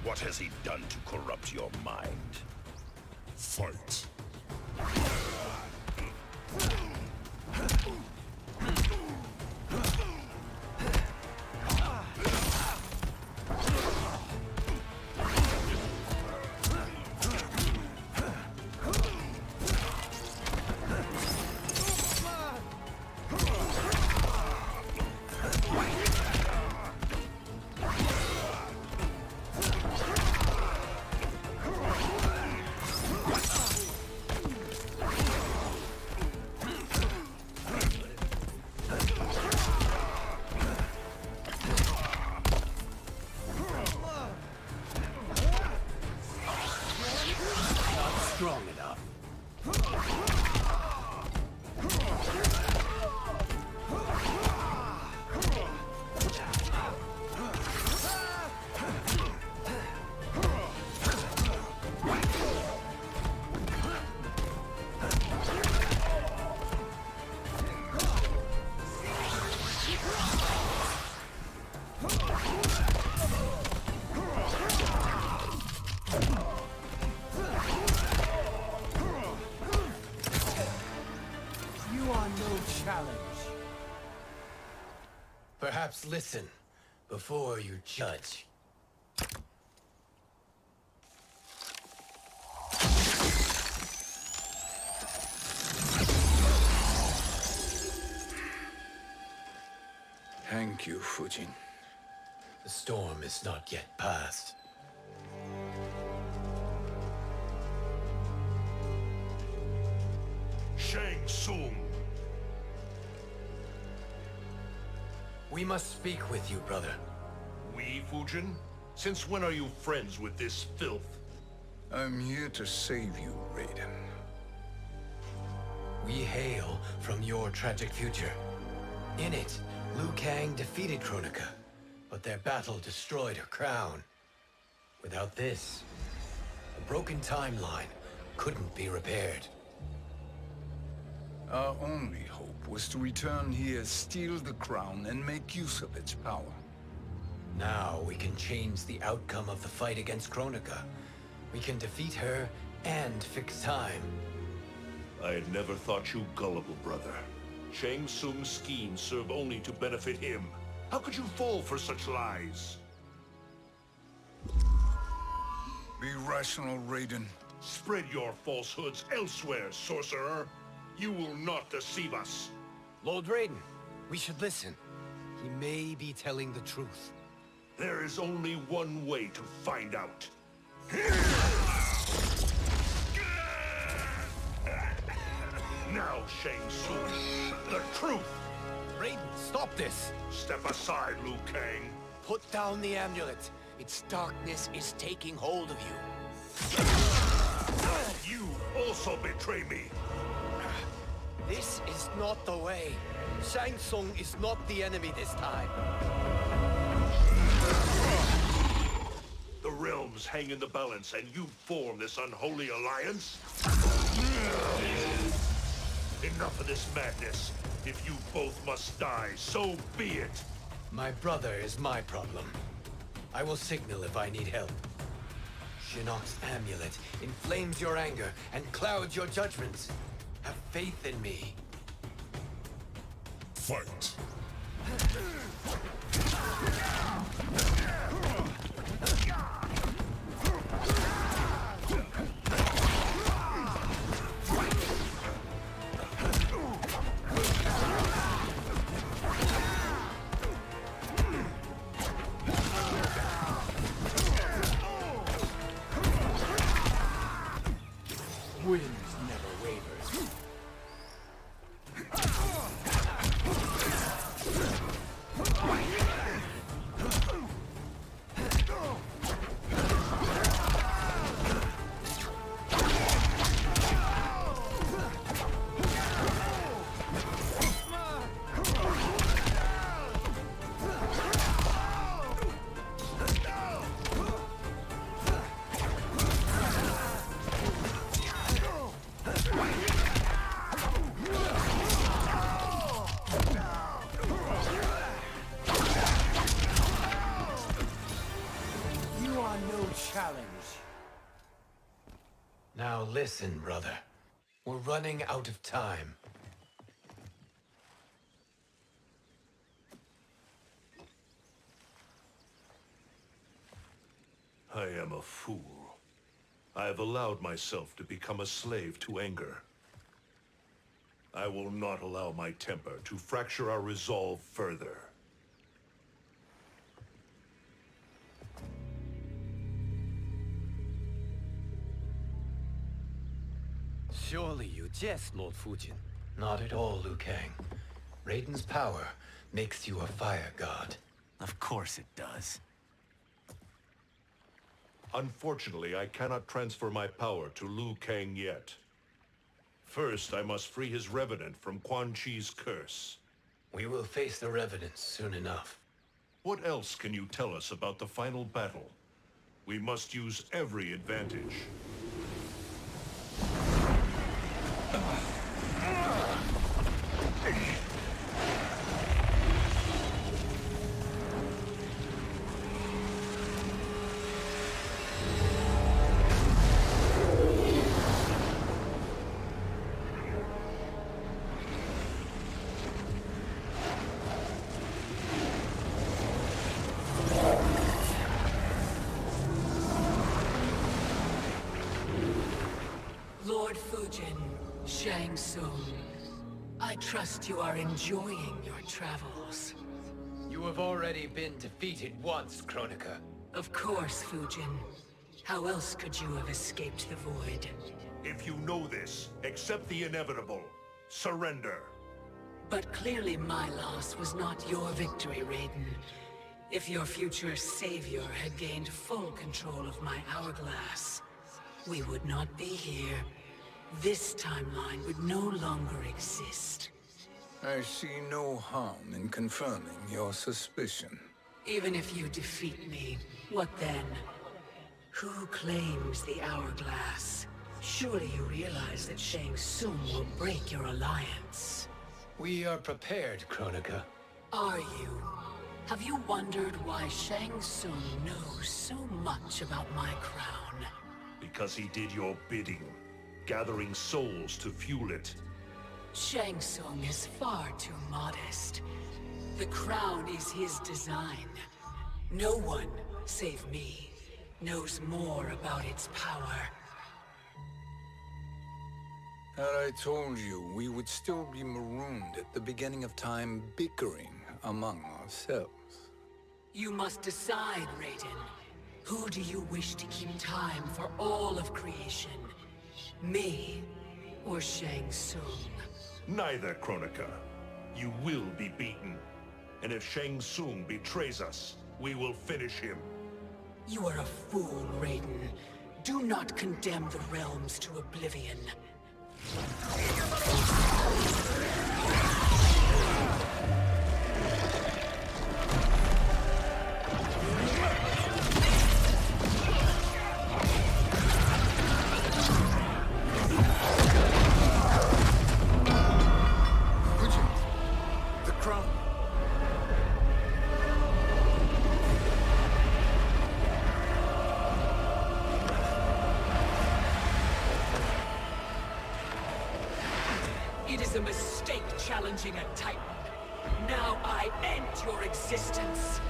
What has he done to corrupt your mind? Fight! Strong enough. Perhaps listen before you judge. Thank you, Fujin. The storm is not yet past. Shang Tsung! We must speak with you, brother. We, Fujin? Since when are you friends with this filth? I'm here to save you, Raiden. We hail from your tragic future. In it, Liu Kang defeated Kronika, but their battle destroyed her crown. Without this, a broken timeline couldn't be repaired. Our only hope was to return here, steal the crown, and make use of its power. Now we can change the outcome of the fight against Kronika. We can defeat her and fix time. I had never thought you gullible, brother. Shang Tsung's schemes serve only to benefit him. How could you fall for such lies? Be rational, Raiden. Spread your falsehoods elsewhere, sorcerer. You will not deceive us. Lord Raiden, we should listen. He may be telling the truth. There is only one way to find out. Now, Shang Tsung, the truth! Raiden, stop this! Step aside, Liu Kang. Put down the amulet. Its darkness is taking hold of you. You also betray me. This is not the way. Shang Tsung is not the enemy this time. The realms hang in the balance, and you form this unholy alliance? Enough of this madness. If you both must die, so be it. My brother is my problem. I will signal if I need help. Shinnok's amulet inflames your anger and clouds your judgments. Have faith in me. Fight. Wind never wavers. Now listen, brother. We're running out of time. I am a fool. I have allowed myself to become a slave to anger. I will not allow my temper to fracture our resolve further. Surely you jest, Lord Fujin. Not at all, Liu Kang. Raiden's power makes you a fire god. Of course it does. Unfortunately, I cannot transfer my power to Liu Kang yet. First, I must free his Revenant from Quan Chi's curse. We will face the Revenants soon enough. What else can you tell us about the final battle? We must use every advantage. Lord Fujin, Shang Tsung, I trust you are enjoying your travels. You have already been defeated once, Kronika. Of course, Fujin. How else could you have escaped the void? If you know this, accept the inevitable. Surrender. But clearly my loss was not your victory, Raiden. If your future savior had gained full control of my hourglass, we would not be here. This timeline would no longer exist. I see no harm in confirming your suspicion. Even if you defeat me, what then? Who claims the hourglass? Surely you realize that Shang Tsung will break your alliance. We are prepared, Kronika. Are you? Have you wondered why Shang Tsung knows so much about my crown? Because he did your bidding, gathering souls to fuel it. Shang Tsung is far too modest. The crown is his design. No one, save me, knows more about its power. Had I told you, we would still be marooned at the beginning of time, bickering among ourselves. You must decide, Raiden. Who do you wish to keep time for all of creation? Me or Shang Tsung? Neither, Kronika. You will be beaten. And if Shang Tsung betrays us, we will finish him. You are a fool, Raiden. Do not condemn the realms to oblivion. The crown. It is a mistake challenging a Titan. Now I end your existence.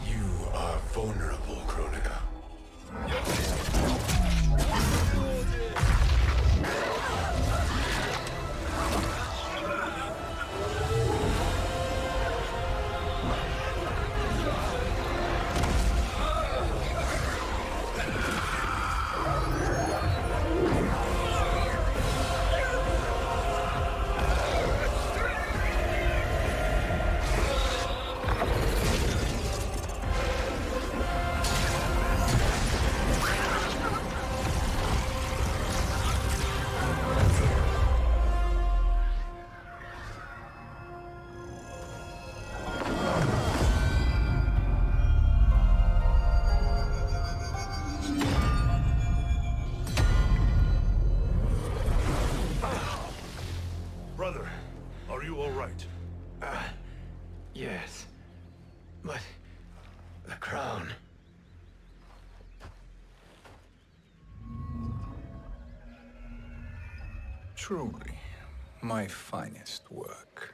You are vulnerable, Kronika. Brother, are you all right? Yes. But the crown. Truly, my finest work.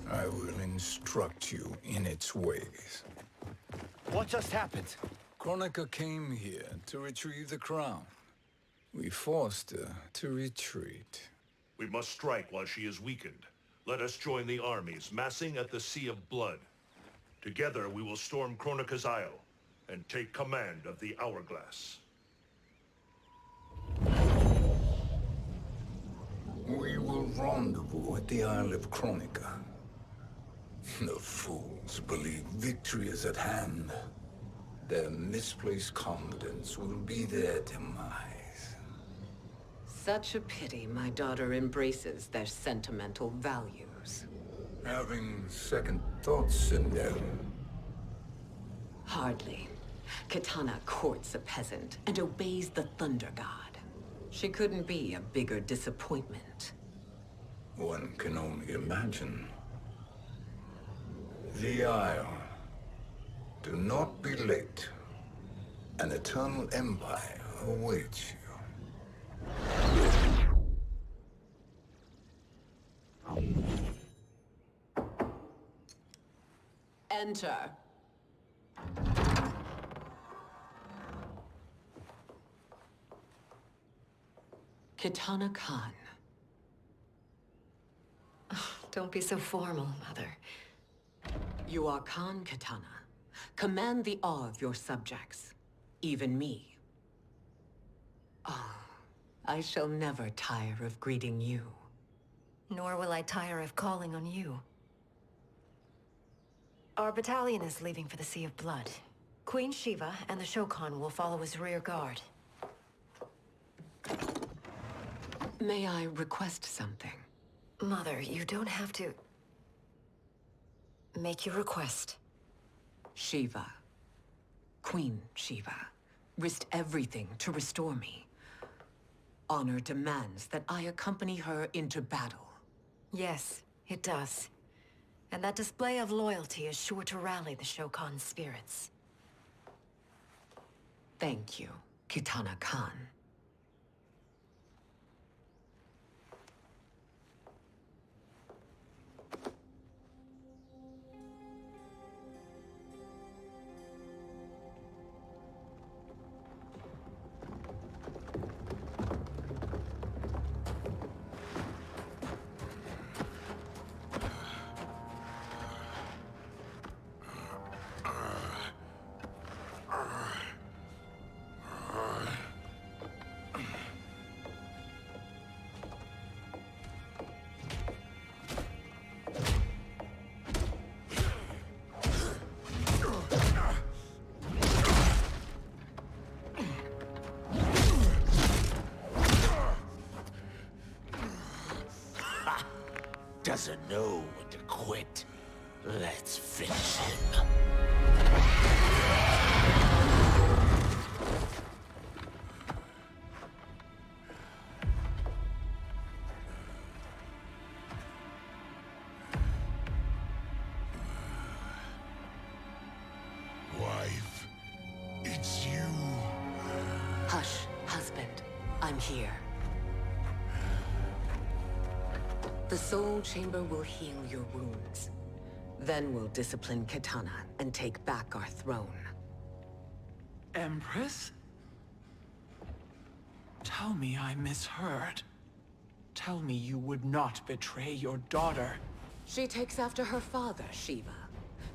I will instruct you in its ways. What just happened? Kronika came here to retrieve the crown. We forced her to retreat. We must strike while she is weakened. Let us join the armies, massing at the Sea of Blood. Together we will storm Kronika's Isle and take command of the Hourglass. We will rendezvous at the Isle of Kronika. The fools believe victory is at hand. Their misplaced confidence will be their demise. Such a pity my daughter embraces their sentimental values. Having second thoughts in them. Hardly. Kitana courts a peasant and obeys the Thunder God. She couldn't be a bigger disappointment. One can only imagine. The Isle. Do not be late. An eternal empire awaits you. Enter. Kitana Khan. Don't be so formal, Mother. You are Khan Kitana. Command the awe of your subjects. Even me. Oh, I shall never tire of greeting you. Nor will I tire of calling on you. Our battalion is leaving for the Sea of Blood. Queen Shiva and the Shokan will follow as rear guard. May I request something? Mother, you don't have to... make your request. Shiva. Queen Shiva. Risked everything to restore me. Honor demands that I accompany her into battle. Yes, it does. And that display of loyalty is sure to rally the Shokan's spirits. Thank you, Kitana Khan. Doesn't know when to quit. Let's finish him. Wife, it's you. Hush, husband. I'm here. The Soul Chamber will heal your wounds. Then we'll discipline Kitana and take back our throne. Empress? Tell me I misheard. Tell me you would not betray your daughter. She takes after her father, Shiva.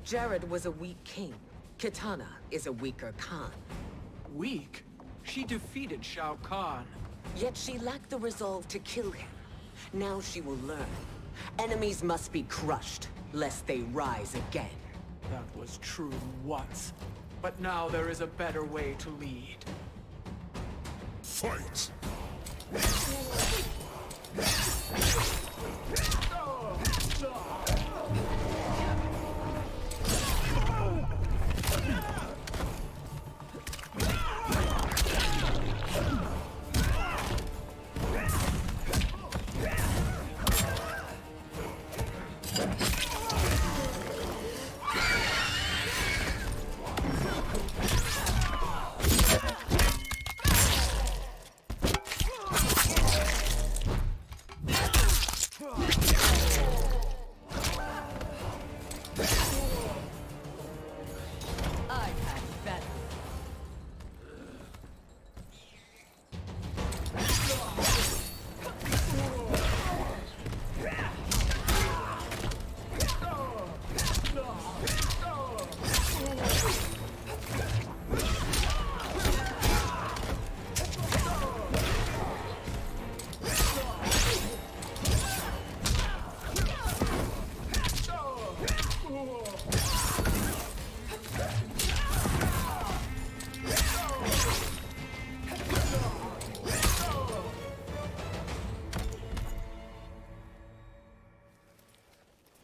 Jared was a weak king. Kitana is a weaker Khan. Weak? She defeated Shao Kahn. Yet she lacked the resolve to kill him. Now she will learn. Enemies must be crushed, lest they rise again. That was true once. But now there is a better way to lead. Fight!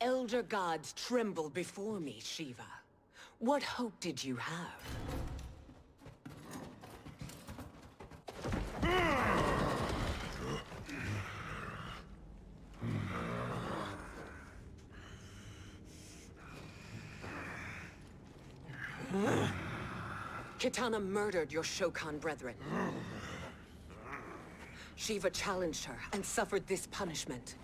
Elder gods tremble before me, Shiva. What hope did you have? Kitana murdered your Shokkan brethren. Shiva challenged her and suffered this punishment.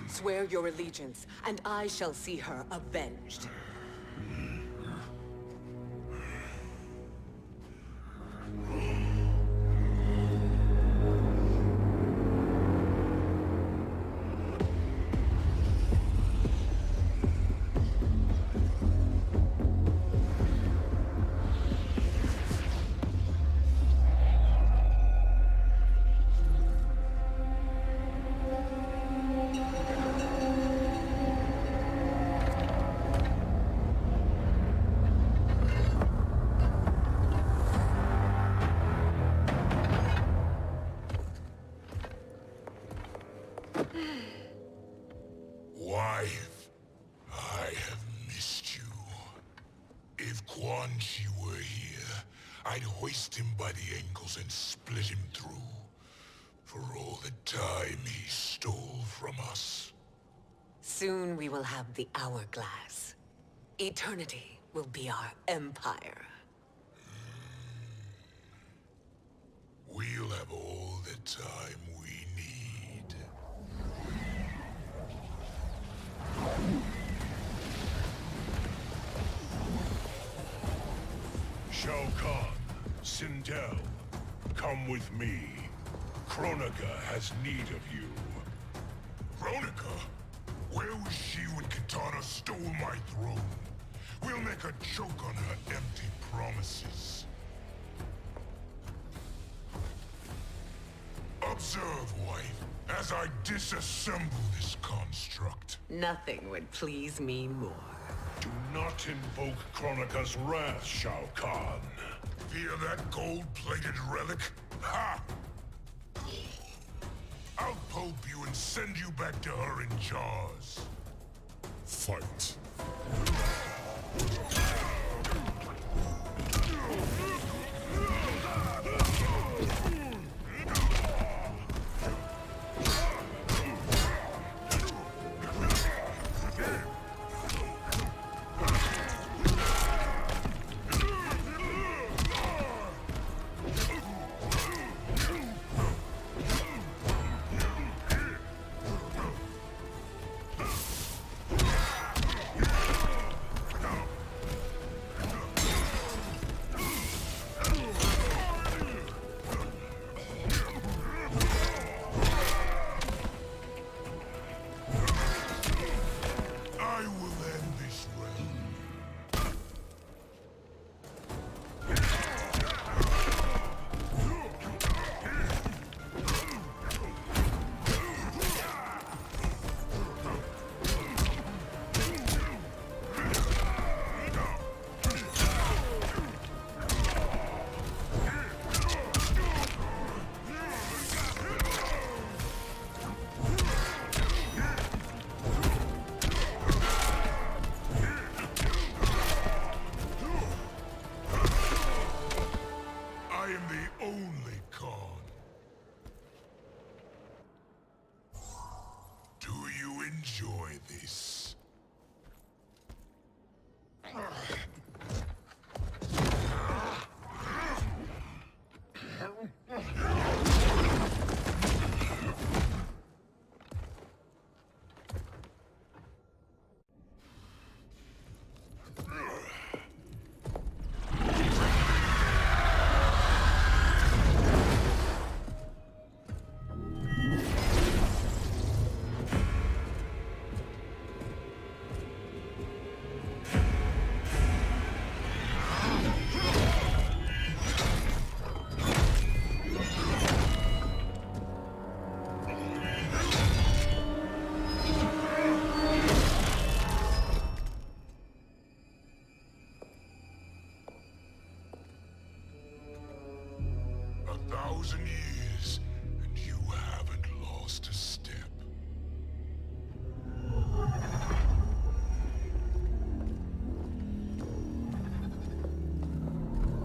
Swear your allegiance, and I shall see her avenged. Wife, I have missed you. If Quan Chi were here, I'd hoist him by the ankles and split him through. For all the time he stole from us. Soon we will have the hourglass. Eternity will be our empire. We'll have all the time we need. Shao Kahn, Sindel, come with me. Kronika has need of you. Kronika? Where was she when Kitana stole my throne? We'll make a joke on her empty promises. Observe, wife, as I disassemble this construct. Nothing would please me more. Do not invoke Kronika's wrath, Shao Kahn. Fear that gold-plated relic? Ha! I'll pulp you and send you back to her in jars. Fight. Enjoy this. Years, and you haven't lost a step.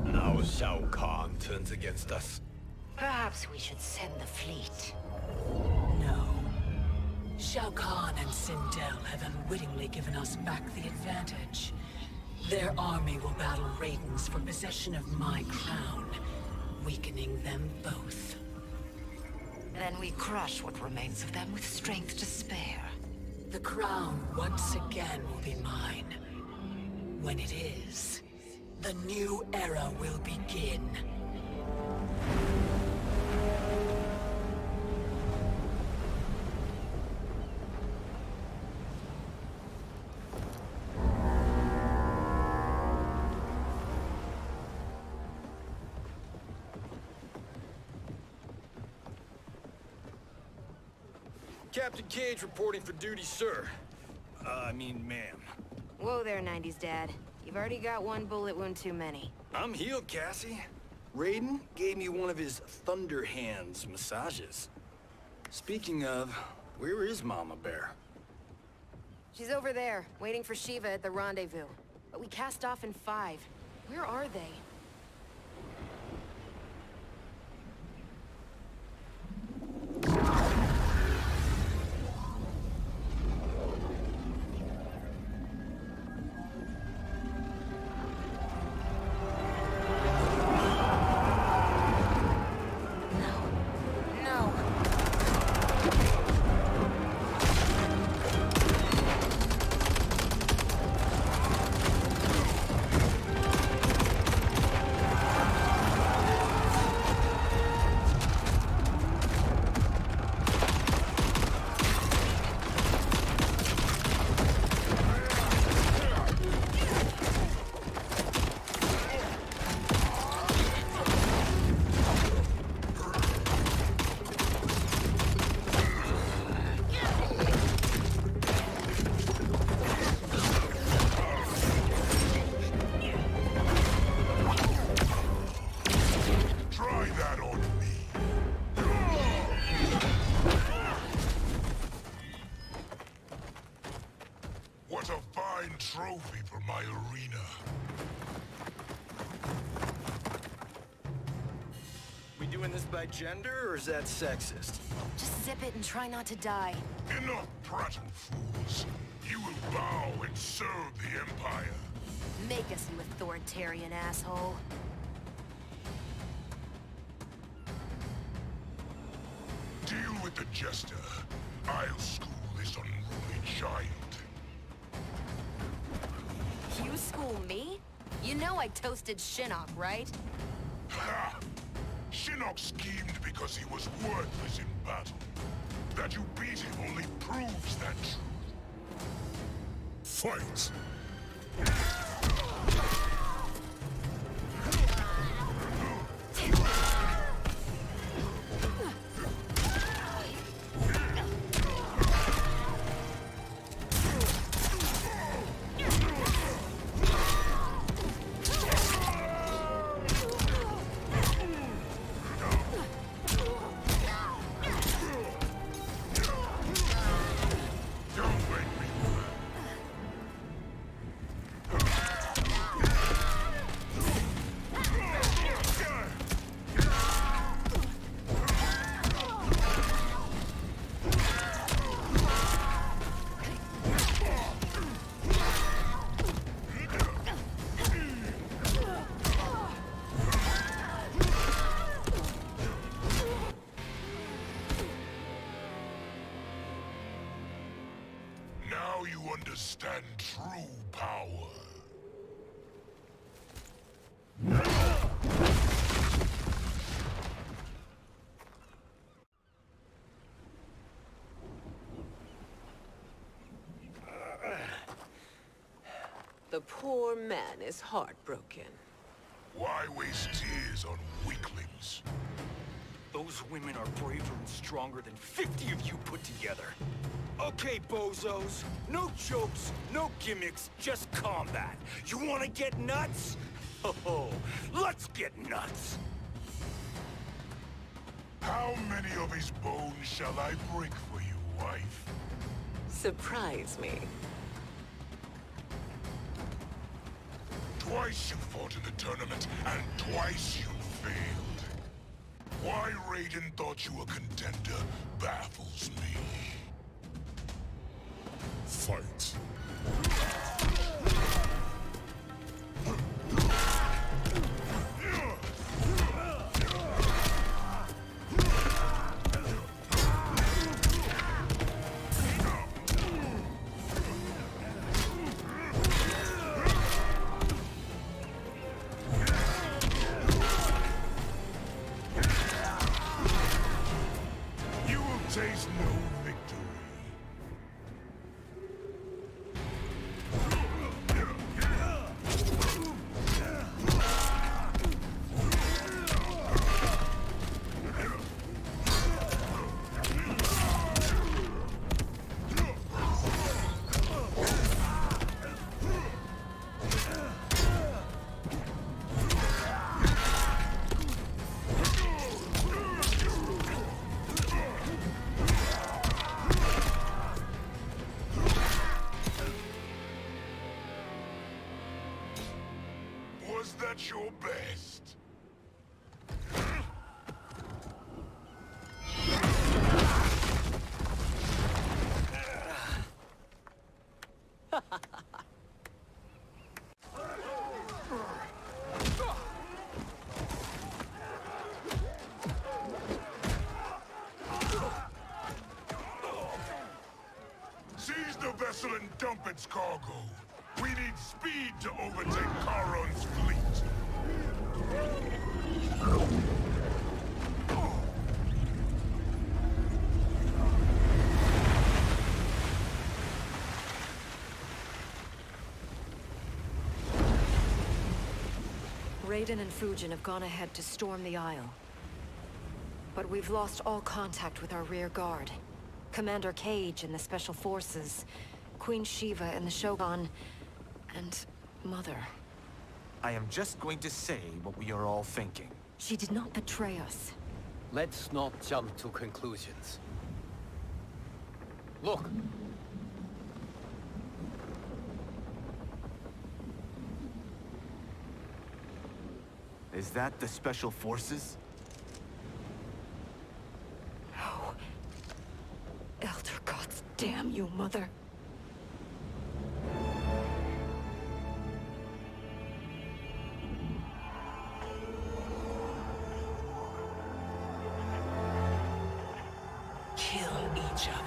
Now Shao Kahn turns against us. Perhaps we should send the fleet. No. Shao Kahn and Sindel have unwittingly given us back the advantage. Their army will battle Raidens for possession of my crown, weakening them both. Then we crush what remains of them with strength to spare. The crown once again will be mine. When it is, the new era will begin. Captain Cage reporting for duty, sir. I mean, ma'am. Whoa there, 90s Dad. You've already got one bullet wound too many. I'm healed, Cassie. Raiden gave me one of his Thunder Hands massages. Speaking of, where is Mama Bear? She's over there, waiting for Shiva at the rendezvous. But we cast off in 5. Where are they? What a fine trophy for my arena. We doing this by gender, or is that sexist? Just zip it and try not to die. Enough prattle, fools. You will bow and serve the Empire. Make us, you authoritarian asshole. Deal with the jester. I'll school this unruly giant. You school me? You know I toasted Shinnok, right? Ha! Shinnok schemed because he was worthless in battle. That you beat him only proves that truth. Fight! You understand true power. The poor man is heartbroken. Why waste tears on weaklings? Those women are braver and stronger than 50 of you put together. Okay, bozos. No jokes, no gimmicks, just combat. You wanna get nuts? Oh, let's get nuts! How many of his bones shall I break for you, wife? Surprise me. Twice you fought in the tournament, and twice you failed. Why Raiden thought you a contender baffles me. Fight. You will taste no victory. Was that your best? Seize the vessel and dump its cargo. We need speed to overtake Charon's fleet. Raiden and Fujin have gone ahead to storm the Isle. But we've lost all contact with our rear guard. Commander Cage and the Special Forces, Queen Shiva and the Shogun, and Mother. I am just going to say what we are all thinking. She did not betray us. Let's not jump to conclusions. Look! Is that the Special Forces? No. Elder gods, damn you, Mother. Kill each other.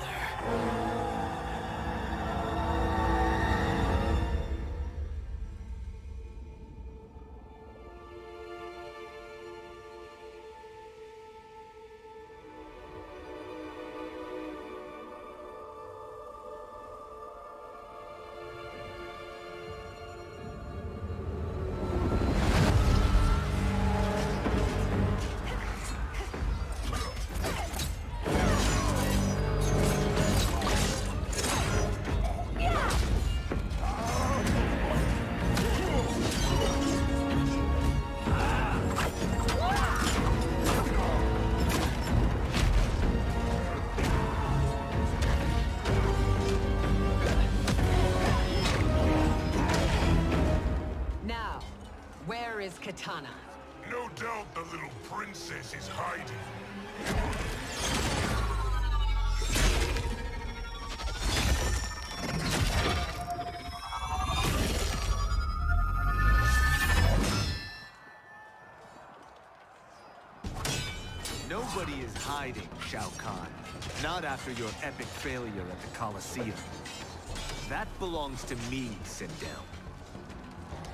Where is Katana? No doubt the little princess is hiding. Nobody is hiding, Shao Kahn. Not after your epic failure at the Colosseum. That belongs to me, Sindel.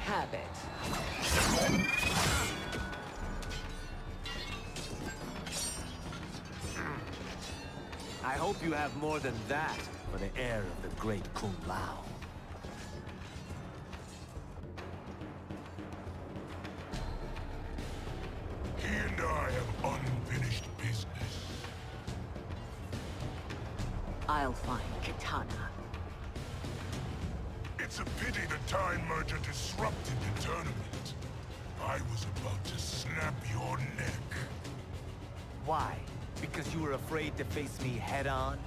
Have it. I hope you have more than that for the heir of the great Kung Lao. He and I have unfinished business. I'll find Katana. It's a pity the Time Merger disrupted the tournament. I was about to snap your neck. Why? Because you were afraid to face me head-on?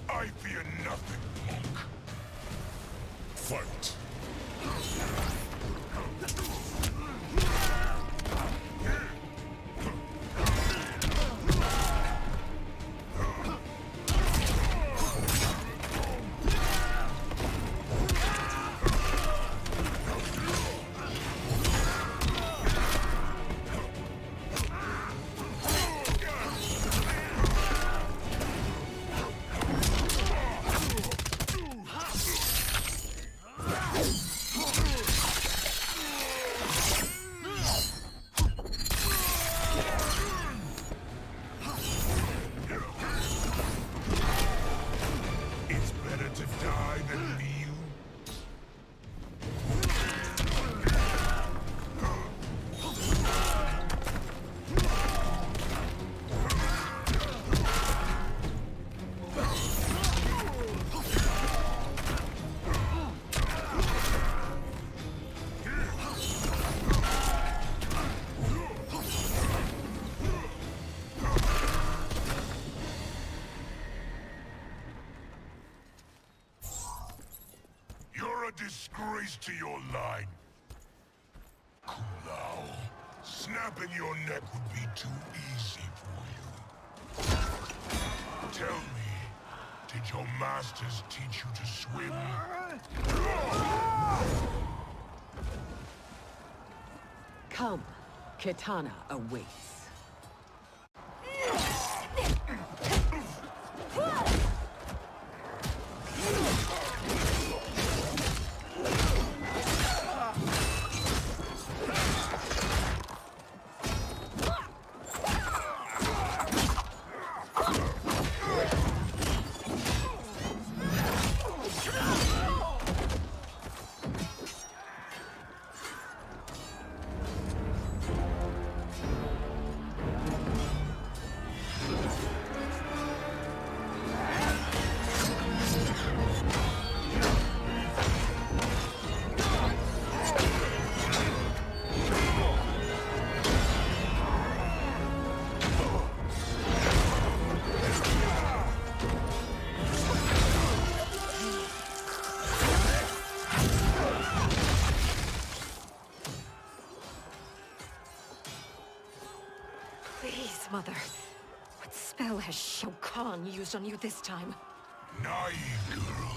I fear nothing, monk. Fight. disgrace to your line. Kulao, snapping your neck would be too easy for you. Tell me, did your masters teach you to swim? Come, Kitana awaits. Please, Mother. What spell has Shao-Kahn used on you this time? Naive girl.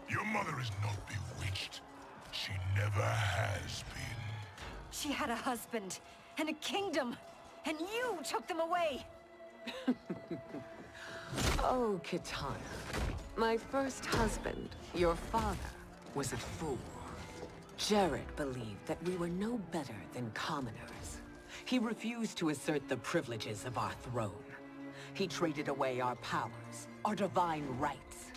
Your mother is not bewitched. She never has been. She had a husband and a kingdom, and you took them away! Oh, Kitana. My first husband, your father, was a fool. Jared believed that we were no better than commoners. He refused to assert the privileges of our throne. He traded away our powers, our divine rights.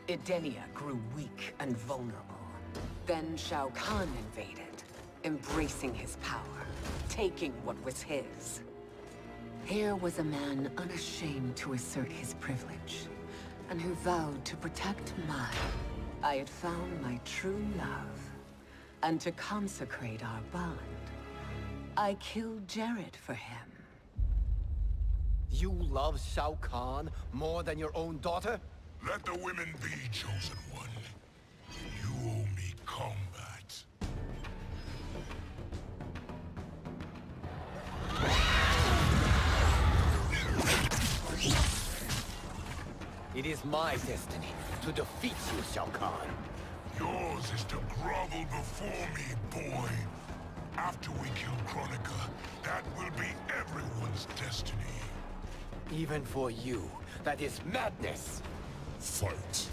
Edenia grew weak and vulnerable. Then Shao Kahn invaded, embracing his power, taking what was his. Here was a man unashamed to assert his privilege, and who vowed to protect mine. I had found my true love, and to consecrate our bond, I killed Jared for him. You love Shao Kahn more than your own daughter? Let the women be, chosen one. You owe me combat. It is my destiny to defeat you, Shao Kahn. Yours is to grovel before me, boy. After we kill Kronika, that will be everyone's destiny. Even for you, that is madness. Fight.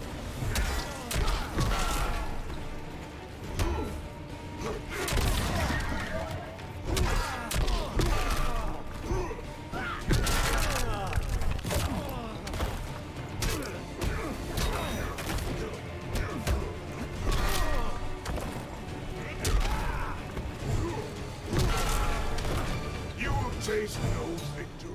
You taste no victory.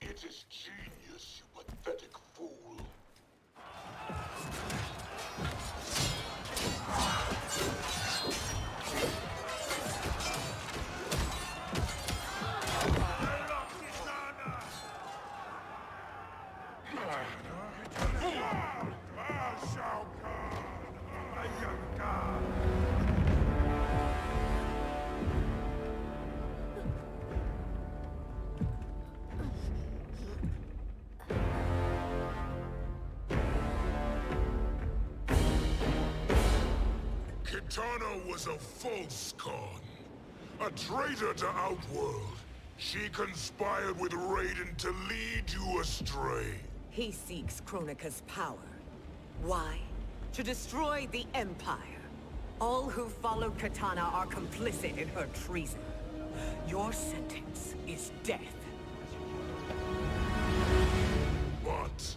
It is genius, you pathetic fool. Shao Kahn! Kitana was a false Khan, a traitor to Outworld. She conspired with Raiden to lead you astray. He seeks Kronika's power. Why? To destroy the Empire. All who follow Kitana are complicit in her treason. Your sentence is death. But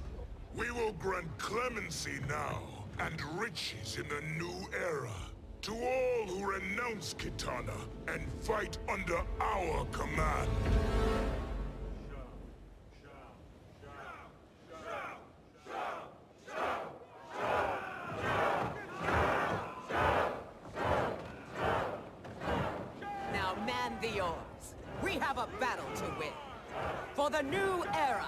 We will grant clemency now, and riches in the new era. To all who renounce Kitana and fight under our command. Now man the oars. We have a battle to win. For the new era.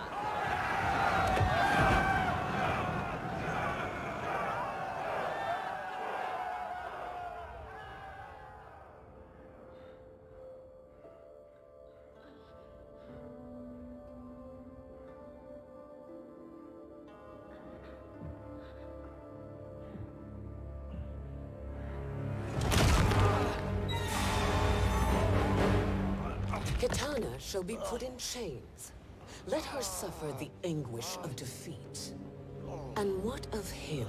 Kitana shall be put in chains. Let her suffer the anguish of defeat. And what of him?